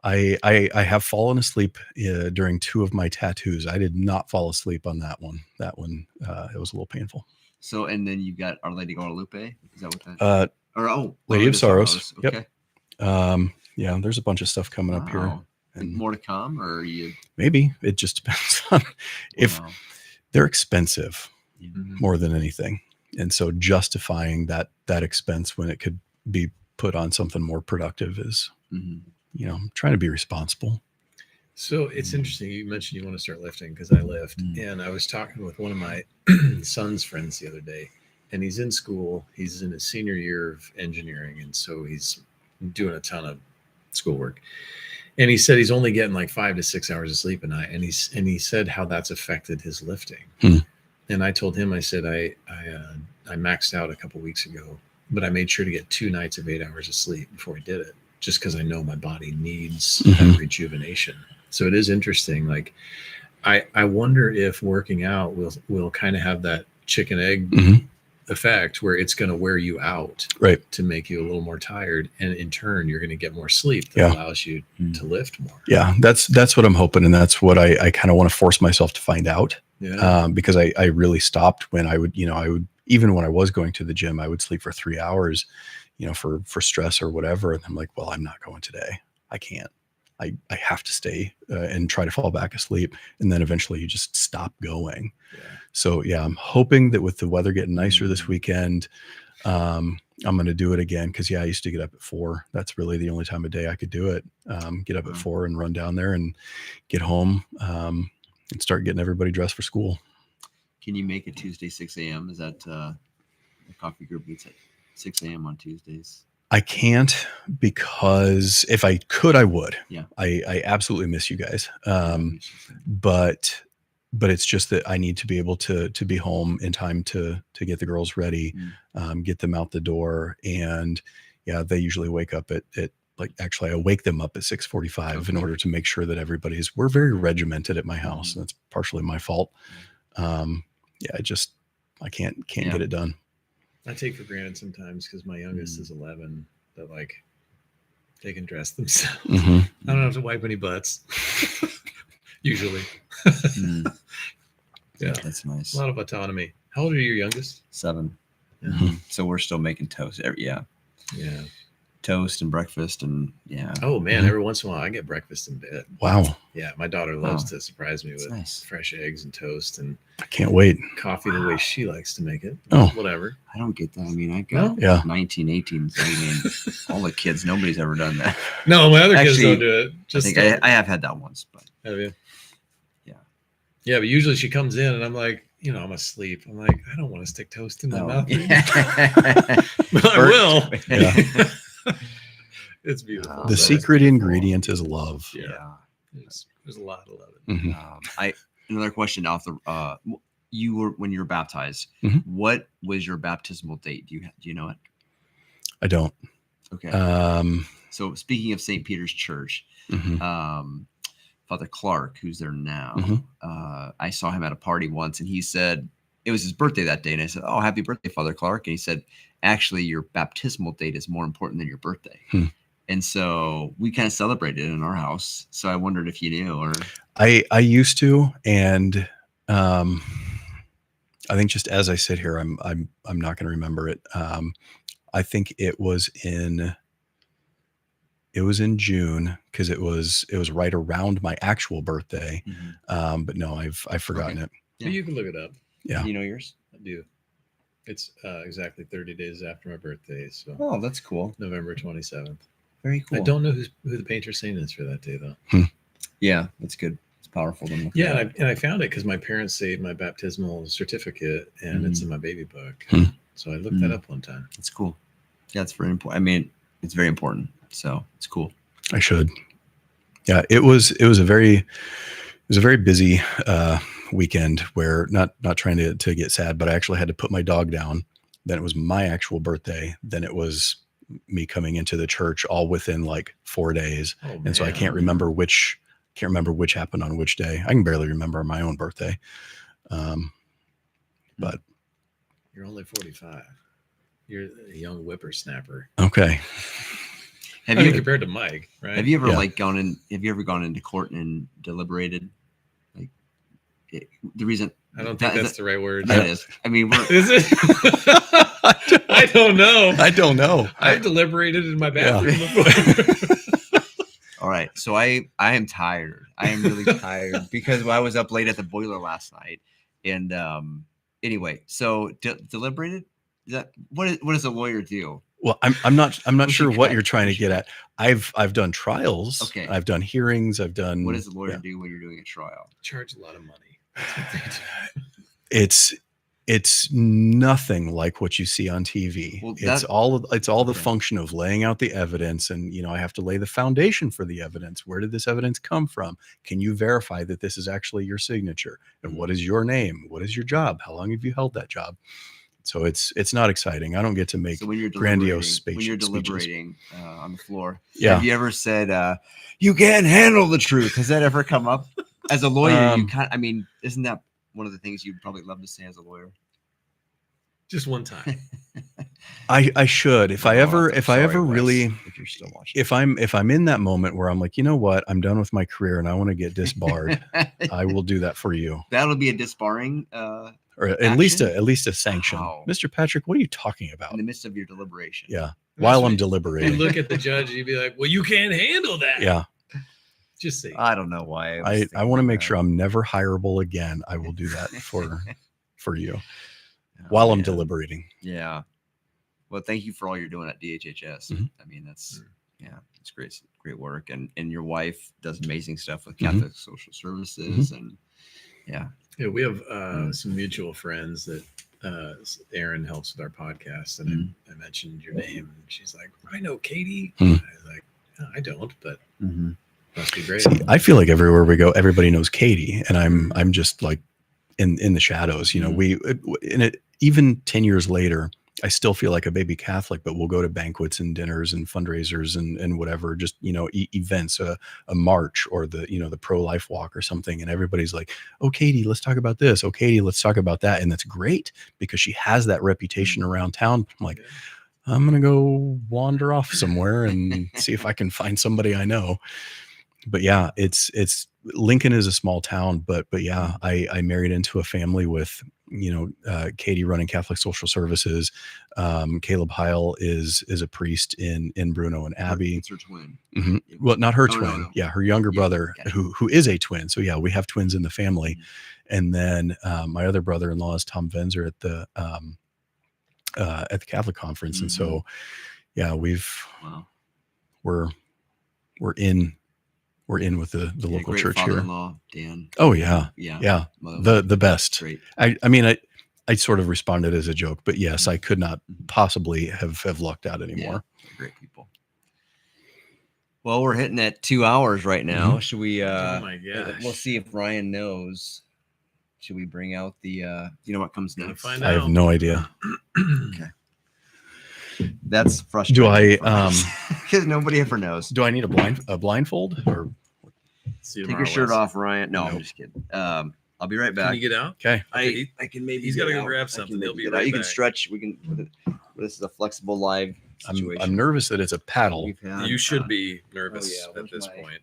I have fallen asleep during 2 of my tattoos. I did not fall asleep on that one. That one, it was a little painful. So, and then you got Our Lady of Guadalupe. Is that what that? Lady of Sorrows. Okay. Yep. Yeah, there's a bunch of stuff coming up here. And more to come, or you? Maybe it just depends on if they're expensive more than anything, and so justifying that expense when it could be put on something more productive is, trying to be responsible. So it's interesting. You mentioned you want to start lifting, because I lift, and I was talking with one of my son's friends the other day, and he's in school. He's in his senior year of engineering, and so he's doing a ton of schoolwork. And he said he's only getting like 5 to 6 hours of sleep a night, and he said how that's affected his lifting. And I told him, I said I maxed out a couple weeks ago, but I made sure to get 2 nights of 8 hours of sleep before I did it, just because I know my body needs that rejuvenation. So it is interesting. Like, I wonder if working out will kind of have that chicken egg effect, where it's going to wear you out, right, to make you a little more tired, and in turn you're going to get more sleep that allows you to lift more. Yeah, that's what I'm hoping, and that's what I kind of want to force myself to find out. Because I really stopped when I would even when I was going to the gym, I would sleep for 3 hours, for stress or whatever, and I'm like, well, I'm not going today. I can't. I have to stay and try to fall back asleep, and then eventually you just stop going. So yeah, I'm hoping that with the weather getting nicer this weekend, I'm going to do it again. Cause I used to get up at 4. That's really the only time of day I could do it. Get up at 4 and run down there and get home and start getting everybody dressed for school. Can you make it Tuesday, 6 a.m.? Is that the coffee group meets at 6 a.m. on Tuesdays? I can't, because if I could, I would. Yeah. I absolutely miss you guys. But it's just that I need to be able to be home in time to get the girls ready, get them out the door. And yeah, they usually wake up at actually I wake them up at 6:45 in order to make sure that we're very regimented at my house. And that's partially my fault. I can't get it done. I take for granted sometimes because my youngest is 11 that like they can dress themselves. Mm-hmm. I don't have to wipe any butts. Usually. Yeah. That's nice. A lot of autonomy. How old are your youngest? 7. Yeah. So we're still making toast. Yeah. Toast and breakfast and Oh man, every once in a while I get breakfast in bed. Wow. Yeah, my daughter loves to surprise me with nice. fresh eggs and toast and I can't wait. coffee the way she likes to make it. Oh, whatever. I don't get that. I mean, I got 19, 18. So I mean, all the kids, nobody's ever done that. No, my other kids don't do it. Just I have had that once, but have you? Yeah. Yeah, but usually she comes in and I'm like, I'm asleep. I'm like, I don't want to stick toast in my mouth. But I will. Yeah. It's beautiful. The secret ingredient is love. Yeah. There's a lot of love. Mm-hmm. Another question off the when you were baptized, what was your baptismal date? Do you know it? I don't. Okay. So speaking of St. Peter's Church, Father Clark, who's there now, I saw him at a party once, and he said it was his birthday that day, and I said, "Oh, happy birthday, Father Clark!" And he said, "Actually, your baptismal date is more important than your birthday." And so we kind of celebrated in our house. So I wondered if you knew, or I used to, and I think just as I sit here, I'm not going to remember it. I think it was in June because it was right around my actual birthday. But no, I've forgotten it. Yeah. You can look it up. Yeah. Do you know yours? I do. It's exactly 30 days after my birthday. So oh, that's cool. November 27th. Very cool. I don't know who the patron saint is for that day though. Yeah, that's good. It's powerful. Yeah, and I found it because my parents saved my baptismal certificate, and it's in my baby book. So I looked that up one time. That's cool. Yeah, it's very important. I mean, it's very important. So it's cool. I should. Yeah, it was a very busy weekend where not trying to get sad, but I actually had to put my dog down. Then it was my actual birthday. Then it was me coming into the church all within like 4 days. Oh, and so I can't remember which happened on which day. I can barely remember my own birthday. But you're only 45. You're a young whippersnapper. Okay. Have you compared to Mike, right? Have you ever gone into court and deliberated? Like the reason I don't think that's the right word. That is. I mean, is it? I don't know. I don't know. I've deliberated in my bathroom before. All right. So I am tired. I am really tired because I was up late at the boiler last night. And anyway, so deliberated. Is that what does a lawyer do? Well, I'm not sure what you're trying to get at. I've done trials. Okay. I've done hearings. I've done. What does a lawyer do when you're doing a trial? Charge a lot of money. That's what they do. It's nothing like what you see on TV. Well, it's all the function of laying out the evidence, and I have to lay the foundation for the evidence. Where did this evidence come from? Can you verify that this is actually your signature? And what is your name? What is your job? How long have you held that job? So it's not exciting. I don't get to make grandiose speeches. When you're deliberating on the floor, have you ever said, you can't handle the truth? Has that ever come up? As a lawyer, isn't that one of the things you'd probably love to say as a lawyer? Just one time. I should. If I ever really, if you're still watching, if I'm in that moment where I'm like, you know what, I'm done with my career and I want to get disbarred, I will do that for you. That'll be a disbarring or at least a sanction. Wow. Mr. Patrick, what are you talking about? In the midst of your deliberation. Yeah. While I'm deliberating. You look at the judge and you'd be like, well, you can't handle that. Yeah. Just say. I don't know why. I want to make sure I'm never hireable again. I will do that for you while I'm deliberating. Yeah. Well, thank you for all you're doing at DHHS. I mean, that's it's great work. And your wife does amazing stuff with Catholic Social Services and Yeah, we have some mutual friends that Erin helps with our podcast, and I mentioned your name, and she's like, "I know Katie." I was like, no, "I don't," but must be great. See, I feel like everywhere we go, everybody knows Katie, and I'm just like in the shadows. We even 10 years later, I still feel like a baby Catholic, but we'll go to banquets and dinners and fundraisers and whatever, just, events, a march or the pro-life walk or something. And everybody's like, oh, Katie, let's talk about this. Oh, Katie, let's talk about that. And that's great because she has that reputation around town. I'm like, I'm going to go wander off somewhere and see if I can find somebody I know. But yeah, it's Lincoln is a small town, but yeah, I married into a family with, Katie running Catholic Social Services. Caleb Heil is a priest in Bruno and Abbey. It's her twin. Mm-hmm. Well, not her Oh, twin. no. Yeah, her younger brother, gotcha. who is a twin. So yeah, we have twins in the family. And then my other brother-in-law is Tom Venzer at the Catholic conference. And so, yeah, we're in with the local great church here. father-in-law, Dan. Oh yeah. Yeah. The best. Great. I mean, I sort of responded as a joke, but yes, I could not possibly have lucked out anymore. Yeah, great people. Well, we're hitting at 2 hours right now. Should we? Oh my gosh. We'll see if Ryan knows. Should we bring out the? You know what comes next? Find I have out. no idea. Okay. That's frustrating. Do I? Because nobody ever knows. Do I need a blindfold or? See you Take tomorrow, your shirt Wes. off, Ryan. No, I'm Nope. just kidding. I'll be right back. Can you get out? Okay. Okay, I can maybe. he's get gotta go out. grab I can something. maybe He'll be get out. right You can back. stretch. We can. This is a flexible live situation. I'm nervous that it's a paddle. We've had, You should be nervous yeah, at where's this my- point.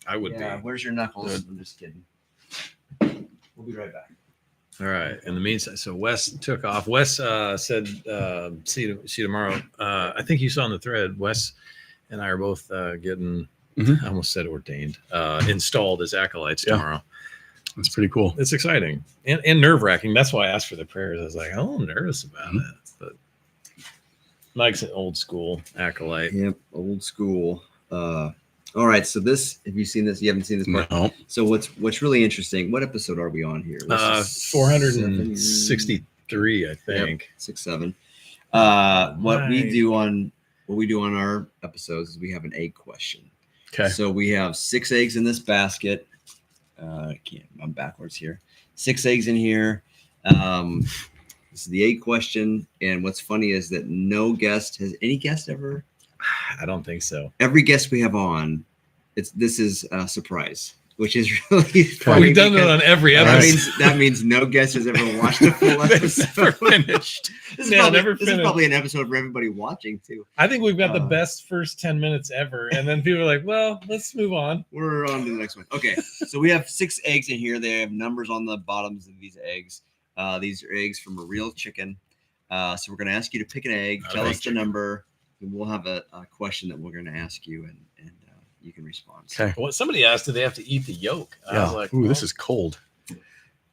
I would yeah, be. where's your knuckles? I'm just kidding. We'll be right back. All right. In the meantime, so Wes took off. Wes said, "See you tomorrow." I think you saw in the thread. Wes and I are both getting. I almost said ordained, installed as acolytes tomorrow. That's pretty cool. It's exciting and nerve wracking. That's why I asked for the prayers. I was like, oh, I'm nervous about it. But Mike's an old school acolyte. Yep, old school. All right, so this, have you seen this? You haven't seen this part? No. So what's really interesting, what episode are we on here? This is 463, I think. 6, 7. What we do on our episodes is we have an egg question. Okay. So we have 6 eggs in this basket. I'm backwards here. 6 eggs in here. This is the egg question. And what's funny is that no guest has any guest ever. I don't think so. Every guest we have on, this is a surprise, which is really funny. We've done it on every episode. That means no guest has ever watched a full episode. Finished. This Yeah, never is finished. probably an episode for everybody watching too. I think we've got the best first 10 minutes ever. And then people are like, well, let's move on. We're on to the next one. Okay, so we have 6 eggs in here. They have numbers on the bottoms of these eggs. These are eggs from a real chicken. So we're going to ask you to pick an egg, tell us the number, and we'll have a question that we're going to ask you, and you can respond. Okay. Well, somebody asked, do they have to eat the yolk? I was like, Ooh, this is cold.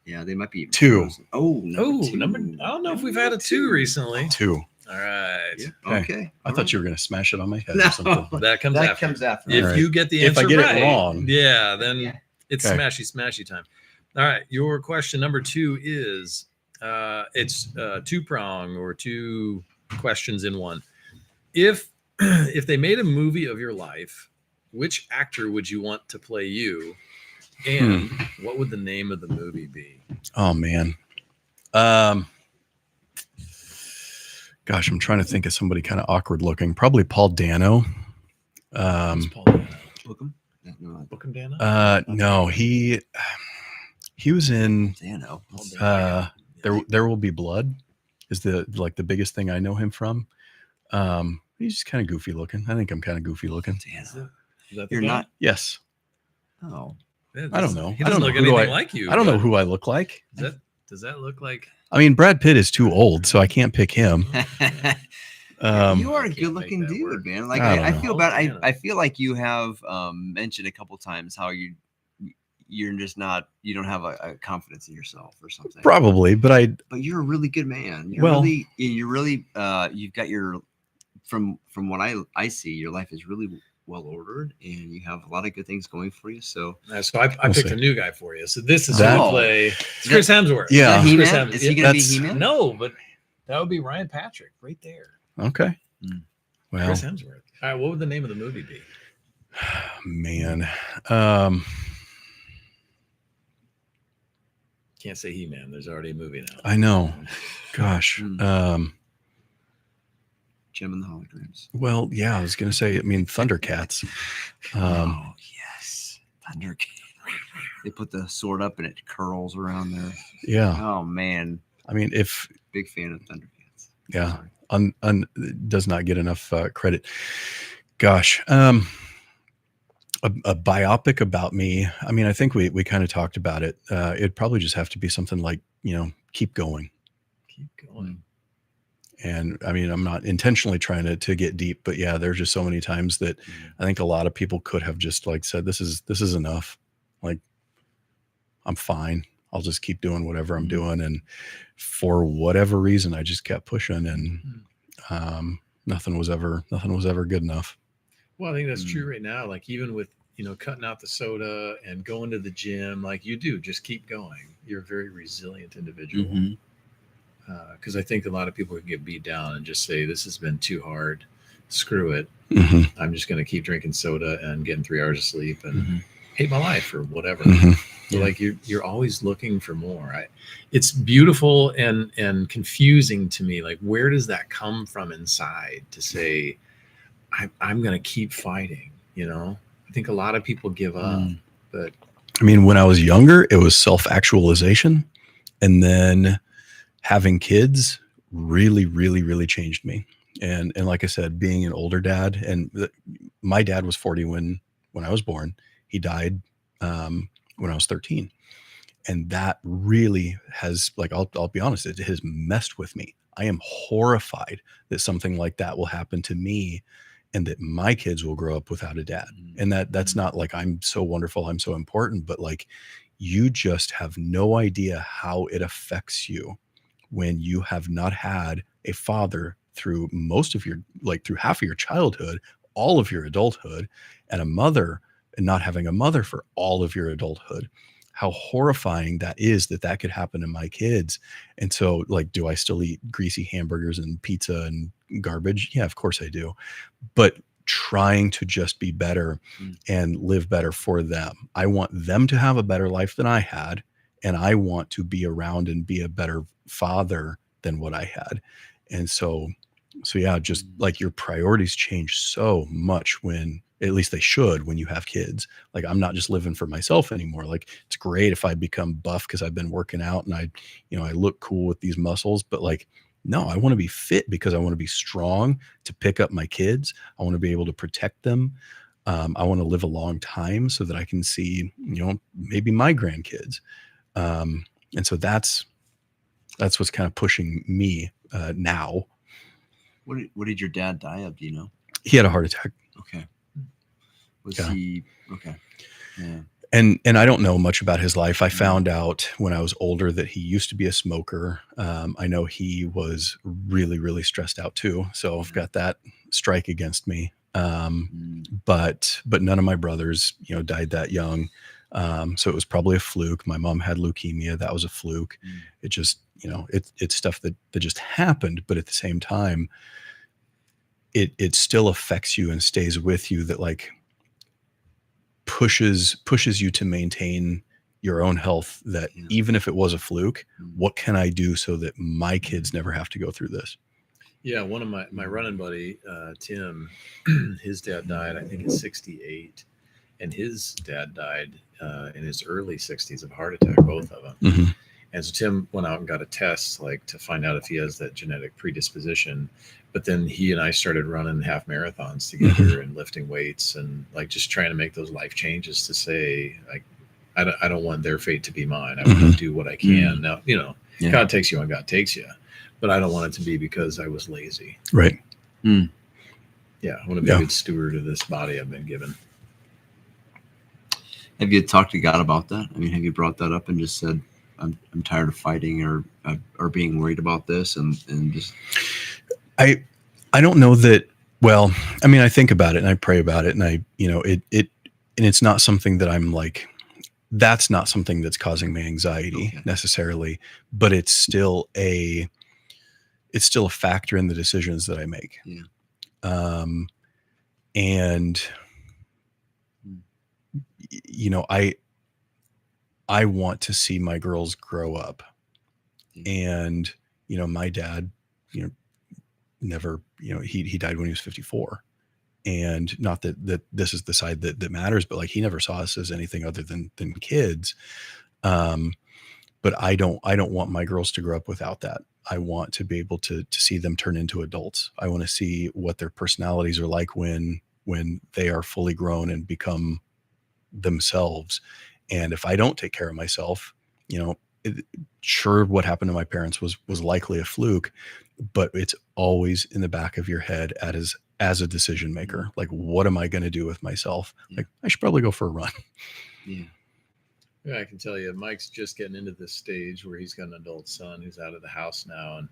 Yeah, they might be 2. Oh, number. I don't know if we've had a 2 recently. 2. All right. Yeah. Okay. Okay. I thought you were going to smash it on my head No. or something. That comes That after. comes after. If All right. you get the If I answer get it right, wrong. yeah, then Yeah. it's Okay. smashy time. All right. Your question number 2 is it's 2-prong or 2 questions in one. If they made a movie of your life, which actor would you want to play you? And what would the name of the movie be? Oh man. Gosh, I'm trying to think of somebody kind of awkward looking. Probably Paul Dano. It's Paul Dano. Bookham? No, Bookham Dano? No, he was in Dano. There Will Be Blood is the biggest thing I know him from. He's just kind of goofy looking. I think I'm kind of goofy looking. Dano. Is that the You're guy? not. Yes. Oh. Yeah, I don't know. He I doesn't don't know look who anything like you. I don't know but who I look like. Does that look like? I mean, Brad Pitt is too old, so I can't pick him. You are a I can't good-looking make that dude, work. man. Like I don't I know. feel bad. Dano. I feel like you have mentioned a couple times how you're just not. You don't have a confidence in yourself or something. Probably, but But you're a really good man. You've got your from what I see, your life is really well ordered, and you have a lot of good things going for you. So So I We'll picked see. a new guy for you. So this is That- who will play it's Chris Hemsworth. Yeah. is, Chris He-Man? Hemsworth. Is he going to be That's- He-Man? No, but that would be Ryan Patrick right there. okay. Mm. Well, Chris Hemsworth. All right, what would the name of the movie be? man. Can't say He-Man. There's already a movie now. I know. Gosh. Gem and the Holograms. Well, yeah, I was going to say, I mean, Thundercats. Oh, yes. Thundercat. They put the sword up and it curls around there. Yeah. Oh, man. I mean, if Big fan of Thundercats. yeah, Sorry. does not get enough credit. Gosh, a biopic about me. I mean, I think we kind of talked about it. It'd probably just have to be something like, keep going. Keep going. And I mean, I'm not intentionally trying to get deep, but yeah, there's just so many times that I think a lot of people could have just like said, this is enough. Like, I'm fine. I'll just keep doing whatever I'm doing. And for whatever reason, I just kept pushing, and nothing was ever good enough. Well, I think that's true right now. Like even with, cutting out the soda and going to the gym, like you do, just keep going. You're a very resilient individual. Because I think a lot of people can get beat down and just say, this has been too hard. Screw it. I'm just going to keep drinking soda and getting 3 hours of sleep and hate my life or whatever. So like you're always looking for more. It's beautiful and confusing to me. Like, where does that come from inside to say, I'm going to keep fighting? I think a lot of people give up, but I mean, when I was younger, it was self-actualization, and then having kids really, really, really changed me. And like I said, being an older dad, and my dad was 40 when I was born. He died when I was 13. And that really has, like, I'll be honest, it has messed with me. I am horrified that something like that will happen to me, and that my kids will grow up without a dad. And that's not like I'm so wonderful, I'm so important, but like, you just have no idea how it affects you when you have not had a father through most of your, like through half of your childhood, all of your adulthood, and a mother, and not having a mother for all of your adulthood. How horrifying that is, that could happen to my kids. And so, like, do I still eat greasy hamburgers and pizza and garbage? Yeah, of course I do. But trying to just be better and live better for them. I want them to have a better life than I had. And I want to be around and be a better father than what I had. And so yeah, just like your priorities change so much when, at least they should, when you have kids. Like, I'm not just living for myself anymore. Like, it's great if I become buff because I've been working out and I look cool with these muscles, but like, no, I want to be fit because I want to be strong to pick up my kids. I want to be able to protect them. I want to live a long time so that I can see, maybe my grandkids. And so that's what's kind of pushing me now. What did your dad die of? Do you know? He had a heart attack. Okay. Was he okay? Yeah. And I don't know much about his life. I found out when I was older that he used to be a smoker. I know he was really, really stressed out too. So I've got that strike against me. But none of my brothers, died that young. So it was probably a fluke. My mom had leukemia. That was a fluke. It just, it's stuff that just happened. But at the same time, it still affects you and stays with you, that like pushes you to maintain your own health, that even if it was a fluke, what can I do so that my kids never have to go through this? Yeah, one of my running buddy, Tim, his dad died, I think, at 68, and his dad died in his early 60s of a heart attack, both of them. And so Tim went out and got a test, like, to find out if he has that genetic predisposition. But then he and I started running half marathons together and lifting weights and like just trying to make those life changes to say, like, I don't want their fate to be mine. I want to do what I can. Now, God takes you and God takes you, but I don't want it to be because I was lazy. Right. Yeah. I want to be a good steward of this body I've been given. Have you talked to God about that? I mean, have you brought that up and just said, I'm tired of fighting or being worried about this and just... I don't know that. Well, I mean, I think about it and I pray about it, and I, and it's not something that I'm like, that's not something that's causing me anxiety necessarily, but it's still a factor in the decisions that I make. And I want to see my girls grow up and my dad, never, he died when he was 54. And not that this is the side that matters, but like he never saw us as anything other than kids. But I don't want my girls to grow up without that. I want to be able to see them turn into adults. I want to see what their personalities are like when they are fully grown and become themselves. And if I don't take care of myself, sure, what happened to my parents was likely a fluke, but it's always in the back of your head as a decision maker. Like, what am I going to do with myself? Like, I should probably go for a run. Yeah. Yeah, I can tell you, Mike's just getting into this stage where he's got an adult son who's out of the house now, and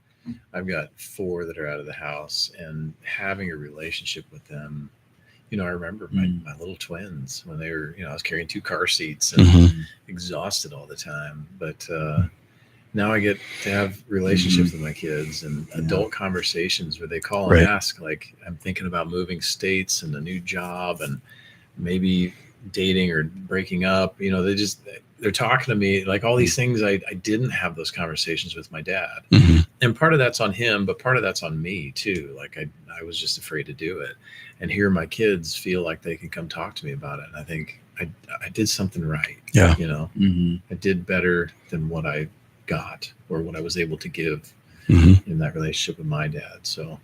I've got 4 that are out of the house, and having a relationship with them. I remember my little twins when they were, I was carrying 2 car seats and exhausted all the time. But now I get to have relationships with my kids and adult conversations where they call and ask, like, I'm thinking about moving states and a new job and maybe dating or breaking up. They're talking to me like all these things. I didn't have those conversations with my dad. And part of that's on him, but part of that's on me too. Like I was just afraid to do it. And here my kids feel like they can come talk to me about it. And I think I did something right. Yeah. I did better than what I got or what I was able to give in that relationship with my dad. So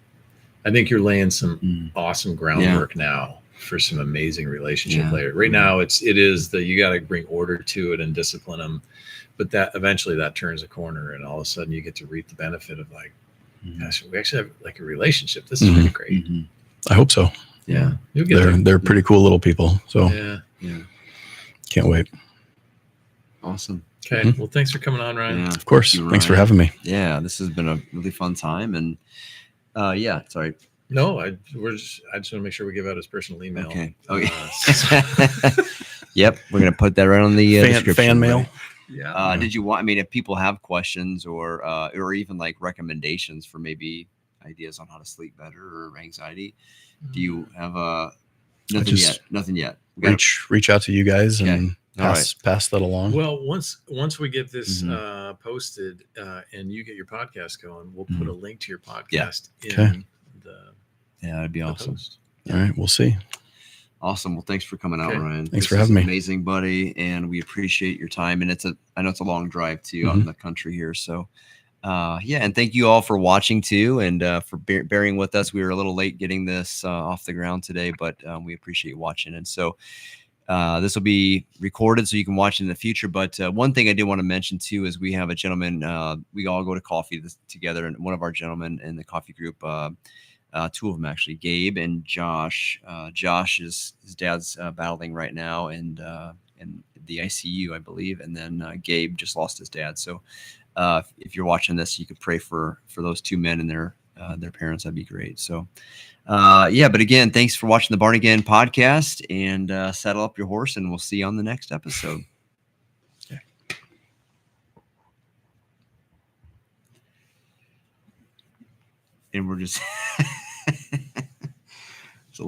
I think you're laying some awesome groundwork now for some amazing relationship later. Right now it is that you got to bring order to it and discipline them. But that eventually that turns a corner and all of a sudden you get to reap the benefit of like, gosh, we actually have like a relationship. This is pretty great. I hope so. Yeah. You'll get there. They're pretty cool little people. So Yeah. can't wait. Awesome. Okay. Well, thanks for coming on, Ryan. Of course. Thanks for having me. Yeah. This has been a really fun time. And sorry. No, I just want to make sure we give out his personal email. Okay. Yep. We're going to put that right on the description. Fan mail. Right? Yeah. Did you want, if people have questions or even like recommendations for maybe ideas on how to sleep better or anxiety, do you have nothing yet? Reach out to you guys and pass that along. Well, once we get this posted and you get your podcast going, we'll put a link to your podcast in that'd be awesome. Post. All right, we'll see. Awesome. Well, thanks for coming out, Ryan. Thanks for having me. Amazing, buddy, and we appreciate your time. And I know it's a long drive too out in the country here, so and thank you all for watching too, and for bearing with us. We were a little late getting this off the ground today, but we appreciate you watching. And so this will be recorded so you can watch it in the future. But one thing I did want to mention too is we have a gentleman. We all go to coffee together, and one of our gentlemen in the coffee group. 2 of them actually, Gabe and Josh. Josh his dad's battling right now and in the ICU, I believe. And then Gabe just lost his dad. So if you're watching this, you could pray for those 2 men and their parents. That'd be great. So but again, thanks for watching the Barn Again podcast, and saddle up your horse, and we'll see you on the next episode. And we're just